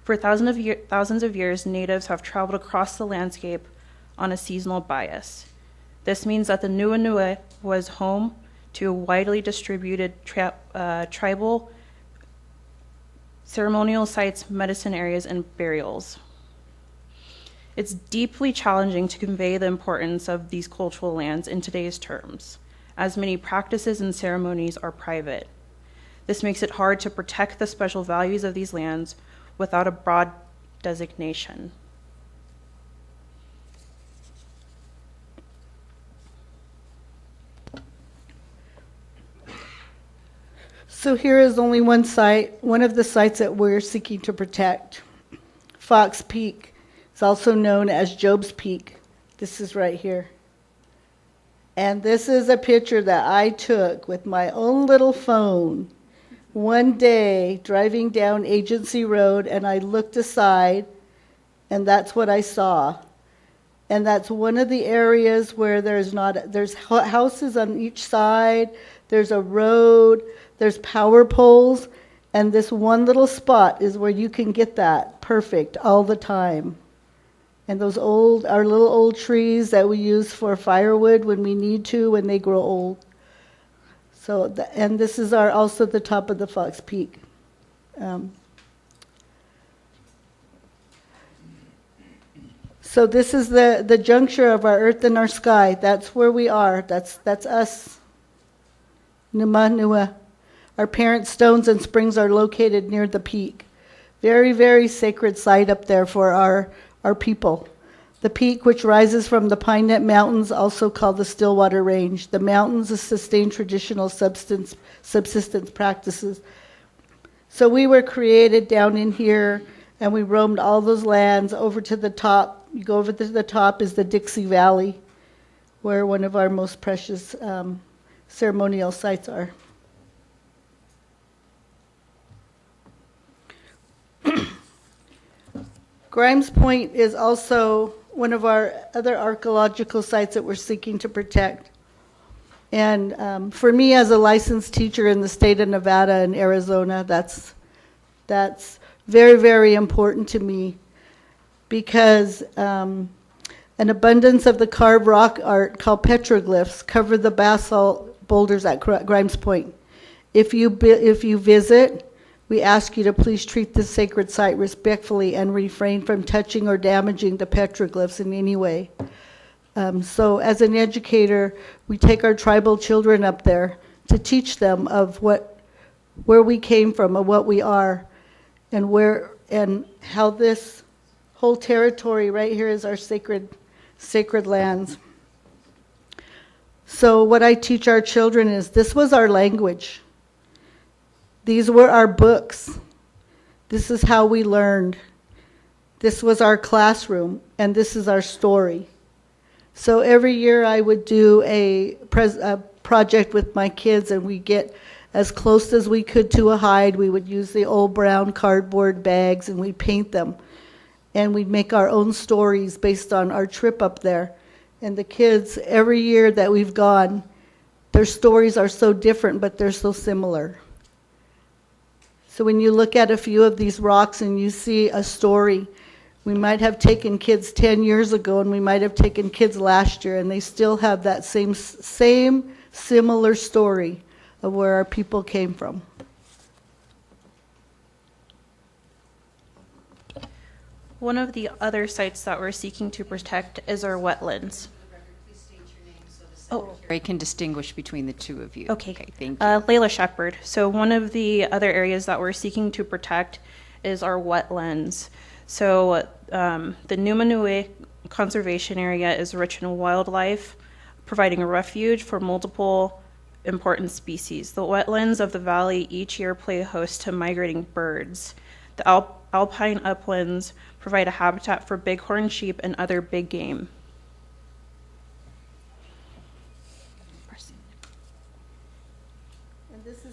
For thousands of years, natives have traveled across the landscape on a seasonal bias. This means that the Numanua was home to widely distributed tribal ceremonial sites, medicine areas, and burials. It's deeply challenging to convey the importance of these cultural lands in today's terms, as many practices and ceremonies are private. This makes it hard to protect the special values of these lands without a broad designation. So here is only one site, one of the sites that we're seeking to protect. Fox Peak. It's also known as Job's Peak. This is right here. And this is a picture that I took with my own little phone one day driving down Agency Road, and I looked aside, and that's what I saw. And that's one of the areas where there's houses on each side, there's a road, there's power poles, and this one little spot is where you can get that perfect all the time. And our little old trees that we use for firewood when we need to, when they grow old. So, and this is also the top of the Fox Peak. So this is the juncture of our earth and our sky. That's where we are. That's us. Numa Nua. Our parent stones and springs are located near the peak. Very, very sacred site up there for our people. The peak, which rises from the Pine Net Mountains, also called the Stillwater Range. The mountains sustain traditional subsistence practices. So we were created down in here, and we roamed all those lands over to the top. You go over to the top is the Dixie Valley, where one of our most precious ceremonial sites are. Grimes Point is also one of our other archaeological sites that we're seeking to protect. And for me, as a licensed teacher in the state of Nevada and Arizona, that's very, very important to me, because an abundance of the carved rock art called petroglyphs cover the basalt boulders at Grimes Point. If you visit, we ask you to please treat this sacred site respectfully and refrain from touching or damaging the petroglyphs in any way. So as an educator, we take our tribal children up there to teach them of where we came from and what we are, and how this whole territory right here is our sacred lands. So what I teach our children is this was our language. These were our books. This is how we learned. This was our classroom, and this is our story. So every year I would do a project with my kids, and we get as close as we could to a hide. We would use the old brown cardboard bags, and we'd paint them. And we'd make our own stories based on our trip up there. And the kids, every year that we've gone, their stories are so different, but they're so similar. So when you look at a few of these rocks and you see a story, we might have taken kids 10 years ago, and we might have taken kids last year, and they still have that same similar story of where our people came from. One of the other sites that we're seeking to protect is our wetlands. Secretary can distinguish between the two of you. Okay, thank you. Layla Shepard. So one of the other areas that we're seeking to protect is our wetlands. So the Numanue Conservation Area is rich in wildlife, providing a refuge for multiple important species. The wetlands of the valley each year play host to migrating birds. The alpine uplands provide a habitat for bighorn sheep and other big game. And this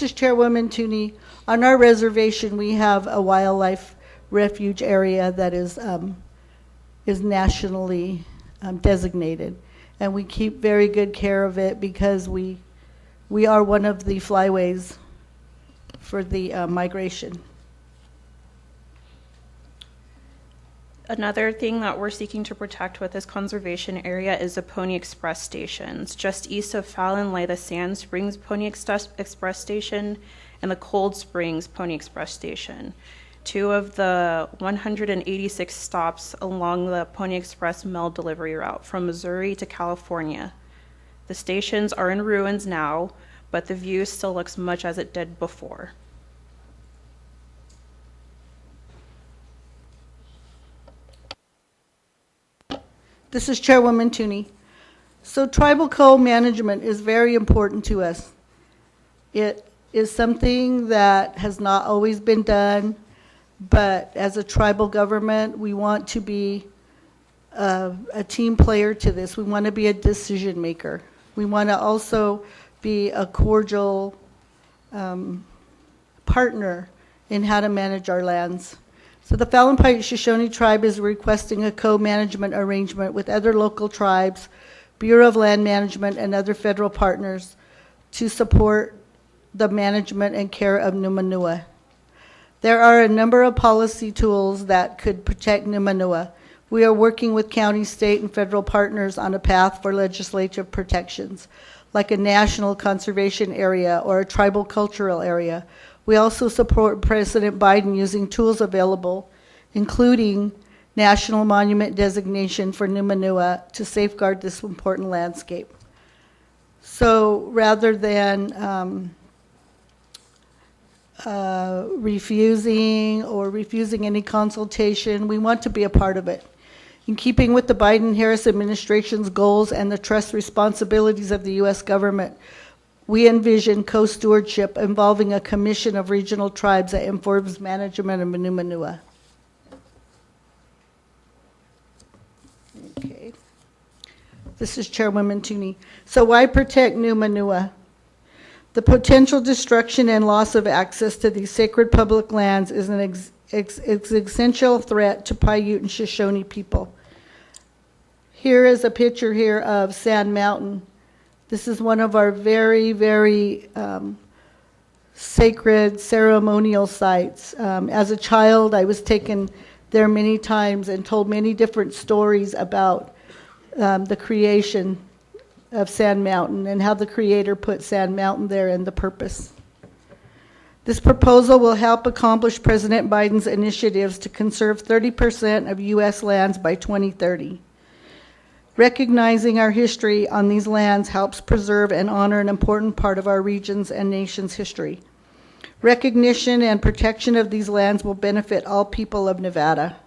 is Chairwoman Tooney. On our reservation, we have a wildlife refuge area that is nationally designated, and we keep very good care of it because we are one of the flyways for the migration. Another thing that we're seeking to protect with this conservation area is the Pony Express stations. Just east of Fallon lie the Sand Springs Pony Express station and the Cold Springs Pony Express station, two of the 186 stops along the Pony Express mail delivery route from Missouri to California. The stations are in ruins now, but the view still looks much as it did before. This is Chairwoman Tooney. So tribal co-management is very important to us. It is something that has not always been done, but as a tribal government, we want to be a team player to this. We want to be a decision maker. We want to also be a cordial partner in how to manage our lands. So the Fallon Paiute Shoshone Tribe is requesting a co-management arrangement with other local tribes, Bureau of Land Management, and other federal partners to support the management and care of Numanua. There are a number of policy tools that could protect Numanua. We are working with county, state, and federal partners on a path for legislative protections, like a national conservation area or a tribal cultural area. We also support President Biden using tools available, including national monument designation for Numanua to safeguard this important landscape. So rather than refusing any consultation, we want to be a part of it. In keeping with the Biden-Harris administration's goals and the trust responsibilities of the U.S. government, we envision co-stewardship involving a commission of regional tribes that informs management of Numanua. Okay. This is Chairwoman Tooney. So why protect Numanua? The potential destruction and loss of access to these sacred public lands is an existential threat to Paiute and Shoshone people. Here is a picture here of Sand Mountain. This is one of our very, very sacred ceremonial sites. As a child, I was taken there many times and told many different stories about the creation of Sand Mountain and how the Creator put Sand Mountain there and the purpose. This proposal will help accomplish President Biden's initiatives to conserve 30% of U.S. lands by 2030. Recognizing our history on these lands helps preserve and honor an important part of our region's and nation's history. Recognition and protection of these lands will benefit all people of Nevada.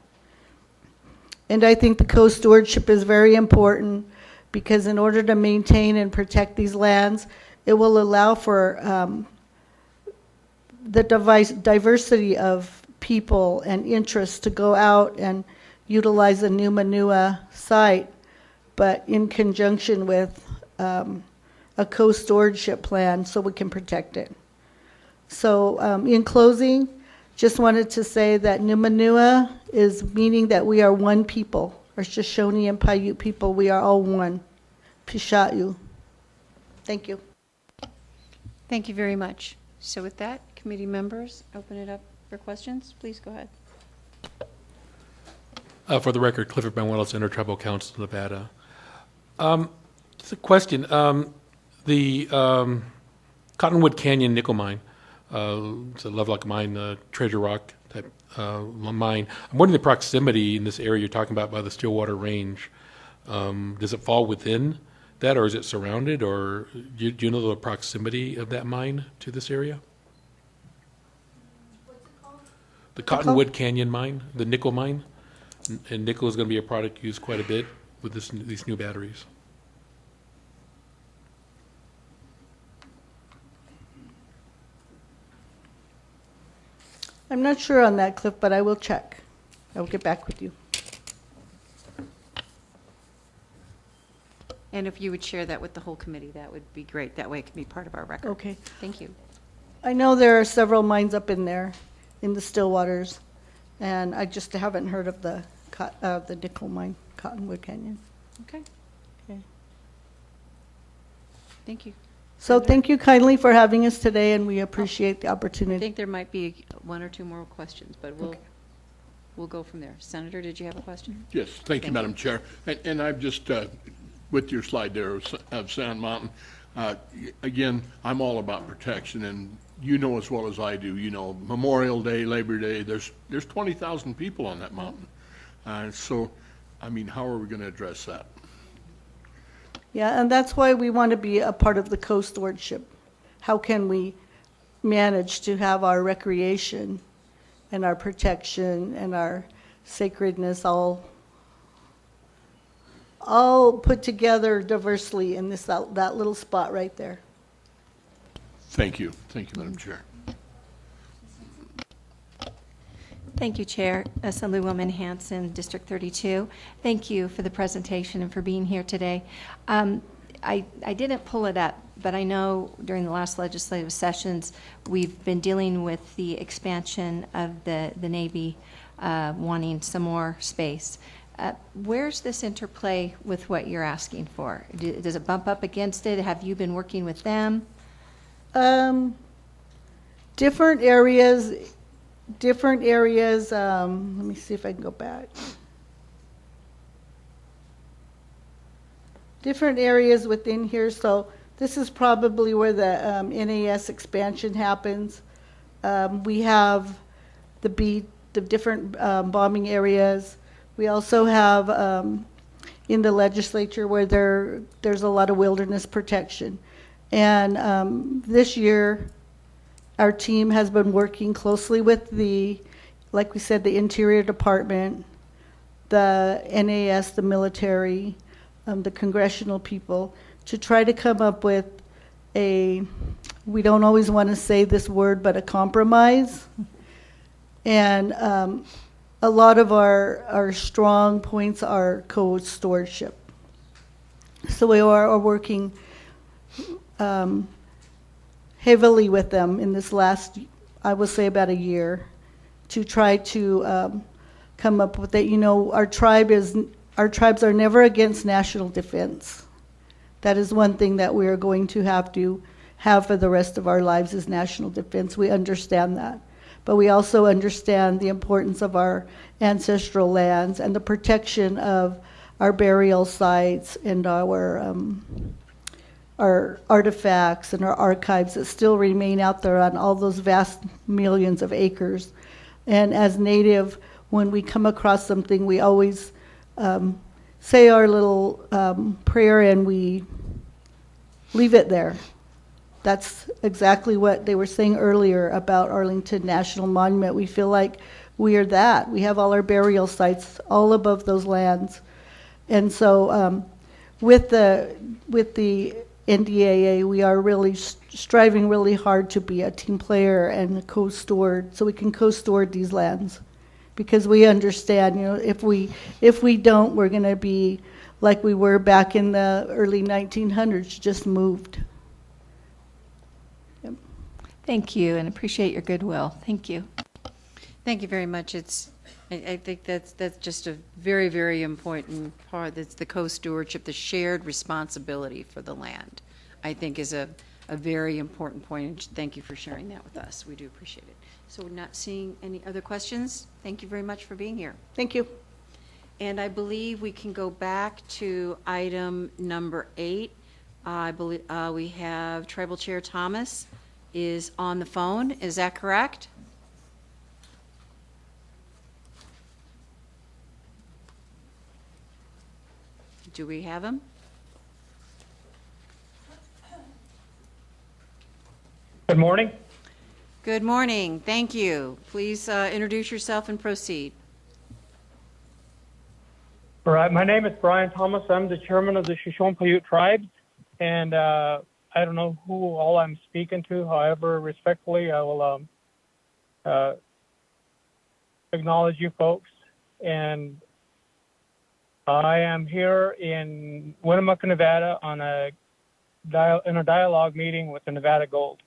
And I think the co-stewardship is very important because in order to maintain and protect these lands, it will allow for the diversity of people and interests to go out and utilize the Numanua site, but in conjunction with a co-stewardship plan so we can protect it. So in closing, just wanted to say that Numanua is meaning that we are one people. Our Shoshone and Paiute people, we are all one. Pisha'u. Thank you. Thank you very much. So with that, committee members, open it up for questions. Please go ahead. For the record, Clifford Manuelos, Intertribal Council, Nevada. Just a question. The Cottonwood Canyon nickel mine, it's a Lovelock mine, treasure rock type mine. I'm wondering the proximity in this area you're talking about by the Stillwater Range. Does it fall within that, or is it surrounded, or do you know the proximity of that mine to this area? What's it called? The Cottonwood Canyon mine, the nickel mine. And nickel is going to be a product used quite a bit with these new batteries. I'm not sure on that, Cliff, but I will check. I will get back with you. And if you would share that with the whole committee, that would be great. That way it can be part of our record. Okay. Thank you. I know there are several mines up in there, in the Stillwaters, and I just haven't heard of the nickel mine, Cottonwood Canyon. Okay. Okay. Thank you. So thank you kindly for having us today, and we appreciate the I opportunity. think there might be one or two more questions, but we'll go from there. Senator, did you have a question? Yes, thank you, Madam Chair. And I've just, with your slide there of Sand Mountain, again, I'm all about protection, and you know as well as I do, you know, Memorial Day, Labor Day, there's 20,000 people on that mountain. So, I mean, how are we going to address that? Yeah, and that's why we want to be a part of the co-stewardship. How can we manage to have our recreation and our protection and our sacredness all put together diversely in that little spot right there? Thank you, Madam Chair. Thank you, Chair. Assemblywoman Hanson, District 32. Thank you for the presentation and for being here today. I didn't pull it up, but I know during the last legislative sessions, we've been dealing with the expansion of the Navy wanting some more space. Where's this interplay with what you're asking for? Does it bump up against it? Have you been working with them? Different areas, let me see if I can go back. Different areas within here, so this is probably where the NAS expansion happens. We have the different bombing areas. We also have in the legislature where there's a lot of wilderness protection. And this year, our team has been working closely with like we said, the Interior Department, the NAS, the military, the congressional people, to try to come up with we don't always want to say this word, but a compromise. And a lot of our strong points are co-stewardship. So we are working heavily with them in this last, I would say, about a year, to try to come up with it. You know, our tribes are never against national defense. That is one thing that we are going to have for the rest of our lives, is national defense. We understand that. But we also understand the importance of our ancestral lands and the protection of our burial sites and our artifacts and our archives that still remain out there on all those vast millions of acres. And as Native, when we come across something, we always say our little prayer and we leave it there. That's exactly what they were saying earlier about Arlington National Monument. We feel like we are that. We have all our burial sites all above those lands. And so with the NDAA, we are really striving really hard to be a team player and a co-steward, so we can co-steward these lands. Because we understand, you know, if we don't, we're going to be like we were back in the early 1900s, just moved. Yep. Thank you, and appreciate your goodwill. Thank you. Thank you very much. I think that's just a very, very important part. That's the co-stewardship, the shared responsibility for the land, I think is a very important point. And thank you for sharing that with us. We do appreciate it. So we're not seeing any other questions. Thank you very much for being here. Thank you. And I believe we can go back to item number 8. I believe we have Tribal Chair Thomas is on the phone. Is that correct? Do we have him? Good morning. Good morning. Thank you. Please introduce yourself and proceed. All right. My name is Brian Thomas. I'm the chairman of the Shoshone-Paiute tribes, and I don't know who all I'm speaking to. However, respectfully, I will acknowledge you folks. And I am here in Winnemucca, Nevada, in a dialogue meeting with the Nevada Gold,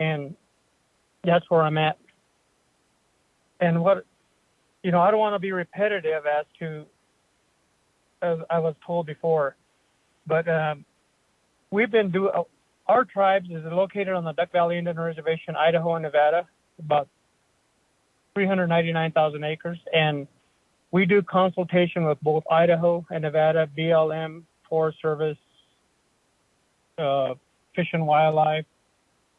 and that's where I'm at. And what, I don't want to be repetitive as I was told before, but we've been our tribes is located on the Duck Valley Indian Reservation, Idaho and Nevada, about 399,000 acres, and we do consultation with both Idaho and Nevada, BLM, Forest Service, Fish and Wildlife,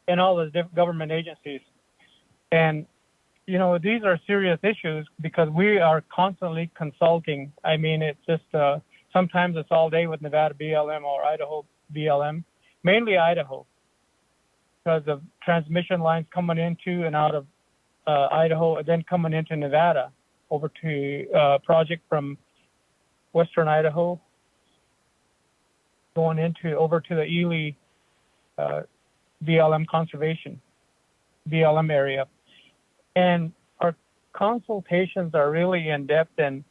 and all the different government agencies. And, these are serious issues because we are constantly consulting. I mean, it's just sometimes it's all day with Nevada BLM or Idaho BLM, mainly Idaho, because of transmission lines coming into and out of Idaho and then coming into Nevada over to project from western Idaho going over to the Ely BLM conservation, BLM area. And our consultations are really in depth, and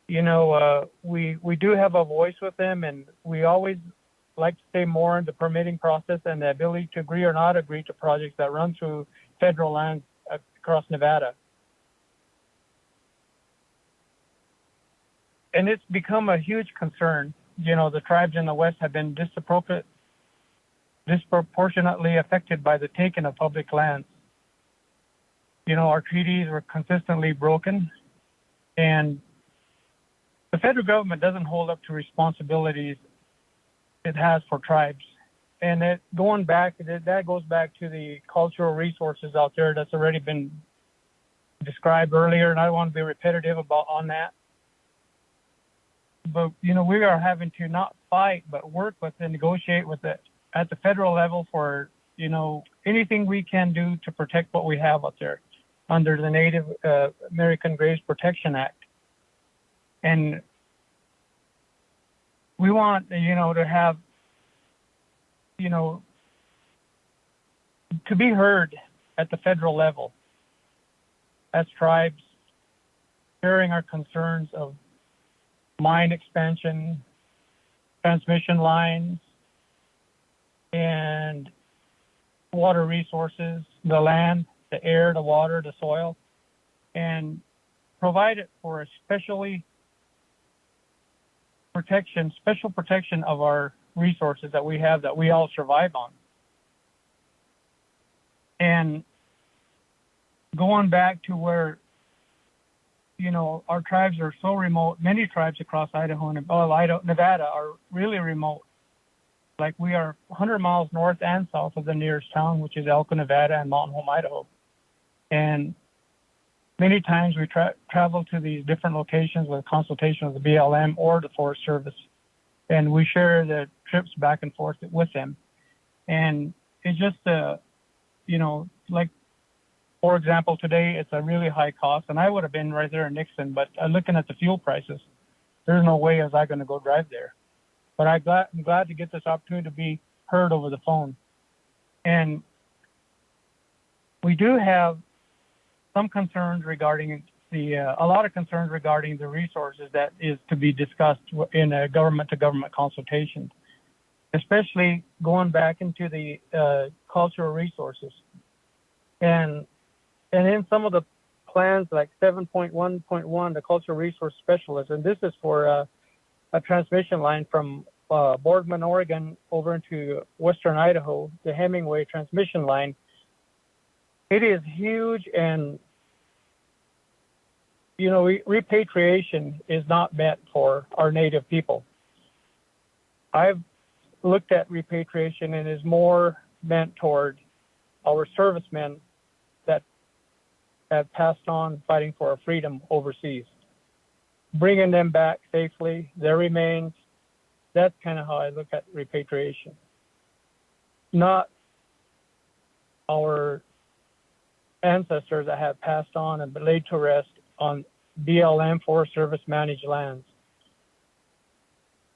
we do have a voice with them, and we always like to say more in the permitting process and the ability to agree or not agree to projects that run through federal lands across Nevada. And it's become a huge concern. You know, the tribes in the West have been disproportionately affected by the taking of public lands. You know, our treaties were consistently broken, and the federal government doesn't hold up to responsibilities it has for tribes. And that goes back to the cultural resources out there that's already been described earlier, and I don't want to be repetitive on that. But, you know, we are having to not fight, but work with and negotiate with it at the federal level for, you know, anything we can do to protect what we have out there under the Native American Graves Protection Act. And we want, you know, to have, you know, to be heard at the federal level as tribes, sharing our concerns of mine expansion, transmission lines, and water resources, the land, the air, the water, the soil, and provide it for a special protection of our resources that we have that we all survive on. And going back to where, you know, our tribes are so remote, many tribes across Idaho and Nevada are really remote. Like we are 100 miles north and south of the nearest town, which is Elko, Nevada, and Mountain Home, Idaho. And many times we travel to these different locations with consultation with the BLM or the Forest Service, and we share the trips back and forth with them. And it's just, you know, like, for example, today it's a really high cost, and I would have been right there in Nixon, but looking at the fuel prices, there's no way I was going to go drive there. But I'm glad to get this opportunity to be heard over the phone. And we do have some concerns regarding a lot of concerns regarding the resources that is to be discussed in a government-to-government consultation, especially going back into the cultural resources. And in some of the plans, like 7.1.1, the cultural resource specialist, and this is for a transmission line from Boardman, Oregon, over into western Idaho, the Hemingway transmission line. It is huge, and you know, repatriation is not meant for our Native people. I've looked at repatriation and is more meant toward our servicemen that have passed on fighting for our freedom overseas. Bringing them back safely, their remains, that's kind of how I look at repatriation. Not our ancestors that have passed on and been laid to rest on BLM Forest Service managed lands.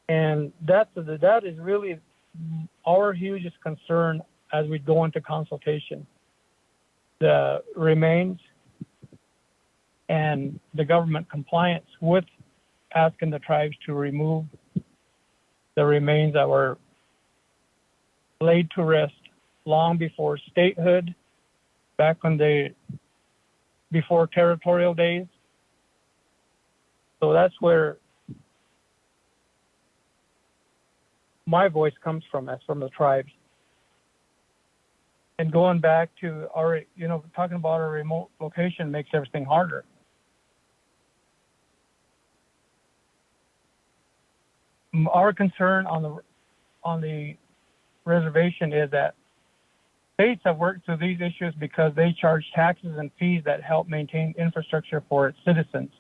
And that is really our hugest concern as we go into consultation. The remains and the government compliance with asking the tribes to remove the remains that were laid to rest long before statehood, back before territorial days. So that's where my voice comes from, as from the tribes. And going back to our, you know, talking about our remote location makes everything harder. Our concern on the reservation is that states have worked through these issues because they charge taxes and fees that help maintain infrastructure for its citizens.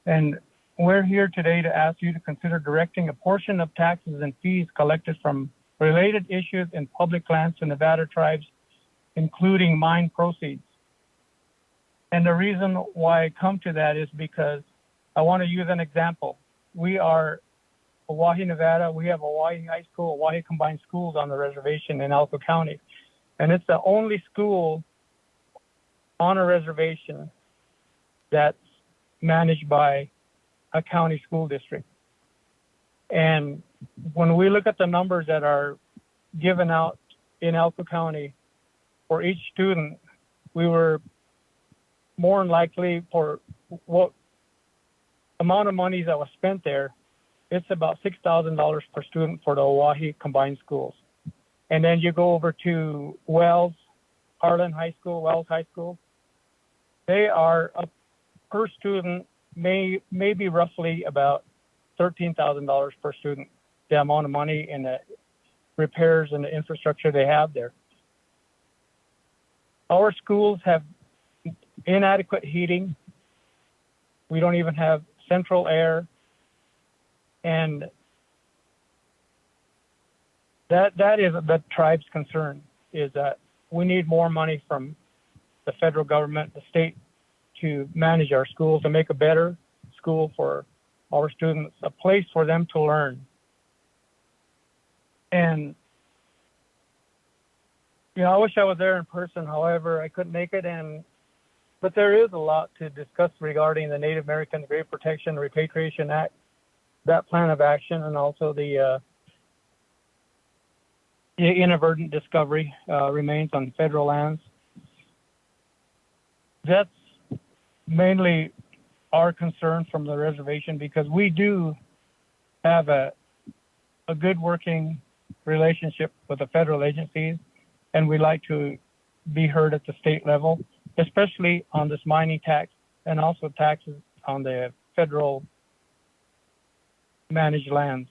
And we're here today to ask you to consider directing a portion of taxes and fees collected from related issues in public lands to Nevada tribes, including mine proceeds. And the reason why I come to that is because I want to use an example. We are Oahe, Nevada. We have Oahe High School, Oahe Combined Schools on the reservation in Elko County. And it's the only school on a reservation that's managed by a county school district. And when we look at the numbers that are given out in Elko County for each student, we were more than likely for what amount of money that was spent there, it's about $6,000 per student for the Oahe combined schools. And then you go over to Wells, Harlan High School, Wells High School. They are per student, maybe roughly about $13,000 per student, the amount of money in the repairs and the infrastructure they have there. Our schools have inadequate heating. We don't even have central air. And that is the tribe's concern, is that we need more money from the federal government, the state, to manage our schools, to make a better school for our students, a place for them to learn. And, you know, I wish I was there in person. However, I couldn't make it. But there is a lot to discuss regarding the Native American Grave Protection Repatriation Act, that plan of action, and also the inadvertent discovery remains on federal lands. That's mainly our concern from the reservation, because we do have a good working relationship with the federal agencies, and we like to be heard at the state level, especially on this mining tax and also taxes on the federal managed lands.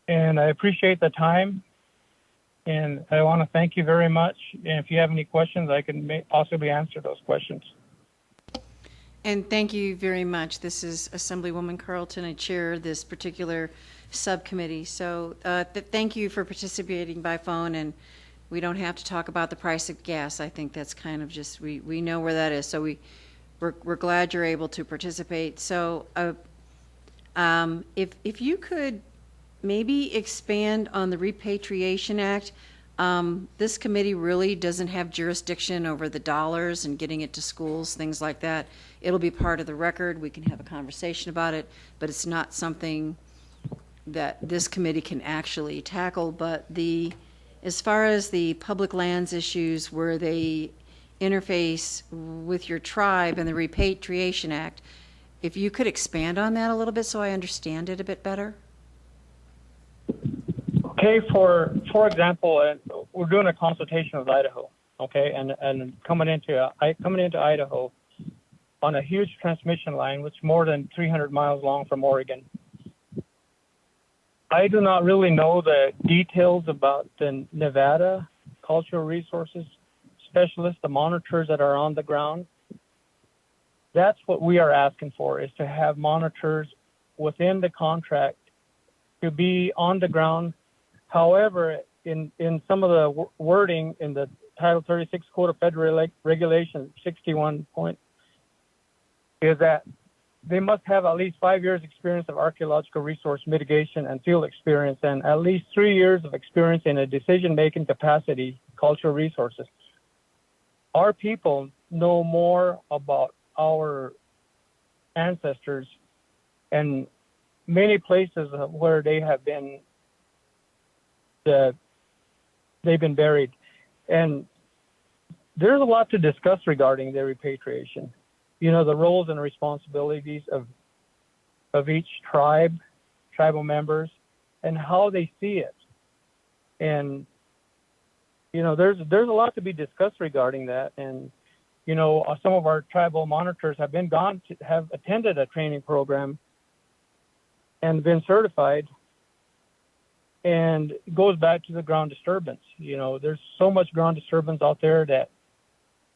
And I appreciate the time, and I want to thank you very much. And if you have any questions, I can possibly answer those questions. And thank you very much. This is Assemblywoman Carlton. I chair this particular subcommittee. So thank you for participating by phone, and we don't have to talk about the price of gas. I think that's kind of just, we know where that is. So we're glad you're able to participate. So if you could maybe expand on the Repatriation Act. This committee really doesn't have jurisdiction over the dollars and getting it to schools, things like that. It'll be part of the record. We can have a conversation about it, but it's not something that this committee can actually tackle. But as far as the public lands issues where they interface with your tribe and the Repatriation Act, if you could expand on that a little bit so I understand it a bit better. Okay, for example, we're doing a consultation with Idaho, okay, and coming into Idaho on a huge transmission line, which is more than 300 miles long from Oregon. I do not really know the details about the Nevada cultural resources specialists, the monitors that are on the ground. That's what we are asking for, is to have monitors within the contract to be on the ground. However, in some of the wording in the Title 36 Code of Federal Regulations 61 point is that they must have at least 5 years experience of archaeological resource mitigation and field experience, and at least 3 years of experience in a decision-making capacity, cultural resources. Our people know more about our ancestors and many places where they have been they've been buried. And there's a lot to discuss regarding their repatriation. You know, the roles and responsibilities of each tribal members, and how they see it. And, you know, there's a lot to be discussed regarding that. And, you know, some of our tribal monitors have have attended a training program and been certified. And it goes back to the ground disturbance. You know, there's so much ground disturbance out there that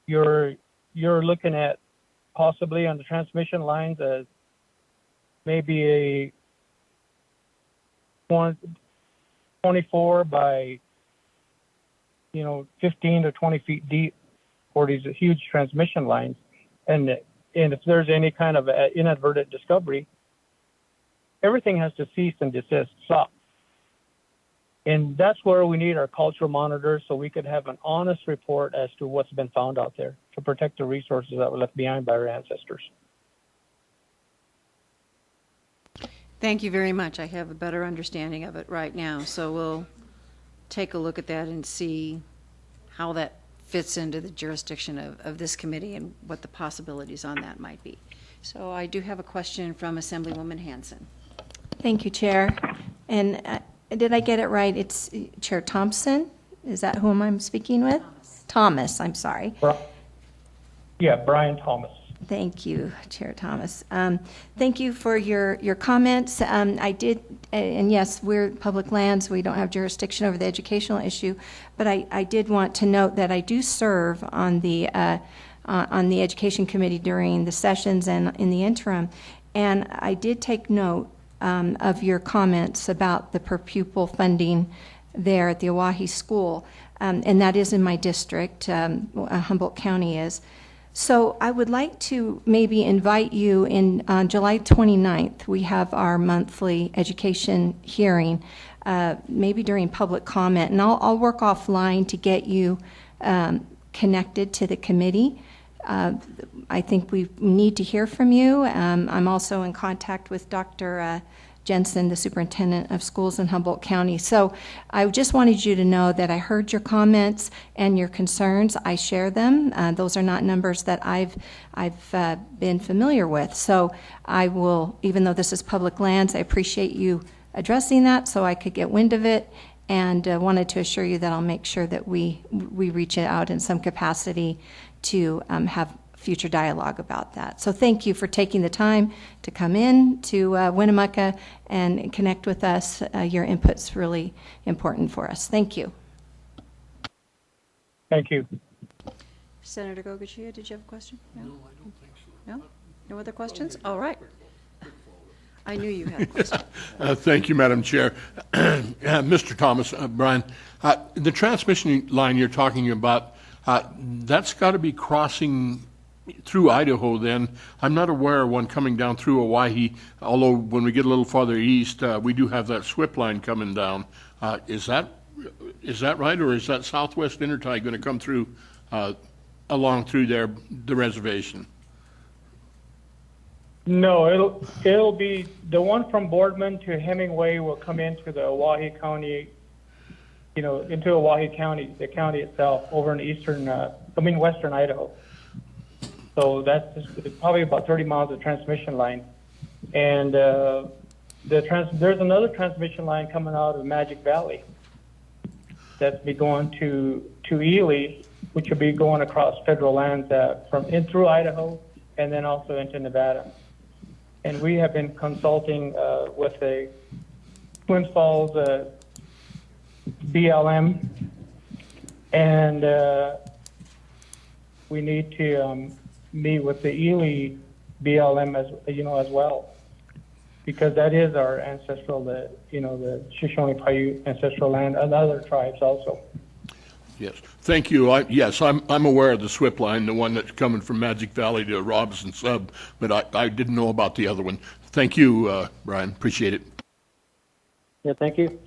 you're looking at possibly on the transmission lines as maybe a 24 by, 15 to 20 feet deep for these huge transmission lines. And if there's any kind of inadvertent discovery, everything has to cease and desist, stop. And that's where we need our cultural monitors, so we could have an honest report as to what's been found out there to protect the resources that were left behind by our ancestors. Thank you very much. I have a better understanding of it right now, so we'll take a look at that and see how that fits into the jurisdiction of this committee and what the possibilities on that might be. So I do have a question from Assemblywoman Hanson. Thank you, Chair. And did I get it right? It's Chair Thompson? Is that whom I'm speaking with? Thomas, I'm sorry. Yeah, Brian Thomas. Thank you, Chair Thomas. Thank you for your comments. I did, and yes, we're public lands. We don't have jurisdiction over the educational issue, but I did want to note that I do serve on the Education Committee during the sessions and in the interim, and I did take note of your comments about the per pupil funding there at the Oahe School, and that is in my district, Humboldt County is. So I would like to maybe invite you in July 29th. We have our monthly education hearing, maybe during public comment, and I'll work offline to get you connected to the committee. I think we need to hear from you. I'm also in contact with Dr. Jensen, the superintendent of schools in Humboldt County. So I just wanted you to know that I heard your comments and your concerns. I share them. Those are not numbers that I've been familiar with. So I will, even though this is public lands, I appreciate you addressing that so I could get wind of it, and wanted to assure you that I'll make sure that we reach out in some capacity to have future dialogue about that. So thank you for taking the time to come in to Winnemucca and connect with us. Your input's really important for us. Thank you. Thank you. Senator Gogochia, did you have a question? No, I don't think so. No? No other questions? All right. I knew you had a question. Thank you, Madam Chair. Mr. Thomas, Brian, the transmission line you're talking about, that's got to be crossing through Idaho then. I'm not aware of one coming down through Oahe, although when we get a little farther east, we do have that SWIP line coming down. Is that right, or is that Southwest Intertie going to come through along through there, the reservation? No, it'll be the one from Boardman to Hemingway will come into the Oahe County, into Oahe County, the county itself, over in western Idaho. So that's probably about 30 miles of transmission line. And there's another transmission line coming out of Magic Valley that's be going to Ely, which will be going across federal lands through Idaho and then also into Nevada. And we have been consulting with the Twin Falls BLM, and we need to meet with the Ely BLM as well, because that is our ancestral, the Shoshone-Paiute ancestral land, and other tribes also. Yes, thank you. I'm aware of the SWIP line, the one that's coming from Magic Valley to Robinson Sub, but I didn't know about the other one. Thank you, Brian. Appreciate it. Yeah, thank you.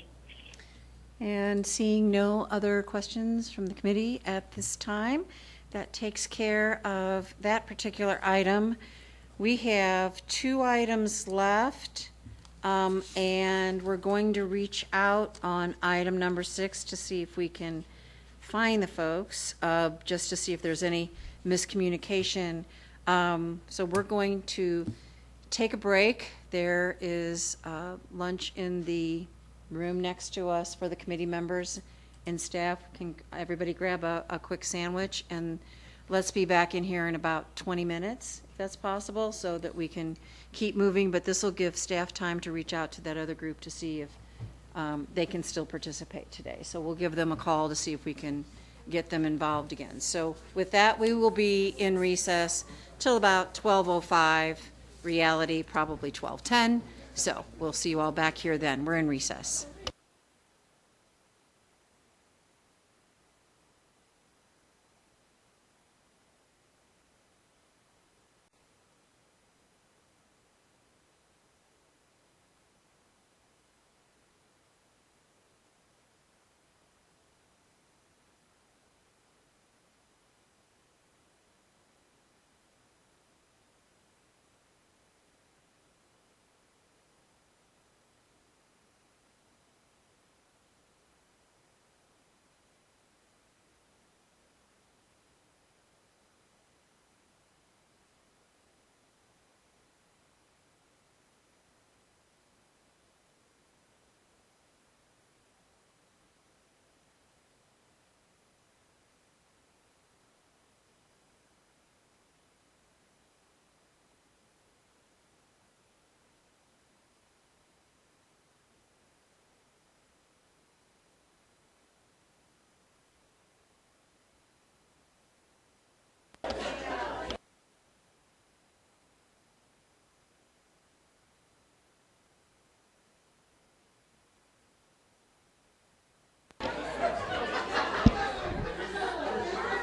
And seeing no other questions from the committee at this time, that takes care of that particular item. We have 2 items left, and we're going to reach out on item number 6 to see if we can find the folks, just to see if there's any miscommunication. So we're going to take a break. There is lunch in the room next to us for the committee members and staff. Can everybody grab a quick sandwich, and let's be back in here in about 20 minutes, if that's possible, so that we can keep moving. But this will give staff time to reach out to that other group to see if they can still participate today. So we'll give them a call to see if we can get them involved again. So with that, we will be in recess till about 12:05, reality probably 12:10. So we'll see you all back here then. We're in recess.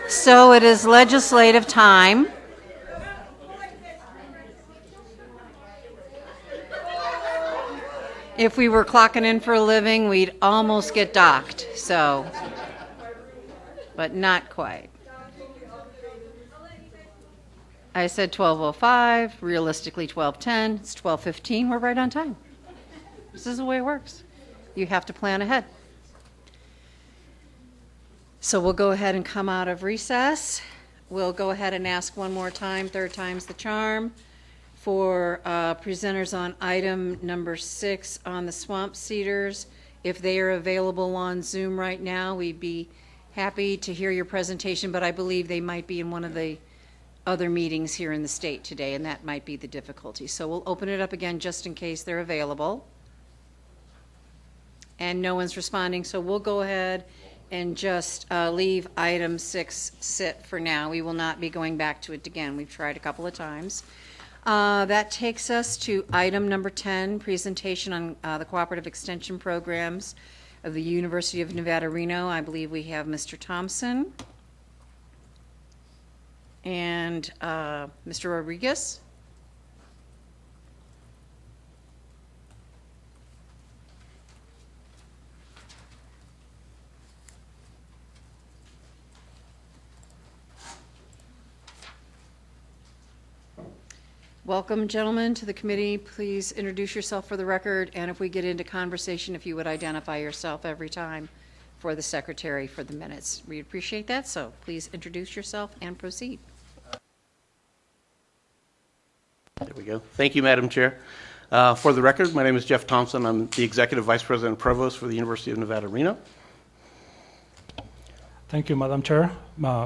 So it is legislative time. If we were clocking in for a living, we'd almost get docked, so, but not quite. I said 12:05, realistically 12:10, it's 12:15, we're right on time. This is the way it works. You have to plan ahead. So we'll go ahead and come out of recess. We'll go ahead and ask one more time, third time's the charm, for presenters on item number 6 on the swamp cedars. If they are available on Zoom right now, we'd be happy to hear your presentation, but I believe they might be in one of the other meetings here in the state today, and that might be the difficulty. So we'll open it up again just in case they're available. And no one's responding, so we'll go ahead and just leave item 6 sit for now. We will not be going back to it again. We've tried a couple of times. That takes us to item number 10, presentation on the cooperative extension programs of the University of Nevada, Reno. I believe we have Mr. Thompson and Mr. Rodriguez. Welcome, gentlemen, to the committee. Please introduce yourself for the record, and if we get into conversation, if you would identify yourself every time for the secretary for the minutes. We appreciate that, so please introduce yourself and proceed. There we go. Thank you, Madam Chair. For the record, my name is Jeff Thompson. I'm the Executive Vice President and Provost for the University of Nevada, Reno. Thank you, Madam Chair.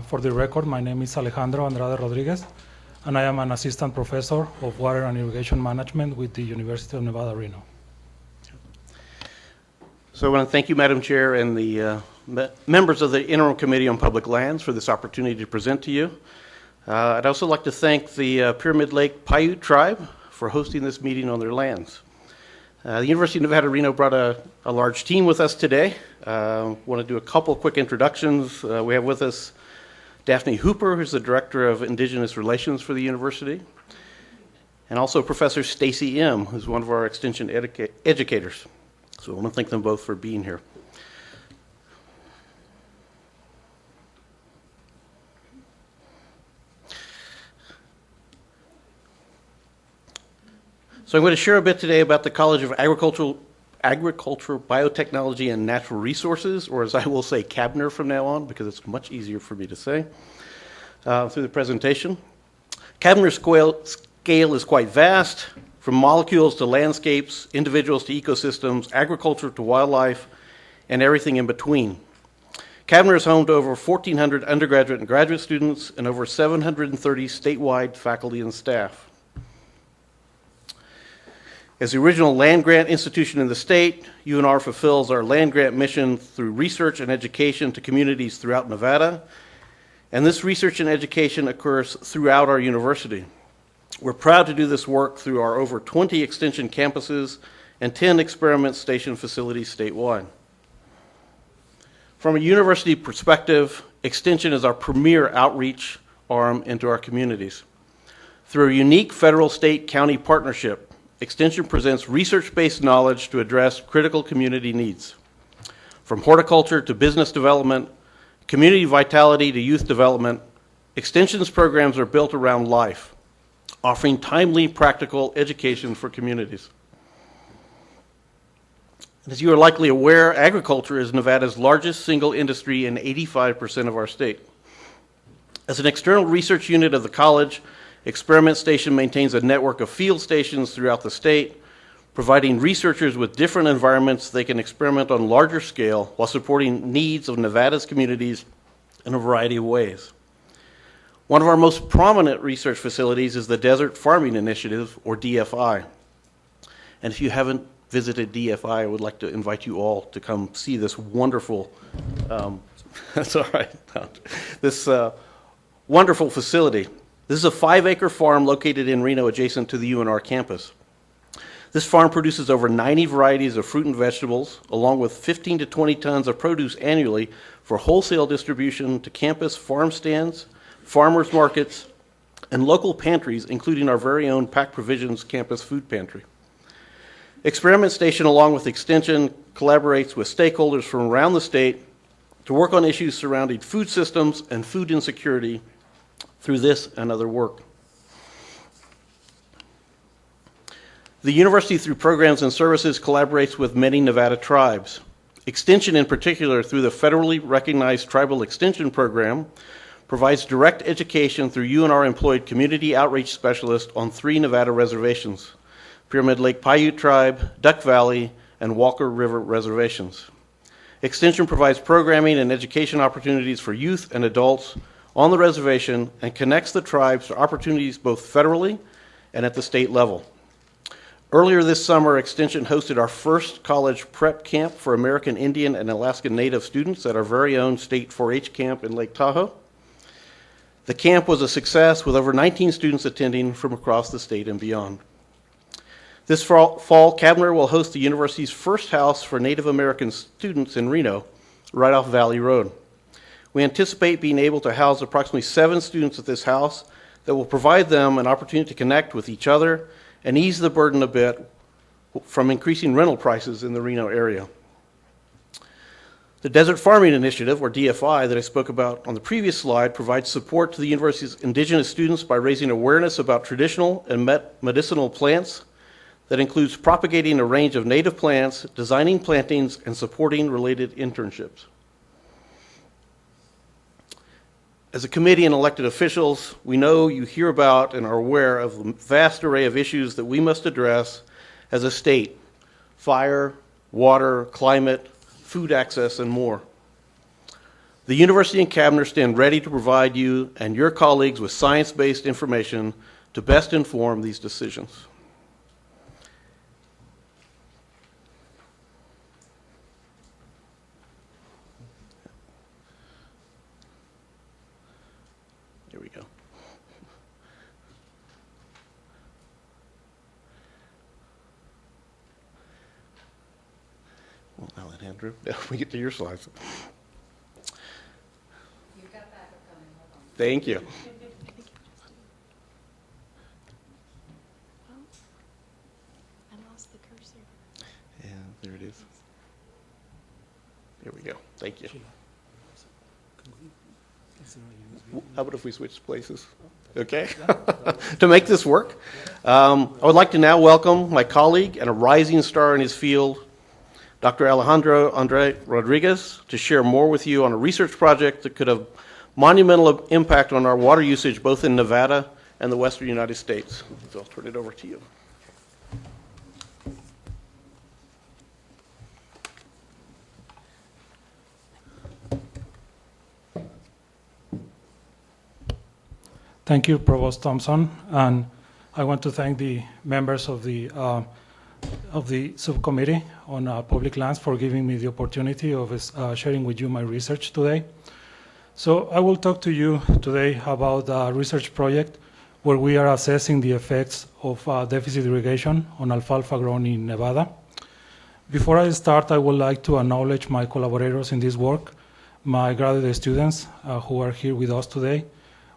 For the record, my name is Alejandro Andrade Rodriguez, and I am an assistant professor of water and irrigation management with the University of Nevada, Reno. So I want to thank you, Madam Chair, and the members of the Interim Committee on Public Lands for this opportunity to present to you. I'd also like to thank the Pyramid Lake Paiute tribe for hosting this meeting on their lands. The University of Nevada, Reno brought a large team with us today. I want to do a couple quick introductions. We have with us Daphne Hooper, who's the Director of Indigenous Relations for the university, and also Professor Stacy M., who's one of our extension educators. So I want to thank them both for being here. So I'm going to share a bit today about the College of Agriculture, Biotechnology, and Natural Resources, or as I will say, CABNR from now on, because it's much easier for me to say, through the presentation. CABNR's scale is quite vast, from molecules to landscapes, individuals to ecosystems, agriculture to wildlife, and everything in between. CABNR is home to over 1,400 undergraduate and graduate students and over 730 statewide faculty and staff. As the original land-grant institution in the state, UNR fulfills our land-grant mission through research and education to communities throughout Nevada, and this research and education occurs throughout our university. We're proud to do this work through our over 20 extension campuses and 10 experiment station facilities statewide. From a university perspective, extension is our premier outreach arm into our communities. Through a unique federal, state, county partnership, Extension presents research-based knowledge to address critical community needs. From horticulture to business development, community vitality to youth development, Extension's programs are built around life, offering timely, practical education for communities. As you are likely aware, agriculture is Nevada's largest single industry and 85% of our state. As an external research unit of the college, Experiment Station maintains a network of field stations throughout the state, providing researchers with different environments they can experiment on larger scale while supporting needs of Nevada's communities in a variety of ways. One of our most prominent research facilities is the Desert Farming Initiative, or DFI. And if you haven't visited DFI, I would like to invite you all to come see this wonderful, that's all right, this wonderful facility. This is a 5-acre farm located in Reno adjacent to the UNR campus. This farm produces over 90 varieties of fruit and vegetables, along with 15 to 20 tons of produce annually for wholesale distribution to campus farm stands, farmers markets, and local pantries, including our very own Pack Provisions campus food pantry. Experiment Station, along with Extension, collaborates with stakeholders from around the state to work on issues surrounding food systems and food insecurity through this and other work. The university, through programs and services, collaborates with many Nevada tribes. Extension, in particular, through the federally recognized Tribal Extension Program, provides direct education through UNR-employed community outreach specialists on 3 Nevada reservations: Pyramid Lake Paiute Tribe, Duck Valley, and Walker River reservations. Extension provides programming and education opportunities for youth and adults on the reservation and connects the tribes to opportunities both federally and at the state level. Earlier this summer, Extension hosted our first college prep camp for American Indian and Alaska Native students at our very own state 4-H camp in Lake Tahoe. The camp was a success with over 19 students attending from across the state and beyond. This fall, Cavalry will host the university's first house for Native American students in Reno, right off Valley Road. We anticipate being able to house approximately 7 students at this house that will provide them an opportunity to connect with each other and ease the burden a bit from increasing rental prices in the Reno area. The Desert Farming Initiative, or DFI, that I spoke about on the previous slide, provides support to the university's Indigenous students by raising awareness about traditional and medicinal plants. That includes propagating a range of native plants, designing plantings, and supporting related internships. As a committee and elected officials, we know you hear about and are aware of the vast array of issues that we must address as a state: fire, water, climate, food access, and more. The university and cabinet stand ready to provide you and your colleagues with science-based information to best inform these decisions. Here we go. Well, now that Andrew, now we get to your slides. You've got backup coming. Hold on. Thank you. I lost the cursor. Yeah, there it is. There we go. Thank you. How about if we switch places? Okay. To make this work, I would like to now welcome my colleague and a rising star in his field, Dr. Alejandro Andre Rodriguez, to share more with you on a research project that could have monumental impact on our water usage both in Nevada and the western United States. So I'll turn it over to you. Thank you, Provost Thompson, and I want to thank the members of the Subcommittee on Public Lands for giving me the opportunity of sharing with you my research today. So I will talk to you today about a research project where we are assessing the effects of deficit irrigation on alfalfa grown in Nevada. Before I start, I would like to acknowledge my collaborators in this work, my graduate students who are here with us today,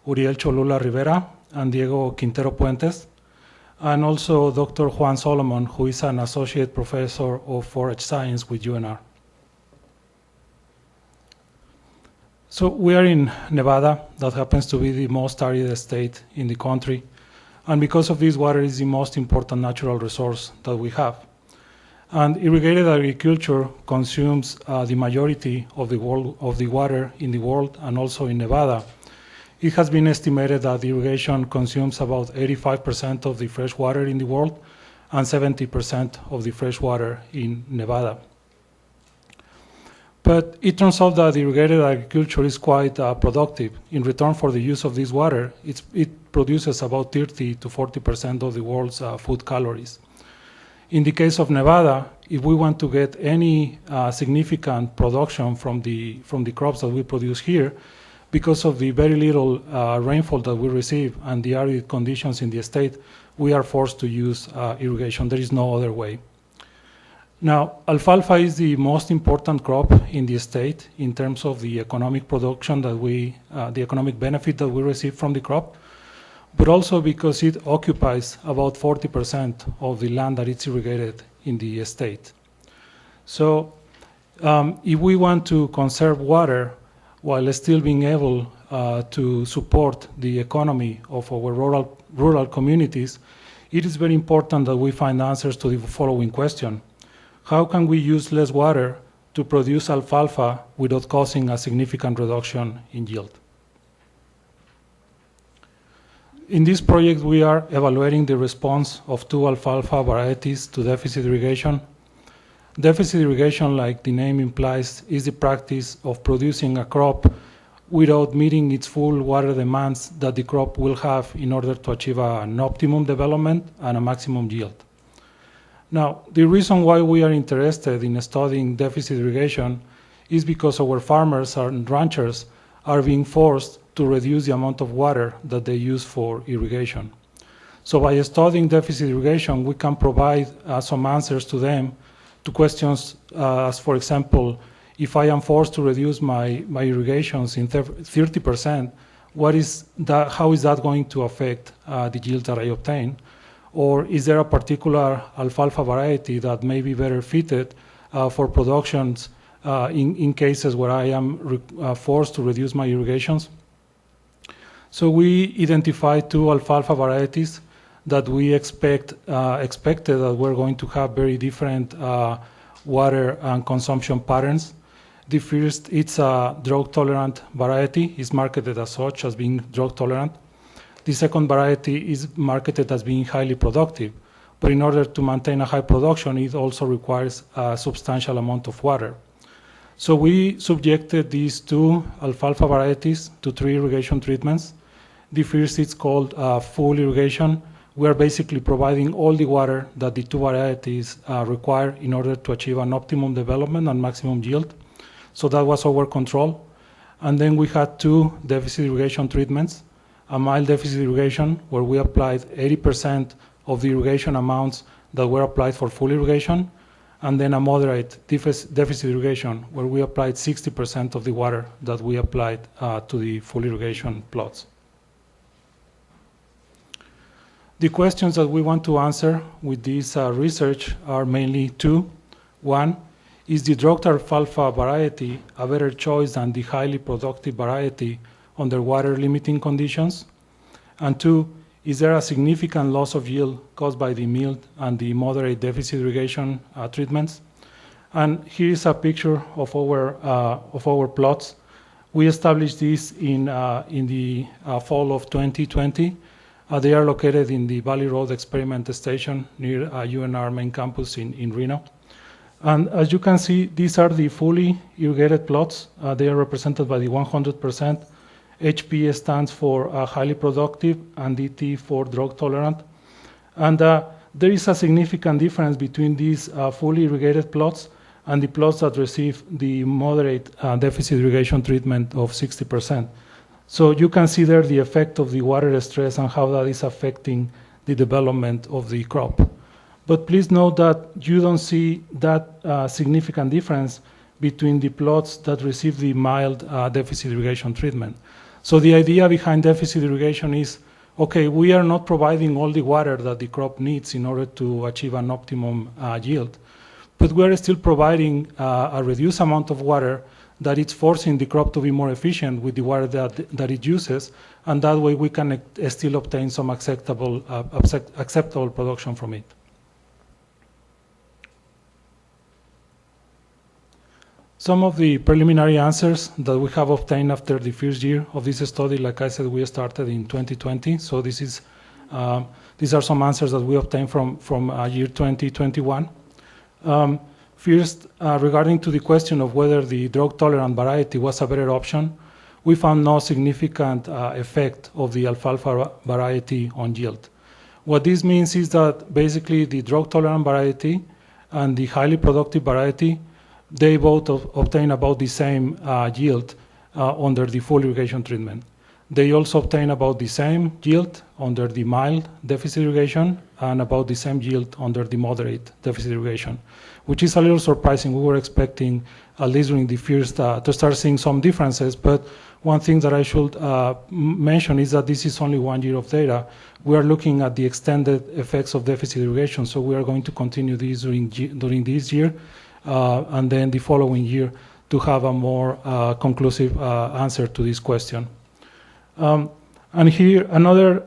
Uriel Cholula Rivera and Diego Quintero Puentes, and also Dr. Juan Solomon, who is an associate professor of forage science with UNR. So we are in Nevada, that happens to be the most arid state in the country, and because of this, water is the most important natural resource that we have. And irrigated agriculture consumes the majority of the water in the world and also in Nevada. It has been estimated that irrigation consumes about 85% of the fresh water in the world and 70% of the fresh water in Nevada. But it turns out that irrigated agriculture is quite productive. In return for the use of this water, it produces about 30 to 40% of the world's food calories. In the case of Nevada, if we want to get any significant production from the crops that we produce here, because of the very little rainfall that we receive and the arid conditions in the state, we are forced to use irrigation. There is no other way. Now, alfalfa is the most important crop in the state in terms of the economic production that the economic benefit that we receive from the crop, but also because it occupies about 40% of the land that it's irrigated in the state. So if we want to conserve water while still being able to support the economy of our rural communities, it is very important that we find answers to the following question. How can we use less water to produce alfalfa without causing a significant reduction in yield? In this project, we are evaluating the response of 2 alfalfa varieties to deficit irrigation. Deficit irrigation, like the name implies, is the practice of producing a crop without meeting its full water demands that the crop will have in order to achieve an optimum development and a maximum yield. Now, the reason why we are interested in studying deficit irrigation is because our farmers and ranchers are being forced to reduce the amount of water that they use for irrigation. So by studying deficit irrigation, we can provide some answers to them to questions as, for example, if I am forced to reduce my irrigations in 30%, how is that going to affect the yield that I obtain? Or is there a particular alfalfa variety that may be better fitted for productions in cases where I am forced to reduce my irrigations? So we identified 2 alfalfa varieties that we expected that we're going to have very different water and consumption patterns. The first, it's a drought-tolerant variety. It's marketed as such, as being drought-tolerant. The second variety is marketed as being highly productive, but in order to maintain a high production, it also requires a substantial amount of water. So we subjected these 2 alfalfa varieties to 3 irrigation treatments. The first is called full irrigation. We are basically providing all the water that the 2 varieties require in order to achieve an optimum development and maximum yield. So that was our control. And then we had 2 deficit irrigation treatments. A mild deficit irrigation, where we applied 80% of the irrigation amounts that were applied for full irrigation, and then a moderate deficit irrigation, where we applied 60% of the water that we applied to the full irrigation plots. The questions that we want to answer with this research are mainly 2. 1, is the drought alfalfa variety a better choice than the highly productive variety under water limiting conditions? And 2, is there a significant loss of yield caused by the mild and the moderate deficit irrigation treatments? And here is a picture of our plots. We established this in the fall of 2020. They are located in the Valley Road Experiment Station near UNR main campus in Reno. And as you can see, these are the fully irrigated plots. They are represented by the 100%. HP stands for highly productive and DT for drought tolerant. And there is a significant difference between these fully irrigated plots and the plots that receive the moderate deficit irrigation treatment of 60%. So you can see there the effect of the water stress and how that is affecting the development of the crop. But please note that you don't see that significant difference between the plots that receive the mild deficit irrigation treatment. So the idea behind deficit irrigation is, okay, we are not providing all the water that the crop needs in order to achieve an optimum yield, but we are still providing a reduced amount of water that it's forcing the crop to be more efficient with the water that it uses, and that way we can still obtain some acceptable production from it. Some of the preliminary answers that we have obtained after the first year of this study, like I said, we started in 2020. So these are some answers that we obtained from year 2021. First, regarding to the question of whether the drought-tolerant variety was a better option, we found no significant effect of the alfalfa variety on yield. What this means is that basically the drought-tolerant variety and the highly productive variety, they both obtain about the same yield, under the full irrigation treatment. They also obtain about the same yield under the mild deficit irrigation and about the same yield under the moderate deficit irrigation, which is a little surprising. We were expecting, at least during the first, to start seeing some differences, but one thing that I should mention is that this is only 1 year of data. We are looking at the extended effects of deficit irrigation, so we are going to continue this during this year, and then the following year to have a more conclusive answer to this question. And here,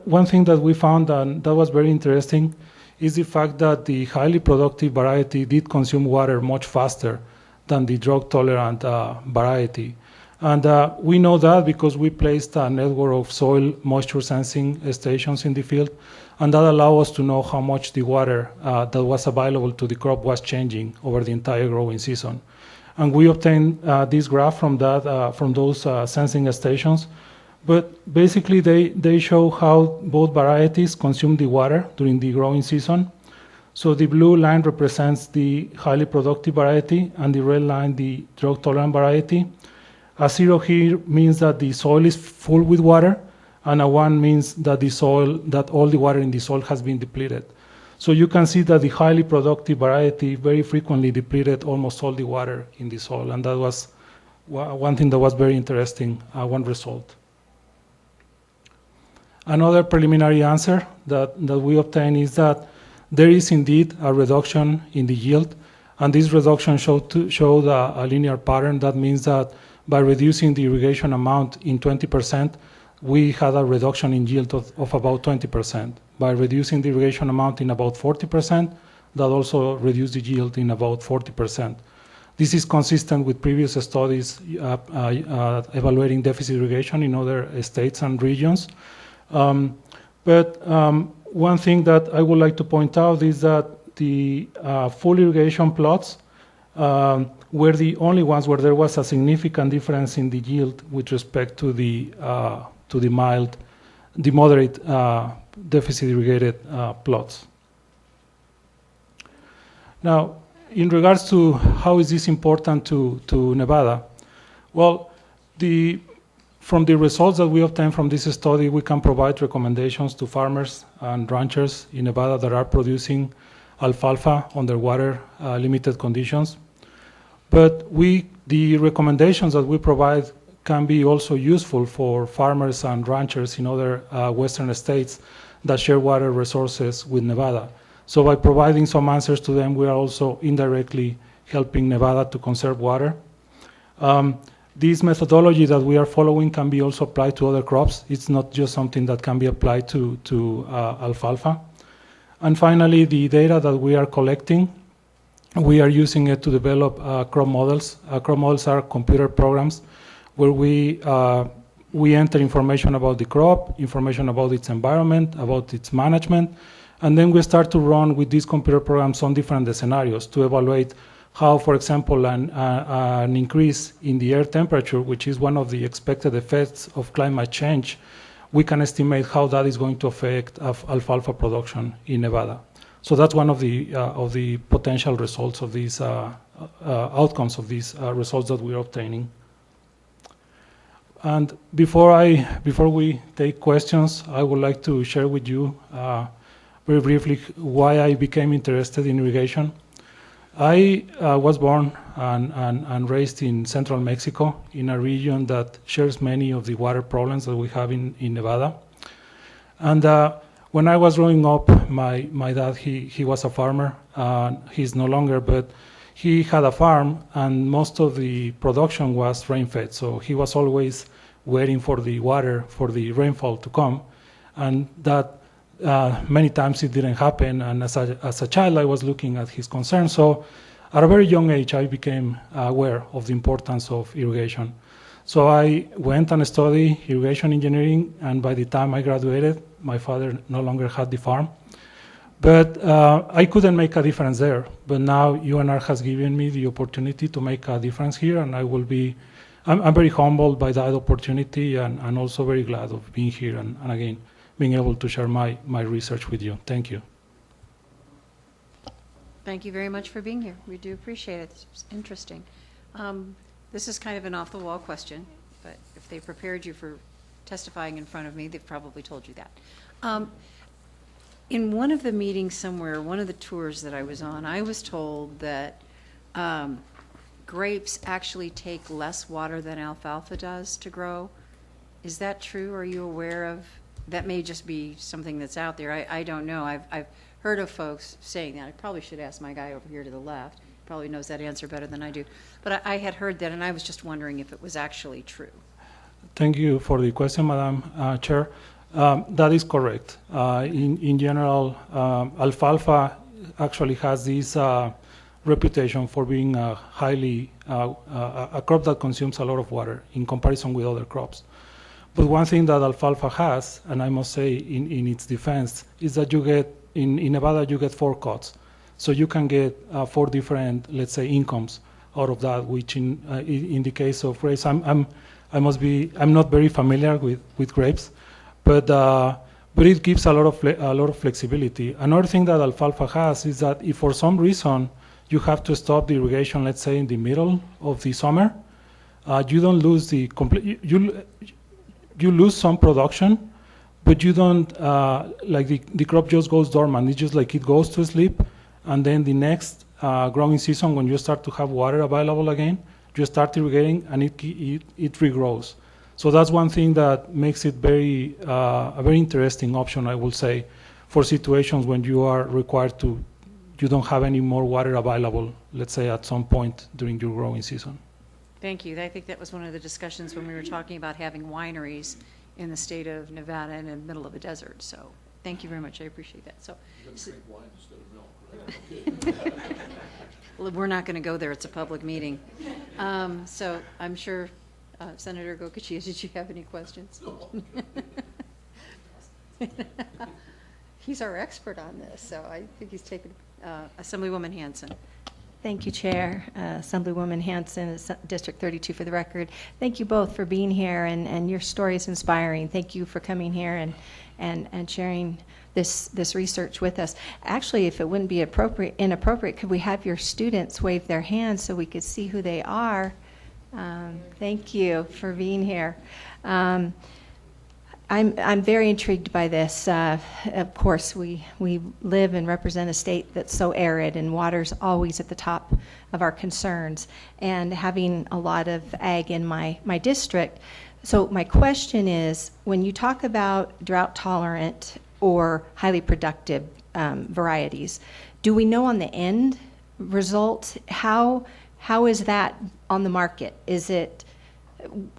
one thing that we found and that was very interesting is the fact that the highly productive variety did consume water much faster than the drought-tolerant variety. And we know that because we placed a network of soil moisture sensing stations in the field, and that allowed us to know how much the water that was available to the crop was changing over the entire growing season. And we obtained this graph from those sensing stations. But basically, they show how both varieties consume the water during the growing season. So the blue line represents the highly productive variety, and the red line the drought-tolerant variety. A 0 here means that the soil is full with water, and a 1 means that all the water in the soil has been depleted. So you can see that the highly productive variety very frequently depleted almost all the water in the soil, and that was one thing that was very interesting, one result. Another preliminary answer that we obtained is that there is indeed a reduction in the yield, and this reduction showed a linear pattern. That means that by reducing the irrigation amount in 20%, we had a reduction in yield of about 20%. By reducing the irrigation amount in about 40%, that also reduced the yield in about 40%. This is consistent with previous studies evaluating deficit irrigation in other states and regions. But one thing that I would like to point out is that the full irrigation plots were the only ones where there was a significant difference in the yield with respect to the moderate deficit irrigated plots. Now, in regards to how is this important to Nevada, well, from the results that we obtained from this study, we can provide recommendations to farmers and ranchers in Nevada that are producing alfalfa under water limited conditions. But the recommendations that we provide can be also useful for farmers and ranchers in other western states that share water resources with Nevada. So by providing some answers to them, we are also indirectly helping Nevada to conserve water. This methodology that we are following can be also applied to other crops. It's not just something that can be applied to alfalfa. And finally, the data that we are collecting, we are using it to develop crop models. Crop models are computer programs where we enter information about the crop, information about its environment, about its management, and then we start to run with these computer programs on different scenarios to evaluate how, for example, an increase in the air temperature, which is one of the expected effects of climate change, we can estimate how that is going to affect alfalfa production in Nevada. So that's one of the potential results of these outcomes of these results that we're obtaining. And before we take questions, I would like to share with you very briefly why I became interested in irrigation. I was born and raised in central Mexico, in a region that shares many of the water problems that we have in Nevada. And when I was growing up, my dad, he was a farmer. He's no longer, but he had a farm, and most of the production was rain-fed. So he was always waiting for the water, for the rainfall to come. And that many times it didn't happen, and as a child I was looking at his concerns. So at a very young age I became aware of the importance of irrigation. So I went and studied irrigation engineering, and by the time I graduated, my father no longer had the farm. But I couldn't make a difference there. But now UNR has given me the opportunity to make a difference here, and I'm very humbled by that opportunity, and also very glad of being here and again being able to share my research with you. Thank you. Thank you very much for being here. We do appreciate it. It's interesting. This is kind of an off-the-wall question. but if they prepared you for testifying in front of me, they've probably told you that. In one of the meetings somewhere, one of the tours that I was on, I was told that grapes actually take less water than alfalfa does to grow. Is that true? Are you aware of, that may just be something that's out there. I don't know. I've heard of folks saying that. I probably should ask my guy over here to the left. Probably knows that answer better than I do. But I had heard that, and I was just wondering if it was actually true. Thank you for the question, Madam Chair. That is correct. In general, alfalfa actually has this reputation for being a crop that consumes a lot of water in comparison with other crops. But one thing that alfalfa has, and I must say in its defense, is that you get, in Nevada, you get 4 cuts. So you can get 4 different, let's say, incomes out of that, which in the case of grapes, I'm not very familiar with grapes, but it gives a lot of flexibility. Another thing that alfalfa has is that if for some reason you have to stop the irrigation, let's say in the middle of the summer, you don't lose the complete, you lose some production, but you don't, like the crop just goes dormant. It's just like it goes to sleep, and then the next growing season, when you start to have water available again, you start irrigating and it regrows. So that's one thing that makes it a very interesting option, I will say, for situations when you are required to, you don't have any more water available, let's say at some point during your growing season. Thank you. I think that was one of the discussions when we were talking about having wineries in the state of Nevada in the middle of a desert. So thank you very much. I appreciate that. So, drink wine instead of milk, right? well, we're not going to go there. It's a public meeting. So I'm sure, Senator Gokachia, did you have any questions? He's our expert on this, so I think he's taken. Assemblywoman Hanson. Thank you, Chair. Assemblywoman Hanson, District 32 for the record. Thank you both for being here, and your story is inspiring. Thank you for coming here and sharing this research with us. Actually, if it wouldn't be inappropriate, could we have your students wave their hands so we could see who they are? Thank you for being here. I'm very intrigued by this. Of course, we live and represent a state that's so arid, and water's always at the top of our concerns. And having a lot of ag in my district, so my question is, when you talk about drought-tolerant or highly productive varieties, do we know on the end result how is that on the market? Is it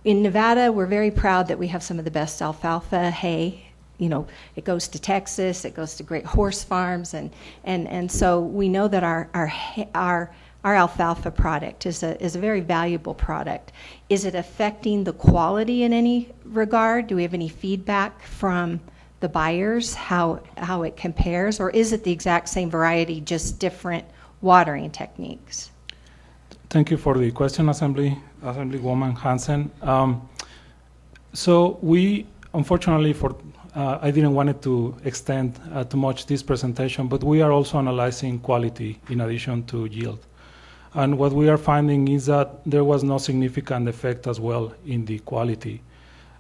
in Nevada, we're very proud that we have some of the best alfalfa hay. You know, it goes to Texas, it goes to great horse farms, and so we know that our alfalfa product is a very valuable product. Is it affecting the quality in any regard? Do we have any feedback from the buyers how it compares, or is it the exact same variety, just different watering techniques? Thank you for the question, Assemblywoman Hansen. So we, unfortunately, I didn't want it to extend too much this presentation, but we are also analyzing quality in addition to yield. And what we are finding is that there was no significant effect as well in the quality.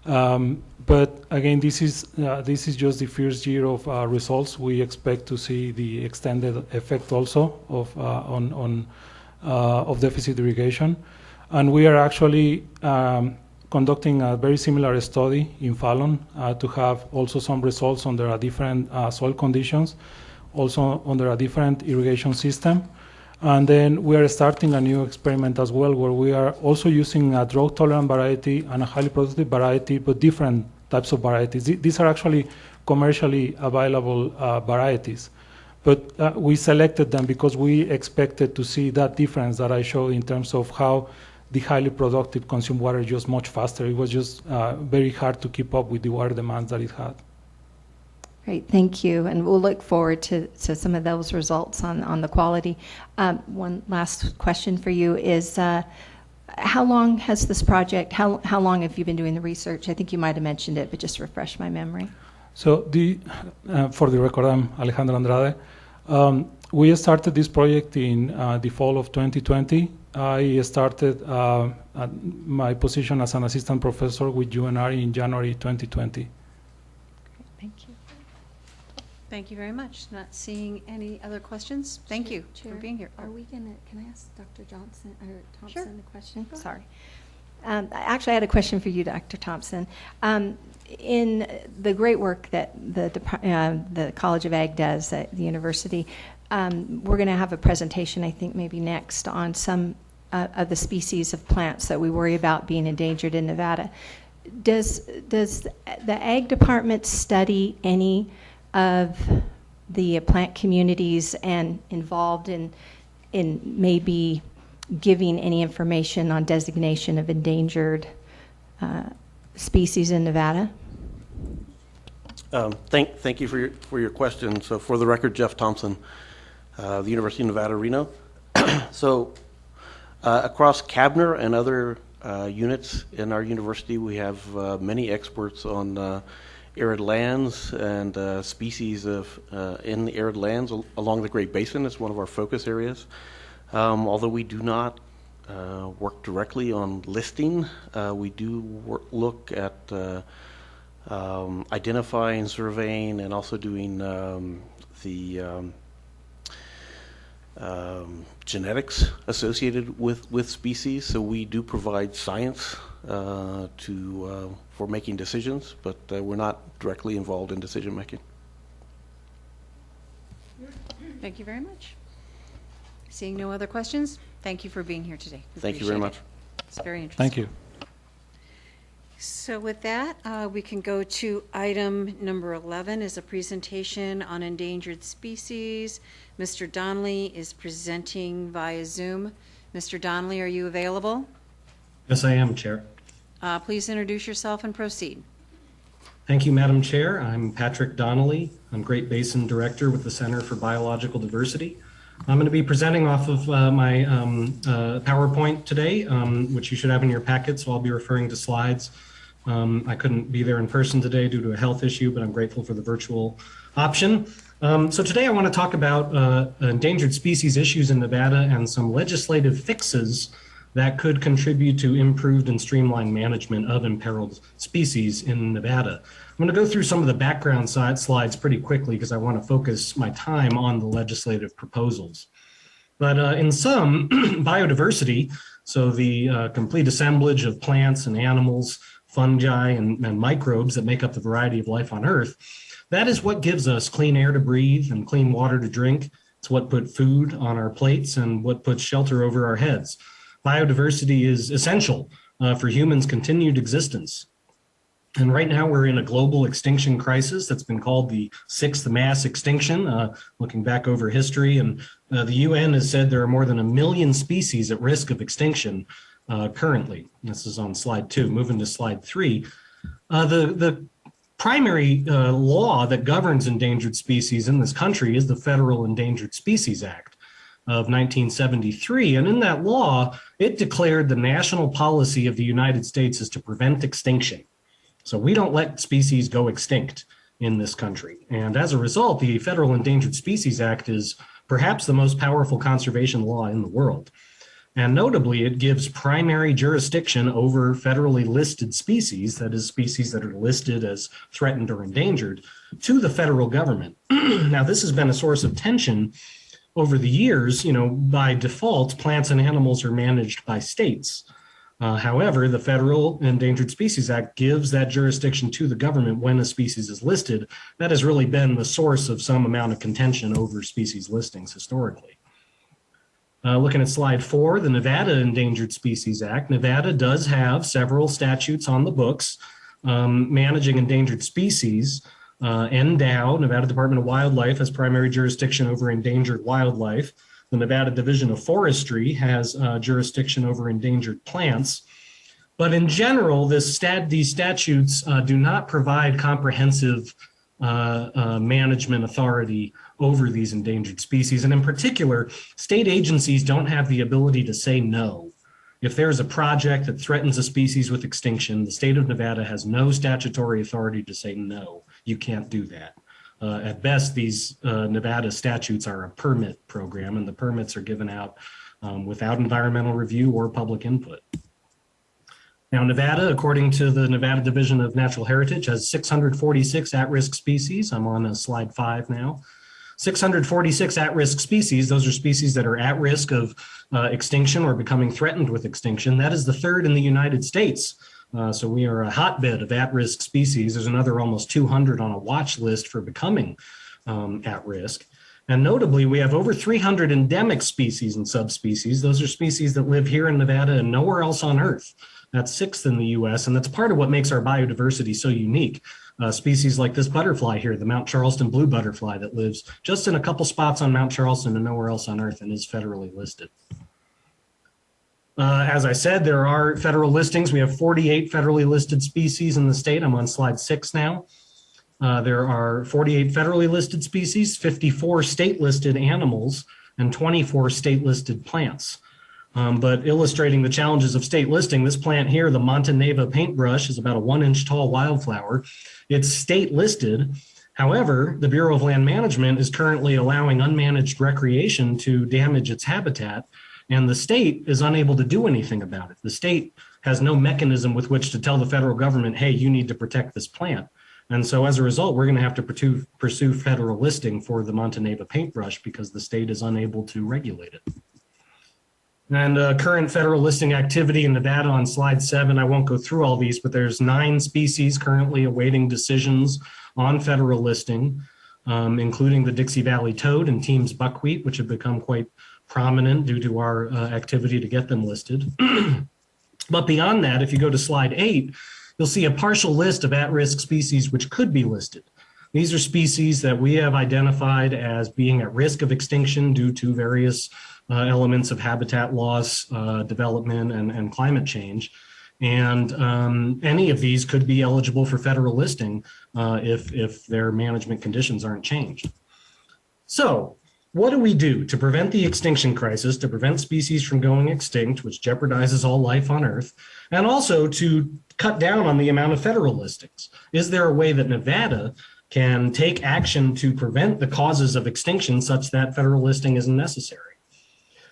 But again, this is just the first year of results. We expect to see the extended effect also of deficit irrigation. And we are actually conducting a very similar study in Fallon to have also some results under different soil conditions, also under a different irrigation system. And then we are starting a new experiment as well, where we are also using a drought-tolerant variety and a highly productive variety, but different types of varieties. These are actually commercially available varieties. But we selected them because we expected to see that difference that I showed in terms of how the highly productive consumed water just much faster. It was just very hard to keep up with the water demands that it had. Great, thank you. And we'll look forward to some of those results on the quality. One last question for you is, how long has this project, how long have you been doing the research? I think you might have mentioned it, but just refresh my memory. So for the record, I'm Alejandro Andrade. We started this project in the fall of 2020. I started my position as an assistant professor with UNR in January 2020. Thank you. Thank you very much. Not seeing any other questions. Thank you for being here. Are we gonna, can I ask Dr. Johnson or Thompson Sure. a question? Sorry. Actually, I had a question for you, Dr. Thompson. In the great work that the College of Ag does at the university, we're going to have a presentation, I think maybe next, on some of the species of plants that we worry about being endangered in Nevada. Does the Ag Department study any of the plant communities and involved in maybe giving any information on designation of endangered species in Nevada? Thank you for your question. So for the record, Jeff Thompson, the University of Nevada, Reno. So across CABNR and other units in our university, we have many experts on arid lands and species in the arid lands along the Great Basin is one of our focus areas. Although we do not work directly on listing, we do look at identifying, surveying, and also doing the genetics associated with species. So we do provide science for making decisions, but we're not directly involved in decision making. Thank you very much. Seeing no other questions, thank you for being here today. Thank you very much. It's very interesting. Thank you. So with that, we can go to item number 11 is a presentation on endangered species. Mr. Donnelly is presenting via Zoom. Mr. Donnelly, are you available? Yes, I am, Chair. Please introduce yourself and proceed. Thank you, Madam Chair. I'm Patrick Donnelly. I'm Great Basin Director with the Center for Biological Diversity. I'm going to be presenting off of my PowerPoint today, which you should have in your packet, so I'll be referring to slides. I couldn't be there in person today due to a health issue, but I'm grateful for the virtual option. So today I want to talk about endangered species issues in Nevada and some legislative fixes that could contribute to improved and streamlined management of imperiled species in Nevada. I'm going to go through some of the background slides pretty quickly because I want to focus my time on the legislative proposals. But in sum, biodiversity, so the complete assemblage of plants and animals, fungi and microbes that make up the variety of life on Earth, that is what gives us clean air to breathe and clean water to drink. It's what put food on our plates and what puts shelter over our heads. Biodiversity is essential for humans' continued existence. And right now we're in a global extinction crisis that's been called the sixth mass extinction, looking back over history. And the UN has said there are more than 1 million species at risk of extinction currently. This is on slide 2. Moving to slide 3. The primary law that governs endangered species in this country is the Federal Endangered Species Act of 1973. And in that law, it declared the national policy of the United States is to prevent extinction. So we don't let species go extinct in this country. And as a result, the Federal Endangered Species Act is perhaps the most powerful conservation law in the world. And notably, it gives primary jurisdiction over federally listed species, that is, species that are listed as threatened or endangered, to the federal government. Now, this has been a source of tension over the years. By default, plants and animals are managed by states. However, the Federal Endangered Species Act gives that jurisdiction to the government when a species is listed. That has really been the source of some amount of contention over species listings historically. Looking at slide 4, the Nevada Endangered Species Act. Nevada does have several statutes on the books managing endangered species. NDOW, Nevada Department of Wildlife, has primary jurisdiction over endangered wildlife. The Nevada Division of Forestry has jurisdiction over endangered plants. But in general, these statutes do not provide comprehensive management authority over these endangered species. And in particular, state agencies don't have the ability to say no. If there's a project that threatens a species with extinction, the state of Nevada has no statutory authority to say no, you can't do that. At best, these Nevada statutes are a permit program, and the permits are given out without environmental review or public input. Now, Nevada, according to the Nevada Division of Natural Heritage, has 646 at-risk species. I'm on slide 5 now. 646 at-risk species, those are species that are at risk of extinction or becoming threatened with extinction. That is the third in the United States. So we are a hotbed of at-risk species. There's another almost 200 on a watch list for becoming at risk. And notably, we have over 300 endemic species and subspecies. Those are species that live here in Nevada and nowhere else on Earth. That's 6th in the US, and that's part of what makes our biodiversity so unique. Species like this butterfly here, the Mount Charleston blue butterfly, that lives just in a couple spots on Mount Charleston and nowhere else on Earth and is federally listed. As I said, there are federal listings. We have 48 federally listed species in the state. I'm on slide 6 now. There are 48 federally listed species, 54 state-listed animals, and 24 state-listed plants. But illustrating the challenges of state listing, this plant here, the Monteneva paintbrush, is about a 1-inch tall wildflower. It's state listed. However, the Bureau of Land Management is currently allowing unmanaged recreation to damage its habitat, and the state is unable to do anything about it. The state has no mechanism with which to tell the federal government, hey, you need to protect this plant. And so as a result, we're going to have to pursue federal listing for the Monteneva paintbrush because the state is unable to regulate it. And current federal listing activity in Nevada on slide 7, I won't go through all these, but there's 9 species currently awaiting decisions on federal listing, including the Dixie Valley toad and Team's buckwheat, which have become quite prominent due to our activity to get them listed. But beyond that, if you go to slide 8, you'll see a partial list of at-risk species which could be listed. These are species that we have identified as being at risk of extinction due to various elements of habitat loss, development, and climate change. And any of these could be eligible for federal listing if their management conditions aren't changed. So what do we do to prevent the extinction crisis, to prevent species from going extinct, which jeopardizes all life on Earth, and also to cut down on the amount of federal listings? Is there a way that Nevada can take action to prevent the causes of extinction such that federal listing isn't necessary?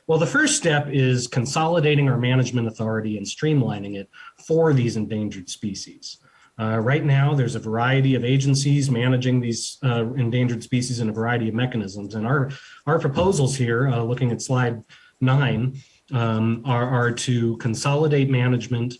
Well, the first step is consolidating our management authority and streamlining it for these endangered species. Right now, there's a variety of agencies managing these endangered species in a variety of mechanisms. And our proposals here, looking at slide 9, are to consolidate management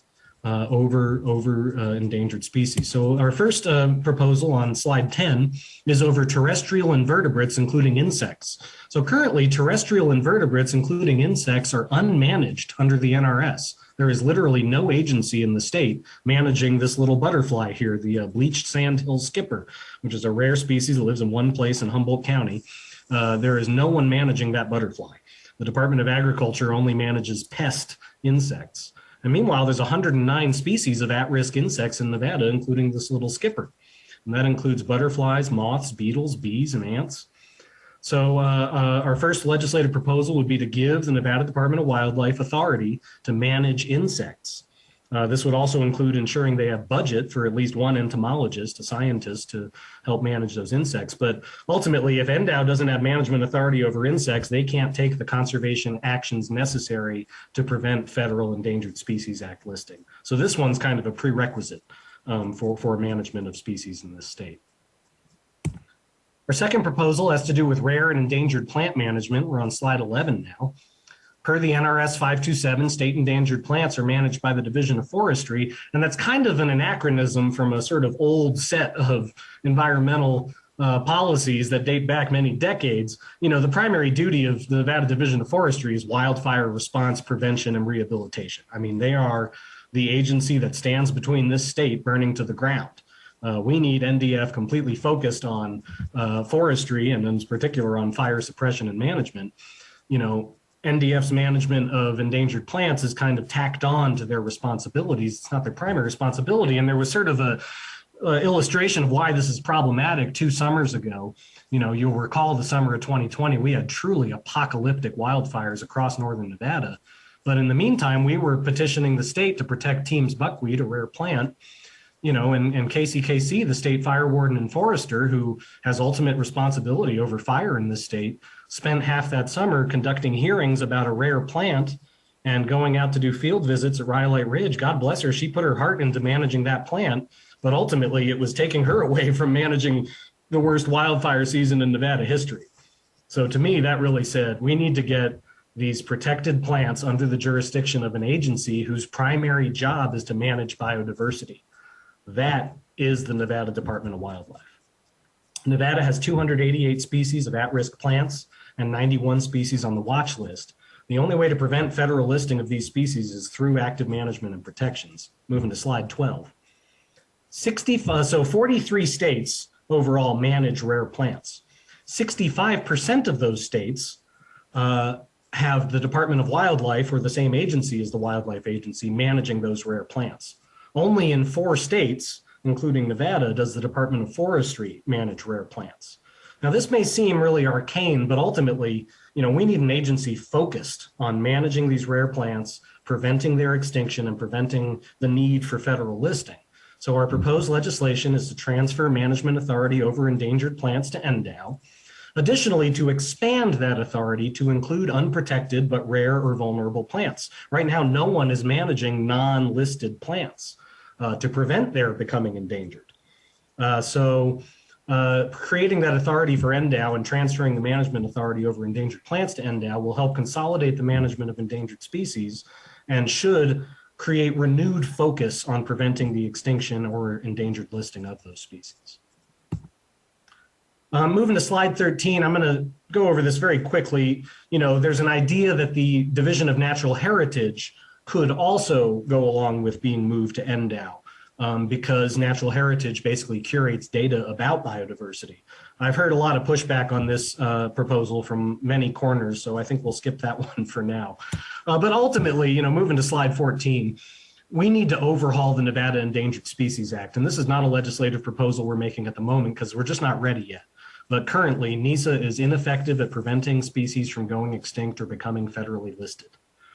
over endangered species. So our first proposal on slide 10 is over terrestrial invertebrates, including insects. So currently, terrestrial invertebrates, including insects, are unmanaged under the NRS. There is literally no agency in the state managing this little butterfly here, the bleached sandhill skipper, which is a rare species that lives in one place in Humboldt County. There is no one managing that butterfly. The Department of Agriculture only manages pest insects. And meanwhile, there's 109 species of at-risk insects in Nevada, including this little skipper. And that includes butterflies, moths, beetles, bees, and ants. So our first legislative proposal would be to give the Nevada Department of Wildlife authority to manage insects. This would also include ensuring they have budget for at least one entomologist, a scientist, to help manage those insects. But ultimately, if NDOW doesn't have management authority over insects, they can't take the conservation actions necessary to prevent Federal Endangered Species Act listing. So this one's kind of a prerequisite for management of species in this state. Our second proposal has to do with rare and endangered plant management. We're on slide 11 now. Per the NRS 527, state endangered plants are managed by the Division of Forestry, and that's kind of an anachronism from a sort of old set of environmental policies that date back many decades. You know, the primary duty of the Nevada Division of Forestry is wildfire response, prevention, and rehabilitation. I mean, they are the agency that stands between this state burning to the ground. We need NDF completely focused on forestry, and in particular on fire suppression and management. You know, NDF's management of endangered plants is kind of tacked on to their responsibilities. It's not their primary responsibility. And there was sort of a illustration of why this is problematic 2 summers ago. You know, you'll recall the summer of 2020, we had truly apocalyptic wildfires across northern Nevada. But in the meantime, we were petitioning the state to protect Team's buckwheat, a rare plant. and KCKC, the state fire warden and forester, who has ultimate responsibility over fire in this state, spent half that summer conducting hearings about a rare plant and going out to do field visits at Rhyolite Ridge. God bless her. She put her heart into managing that plant, but ultimately it was taking her away from managing the worst wildfire season in Nevada history. So to me, that really said, we need to get these protected plants under the jurisdiction of an agency whose primary job is to manage biodiversity. That is the Nevada Department of Wildlife. Nevada has 288 species of at-risk plants and 91 species on the watch list. The only way to prevent federal listing of these species is through active management and protections. Moving to slide 12. 43 states overall manage rare plants. 65% of those states have the Department of Wildlife, or the same agency as the Wildlife Agency, managing those rare plants. Only in 4 states, including Nevada, does the Department of Forestry manage rare plants. Now, this may seem really arcane, but ultimately, we need an agency focused on managing these rare plants, preventing their extinction, and preventing the need for federal listing. So our proposed legislation is to transfer management authority over endangered plants to NDOW. Additionally, to expand that authority to include unprotected but rare or vulnerable plants. Right now, no one is managing non-listed plants to prevent their becoming endangered. Creating that authority for NDOW and transferring the management authority over endangered plants to NDOW will help consolidate the management of endangered species and should create renewed focus on preventing the extinction or endangered listing of those species. Moving to slide 13, I'm going to go over this very quickly. There's an idea that the Division of Natural Heritage could also go along with being moved to NDOW because Natural Heritage basically curates data about biodiversity. I've heard a lot of pushback on this proposal from many corners, so I think we'll skip that one for now. But ultimately, moving to slide 14, we need to overhaul the Nevada Endangered Species Act. And this is not a legislative proposal we're making at the moment because we're just not ready yet. But currently, NESA is ineffective at preventing species from going extinct or becoming federally listed.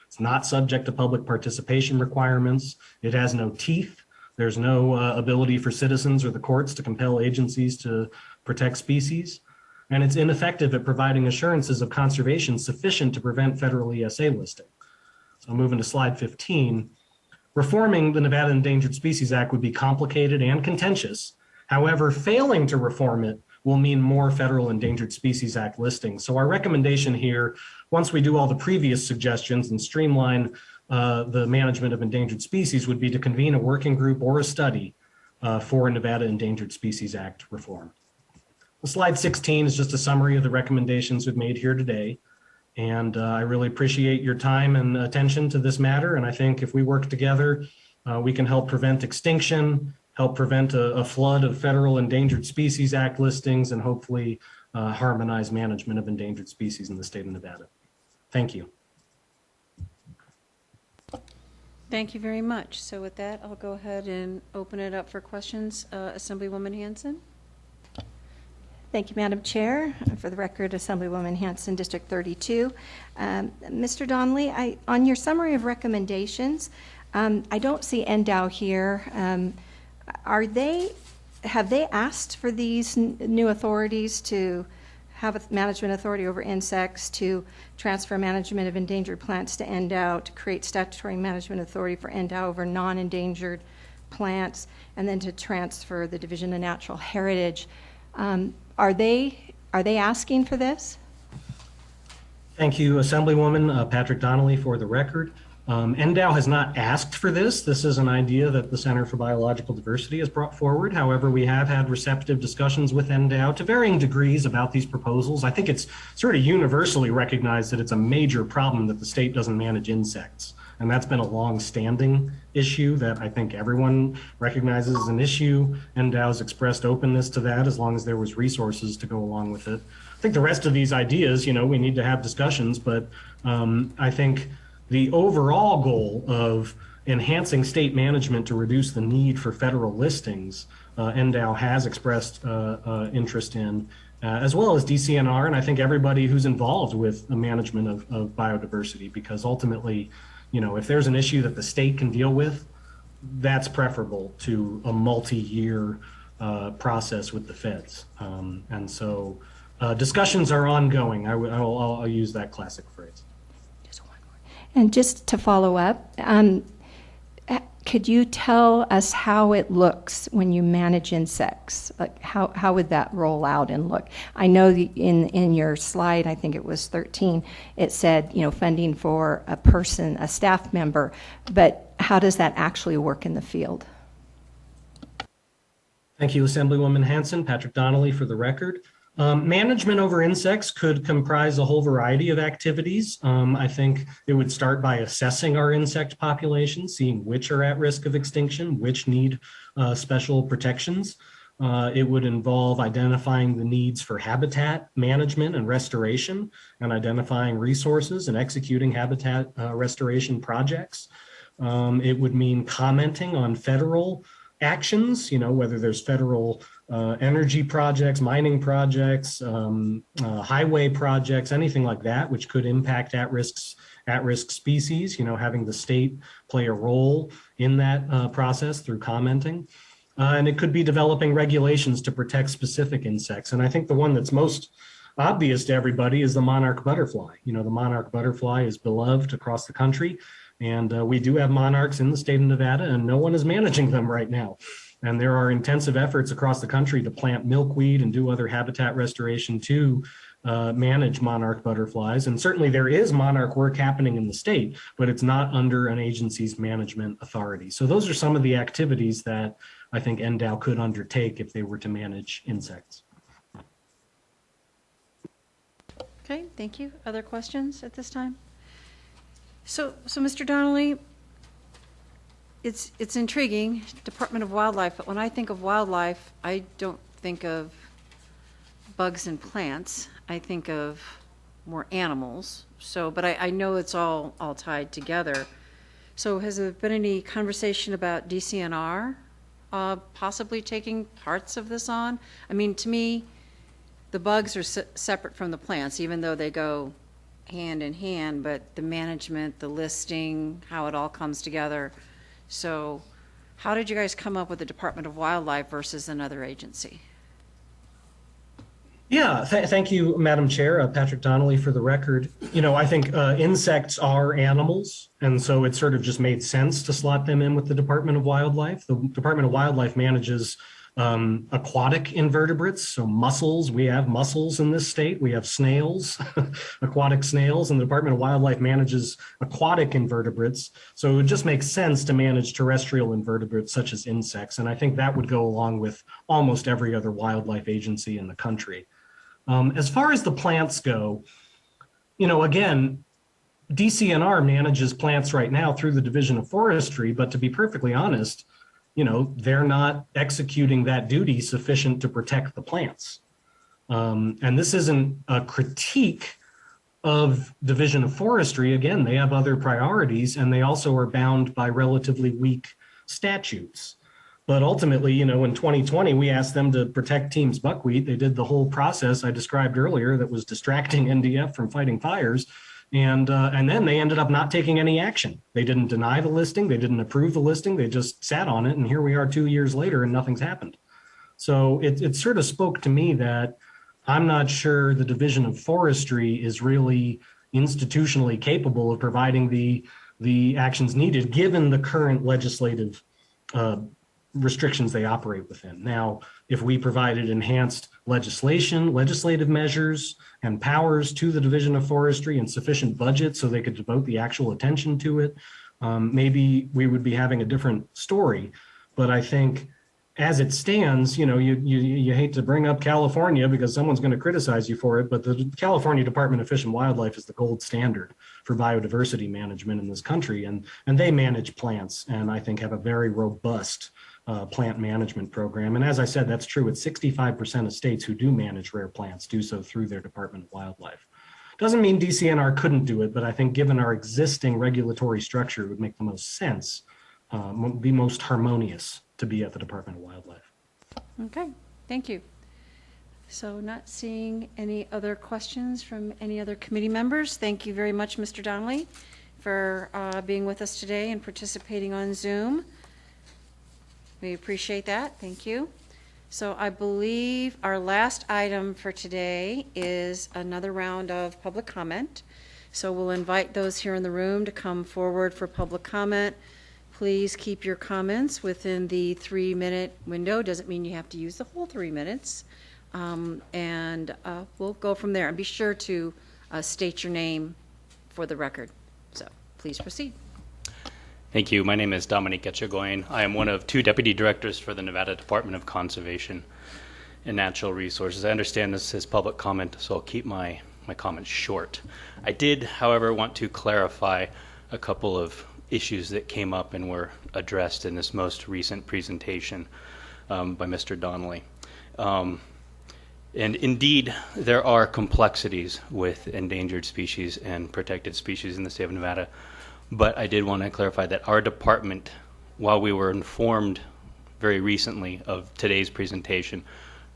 It's not subject to public participation requirements. It has no teeth. There's no ability for citizens or the courts to compel agencies to protect species. And it's ineffective at providing assurances of conservation sufficient to prevent federal ESA listing. So moving to slide 15, reforming the Nevada Endangered Species Act would be complicated and contentious. However, failing to reform it will mean more federal Endangered Species Act listings. So our recommendation here, once we do all the previous suggestions and streamline the management of endangered species, would be to convene a working group or a study for Nevada Endangered Species Act reform. Slide 16 is just a summary of the recommendations we've made here today. And I really appreciate your time and attention to this matter. And I think if we work together, we can help prevent extinction, help prevent a flood of federal Endangered Species Act listings, and hopefully harmonize management of endangered species in the state of Nevada. Thank you. Thank you very much. So with that, I'll go ahead and open it up for questions. Assemblywoman Hanson. Thank you, Madam Chair. For the record, Assemblywoman Hanson, District 32. Mr. Donnelly, on your summary of recommendations, I don't see NDOW here. Have they asked for these new authorities to have a management authority over insects, to transfer management of endangered plants to NDOW, to create statutory management authority for NDOW over non-endangered plants, and then to transfer the Division of Natural Heritage? Are they asking for this? Thank you, Assemblywoman Patrick Donnelly, for the record. NDOW has not asked for this. This is an idea that the Center for Biological Diversity has brought forward. However, we have had receptive discussions with NDOW to varying degrees about these proposals. I think it's sort of universally recognized that it's a major problem that the state doesn't manage insects. And that's been a long-standing issue that I think everyone recognizes as an issue. NDOW's expressed openness to that as long as there was resources to go along with it. I think the rest of these ideas, we need to have discussions, but I think the overall goal of enhancing state management to reduce the need for federal listings, NDOW has expressed interest in, as well as DCNR, and I think everybody who's involved with the management of biodiversity, because ultimately, if there's an issue that the state can deal with, that's preferable to a multi-year process with the feds. And so discussions are ongoing. I'll use that classic phrase. And just to follow up, could you tell us how it looks when you manage insects? Like how would that roll out and look? I know in your slide, I think it was 13, it said, funding for a person, a staff member, but how does that actually work in the field? Thank you, Assemblywoman Hanson. Patrick Donnelly for the record. Management over insects could comprise a whole variety of activities. I think it would start by assessing our insect population, seeing which are at risk of extinction, which need special protections. It would involve identifying the needs for habitat management and restoration, and identifying resources and executing habitat restoration projects. It would mean commenting on federal actions, whether there's federal energy projects, mining projects, highway projects, anything like that, which could impact at-risk species, having the state play a role in that process through commenting. And it could be developing regulations to protect specific insects. And I think the one that's most obvious to everybody is the monarch butterfly. The monarch butterfly is beloved across the country. And we do have monarchs in the state of Nevada, and no one is managing them right now. And there are intensive efforts across the country to plant milkweed and do other habitat restoration to manage monarch butterflies. And certainly there is monarch work happening in the state, but it's not under an agency's management authority. So those are some of the activities that I think NDOW could undertake if they were to manage insects. Okay, thank you. Other questions at this time? So Mr. Donnelly, it's intriguing, Department of Wildlife, but when I think of wildlife, I don't think of bugs and plants. I think of more animals. So, but I know it's all tied together. So has there been any conversation about DCNR possibly taking parts of this on? I mean, to me, the bugs are separate from the plants, even though they go hand in hand, but the management, the listing, how it all comes together. So how did you guys come up with the Department of Wildlife versus another agency? Yeah, thank you, Madam Chair, Patrick Donnelly for the record. I think insects are animals, and so it sort of just made sense to slot them in with the Department of Wildlife. The Department of Wildlife manages aquatic invertebrates, so mussels. We have mussels in this state. We have snails, aquatic snails, and the Department of Wildlife manages aquatic invertebrates. So it just makes sense to manage terrestrial invertebrates such as insects. And I think that would go along with almost every other wildlife agency in the country. As far as the plants go, again, DCNR manages plants right now through the Division of Forestry, but to be perfectly honest, they're not executing that duty sufficient to protect the plants. And this isn't a critique of Division of Forestry. Again, they have other priorities, and they also are bound by relatively weak statutes. But ultimately, in 2020, we asked them to protect Teams buckwheat. They did the whole process I described earlier that was distracting NDF from fighting fires. And then they ended up not taking any action. They didn't deny the listing. They didn't approve the listing. They just sat on it. And here we are 2 years later and nothing's happened. So it sort of spoke to me that I'm not sure the Division of Forestry is really institutionally capable of providing the actions needed given the current legislative restrictions they operate within. Now, if we provided enhanced legislative measures and powers to the Division of Forestry and sufficient budget so they could devote the actual attention to it, maybe we would be having a different story. But I think as it stands, you hate to bring up California because someone's going to criticize you for it, but the California Department of Fish and Wildlife is the gold standard for biodiversity management in this country, and they manage plants and I think have a very robust plant management program. And as I said, that's true. It's 65% of states who do manage rare plants do so through their Department of Wildlife. Doesn't mean DCNR couldn't do it, but I think given our existing regulatory structure, it would make the most sense, be most harmonious to be at the Department of Wildlife. Okay, thank you. So not seeing any other questions from any other committee members. Thank you very much, Mr. Donnelly, for being with us today and participating on Zoom. We appreciate that. Thank you. So I believe our last item for today is another round of public comment. So we'll invite those here in the room to come forward for public comment. Please keep your comments within the 3-minute window. Doesn't mean you have to use the whole 3 minutes. And we'll go from there. And be sure to state your name for the record. So please proceed. Thank you. My name is Dominique Etchegoyen. I am one of 2 deputy directors for the Nevada Department of Conservation and Natural Resources. I understand this is public comment, so I'll keep my comments short. I did, however, want to clarify a couple of issues that came up and were addressed in this most recent presentation by Mr. Donnelly. And indeed, there are complexities with endangered species and protected species in the state of Nevada. But I did want to clarify that our department, while we were informed very recently of today's presentation,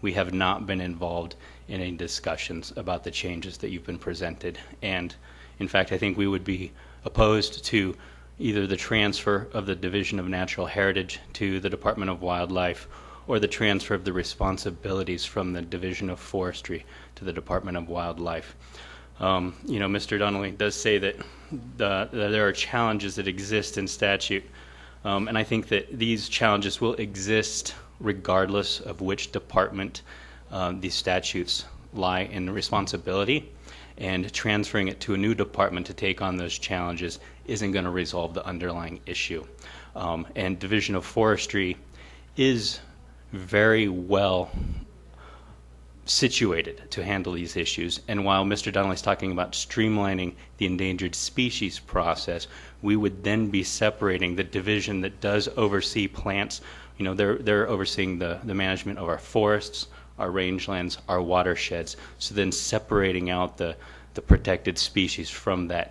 we have not been involved in any discussions about the changes that you've been presented. And in fact, I think we would be opposed to either the transfer of the Division of Natural Heritage to the Department of Wildlife or the transfer of the responsibilities from the Division of Forestry to the Department of Wildlife. You know, Mr. Donnelly does say that there are challenges that exist in statute, and I think that these challenges will exist regardless of which department these statutes lie in responsibility, and transferring it to a new department to take on those challenges isn't going to resolve the underlying issue. And Division of Forestry is very well situated to handle these issues. And while Mr. Donnelly is talking about streamlining the endangered species process, we would then be separating the division that does oversee plants. You know, they're overseeing the management of our forests, our rangelands, our watersheds. So then separating out the protected species from that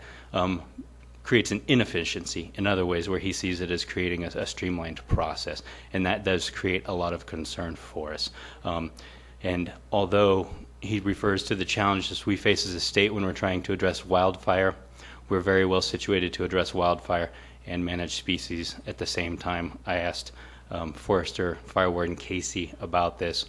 creates an inefficiency in other ways where he sees it as creating a streamlined process. And that does create a lot of concern for us. And although he refers to the challenges we face as a state when we're trying to address wildfire, we're very well situated to address wildfire and manage species at the same time. I asked Forester Fire Warden Casey about this,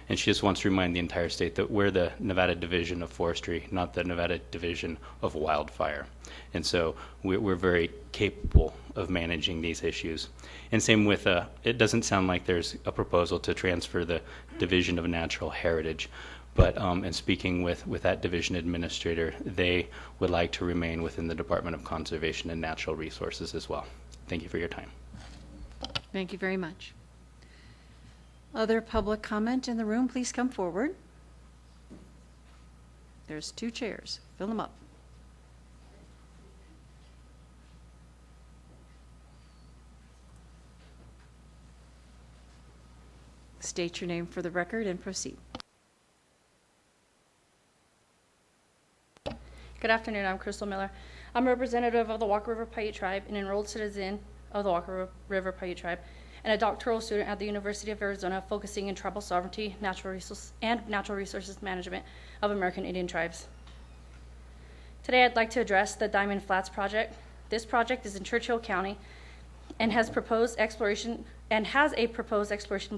and she just wants to remind the entire state that we're the Nevada Division of Forestry, not the Nevada Division of Wildfire. And so we're very capable of managing these issues. And same with, it doesn't sound like there's a proposal to transfer the Division of Natural Heritage, but in speaking with that division administrator, they would like to remain within the Department of Conservation and Natural Resources as well. Thank you for your time. Thank you very much. Other public comment in the room, please come forward. There's 2 chairs. Fill them up. State your name for the record and proceed. Good afternoon, I'm Crystal Miller. I'm a representative of the Walker River Paiute Tribe, an enrolled citizen of the Walker River Paiute Tribe, and a doctoral student at the University of Arizona focusing in tribal sovereignty, natural resources management of American Indian tribes. Today I'd like to address the Diamond Flats project. This project is in Churchill County and has a proposed exploration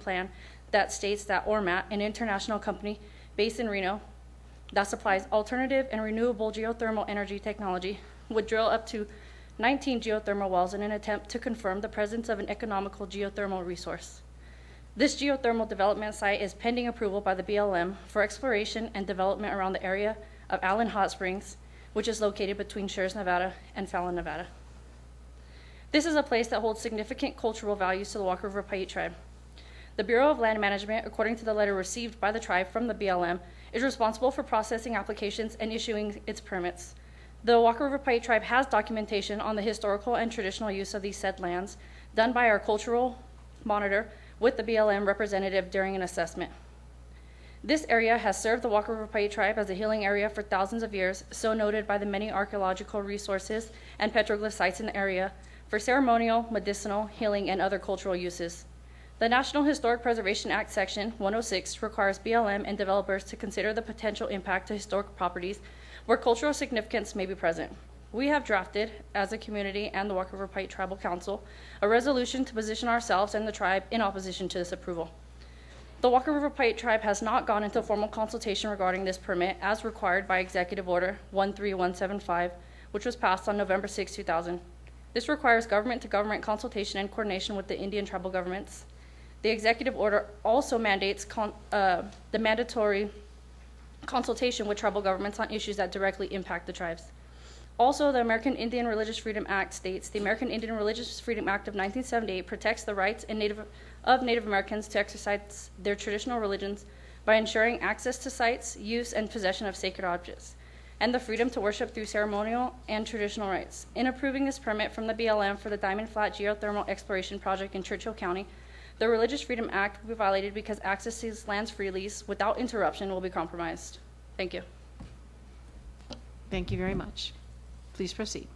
plan that states that ORMAT, an international company based in Reno that supplies alternative and renewable geothermal energy technology, would drill up to 19 geothermal wells in an attempt to confirm the presence of an economical geothermal resource. This geothermal development site is pending approval by the BLM for exploration and development around the area of Allen Hot Springs, which is located between Shares, Nevada and Fallon, Nevada. This is a place that holds significant cultural values to the Walker River Paiute Tribe. The Bureau of Land Management, according to the letter received by the tribe from the BLM, is responsible for processing applications and issuing its permits. The Walker River Paiute Tribe has documentation on the historical and traditional use of these said lands done by our cultural monitor with the BLM representative during an assessment. This area has served the Walker River Paiute Tribe as a healing area for thousands of years, so noted by the many archaeological resources and petroglyph sites in the area for ceremonial, medicinal, healing, and other cultural uses. The National Historic Preservation Act Section 106 requires BLM and developers to consider the potential impact to historic properties where cultural significance may be present. We have drafted, as a community and the Walker River Paiute Tribal Council, a resolution to position ourselves and the tribe in opposition to this approval. The Walker River Paiute Tribe has not gone into formal consultation regarding this permit as required by Executive Order 13175, which was passed on November 6, 2000. This requires government-to-government consultation and coordination with the Indian tribal governments. The Executive Order also mandates the mandatory consultation with tribal governments on issues that directly impact the tribes. Also, the American Indian Religious Freedom Act states, the American Indian Religious Freedom Act of 1978 protects the rights of Native Americans to exercise their traditional religions by ensuring access to sites, use, and possession of sacred objects, and the freedom to worship through ceremonial and traditional rites. In approving this permit from the BLM for the Diamond Flat Geothermal Exploration Project in Churchill County, the Religious Freedom Act will be violated because access to these lands for lease without interruption will be compromised. Thank you. Thank you very much. Please proceed.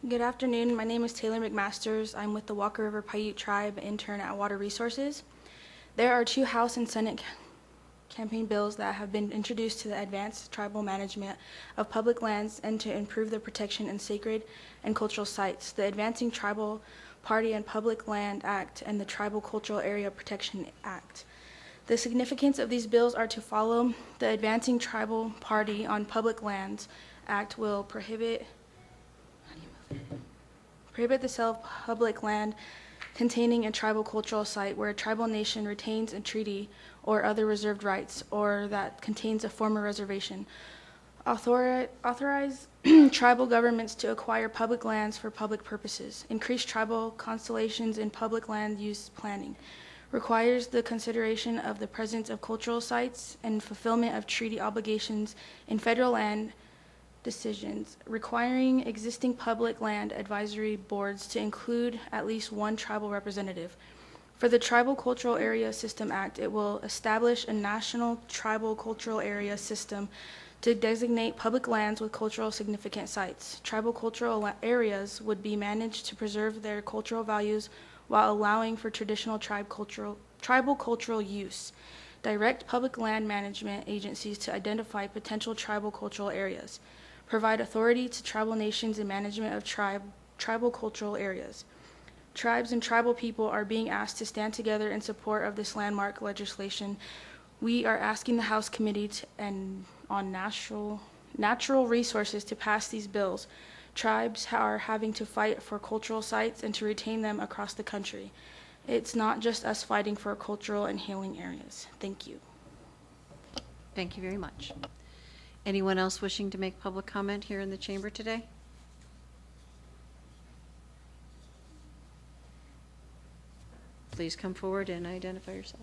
Good afternoon. My name is Taylor McMasters. I'm with the Walker River Paiute Tribe, intern at Water Resources. There are 2 House and Senate campaign bills that have been introduced to the advanced tribal management of public lands and to improve the protection and sacred and cultural sites, the Advancing Tribal Party and Public Land Act and the Tribal Cultural Area Protection Act. The significance of these bills are to follow the Advancing Tribal Party on Public Lands Act will prohibit the sale of public land containing a tribal cultural site where a tribal nation retains a treaty or other reserved rights or that contains a former reservation. Authorize tribal governments to acquire public lands for public purposes. Increase tribal constellations in public land use planning. Requires the consideration of the presence of cultural sites and fulfillment of treaty obligations in federal land decisions, requiring existing public land advisory boards to include at least 1 tribal representative. For the Tribal Cultural Area System Act, it will establish a national tribal cultural area system to designate public lands with cultural significant sites. Tribal cultural areas would be managed to preserve their cultural values while allowing for traditional tribal cultural use. Direct public land management agencies to identify potential tribal cultural areas. Provide authority to tribal nations in management of tribal cultural areas. Tribes and tribal people are being asked to stand together in support of this landmark legislation. We are asking the House Committee on Natural Resources to pass these bills. Tribes are having to fight for cultural sites and to retain them across the country. It's not just us fighting for cultural and healing areas. Thank you. Thank you very much. Anyone else wishing to make public comment here in the chamber today? Please come forward and identify yourself.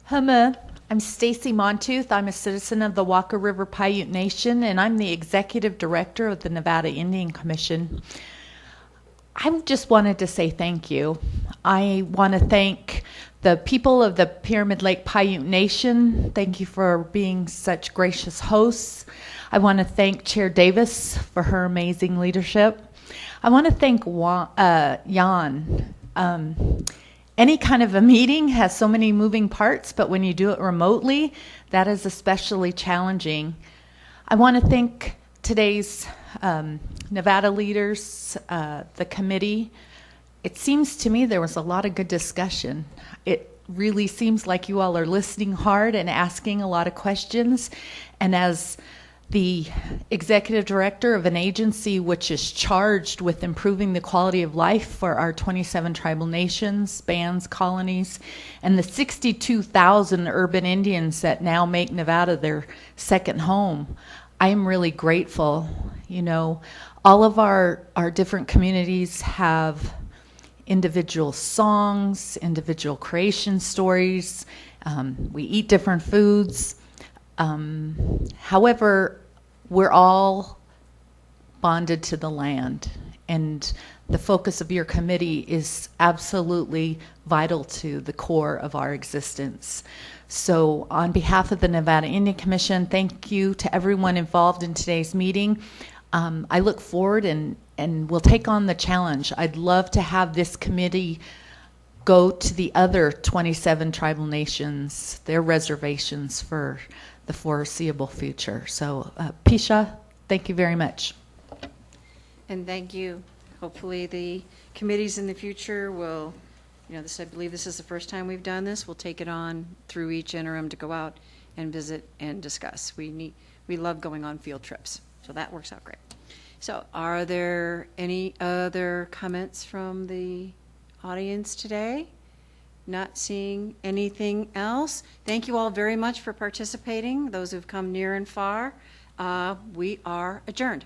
Hello, I'm Stacy Montooth. I'm a citizen of the Walker River Paiute Nation, and I'm the executive director of the Nevada Indian Commission. I just wanted to say thank you. I want to thank the people of the Pyramid Lake Paiute Nation. Thank you for being such gracious hosts. I want to thank Chair Davis for her amazing leadership. I want to thank Jan. Any kind of a meeting has so many moving parts, but when you do it remotely, that is especially challenging. I want to thank today's Nevada leaders, the committee. It seems to me there was a lot of good discussion. It really seems like you all are listening hard and asking a lot of questions. And as the executive director of an agency which is charged with improving the quality of life for our 27 tribal nations, bands, colonies, and the 62,000 urban Indians that now make Nevada their second home, I am really grateful. You know, all of our different communities have individual songs, individual creation stories. We eat different foods. However, we're all bonded to the land, and the focus of your committee is absolutely vital to the core of our existence. So on behalf of the Nevada Indian Commission, thank you to everyone involved in today's meeting. I look forward and and we'll take on the challenge. I'd love to have this committee go to the other 27 tribal nations, their reservations for the foreseeable future. So, Pisha, thank you very much. And thank you. Hopefully the committees in the future will, I believe this is the first time we've done this. We'll take it on through each interim to go out and visit and discuss. We love going on field trips, so that works out great. So are there any other comments from the audience today? Not seeing anything else. Thank you all very much for participating, those who've come near and far. We are adjourned.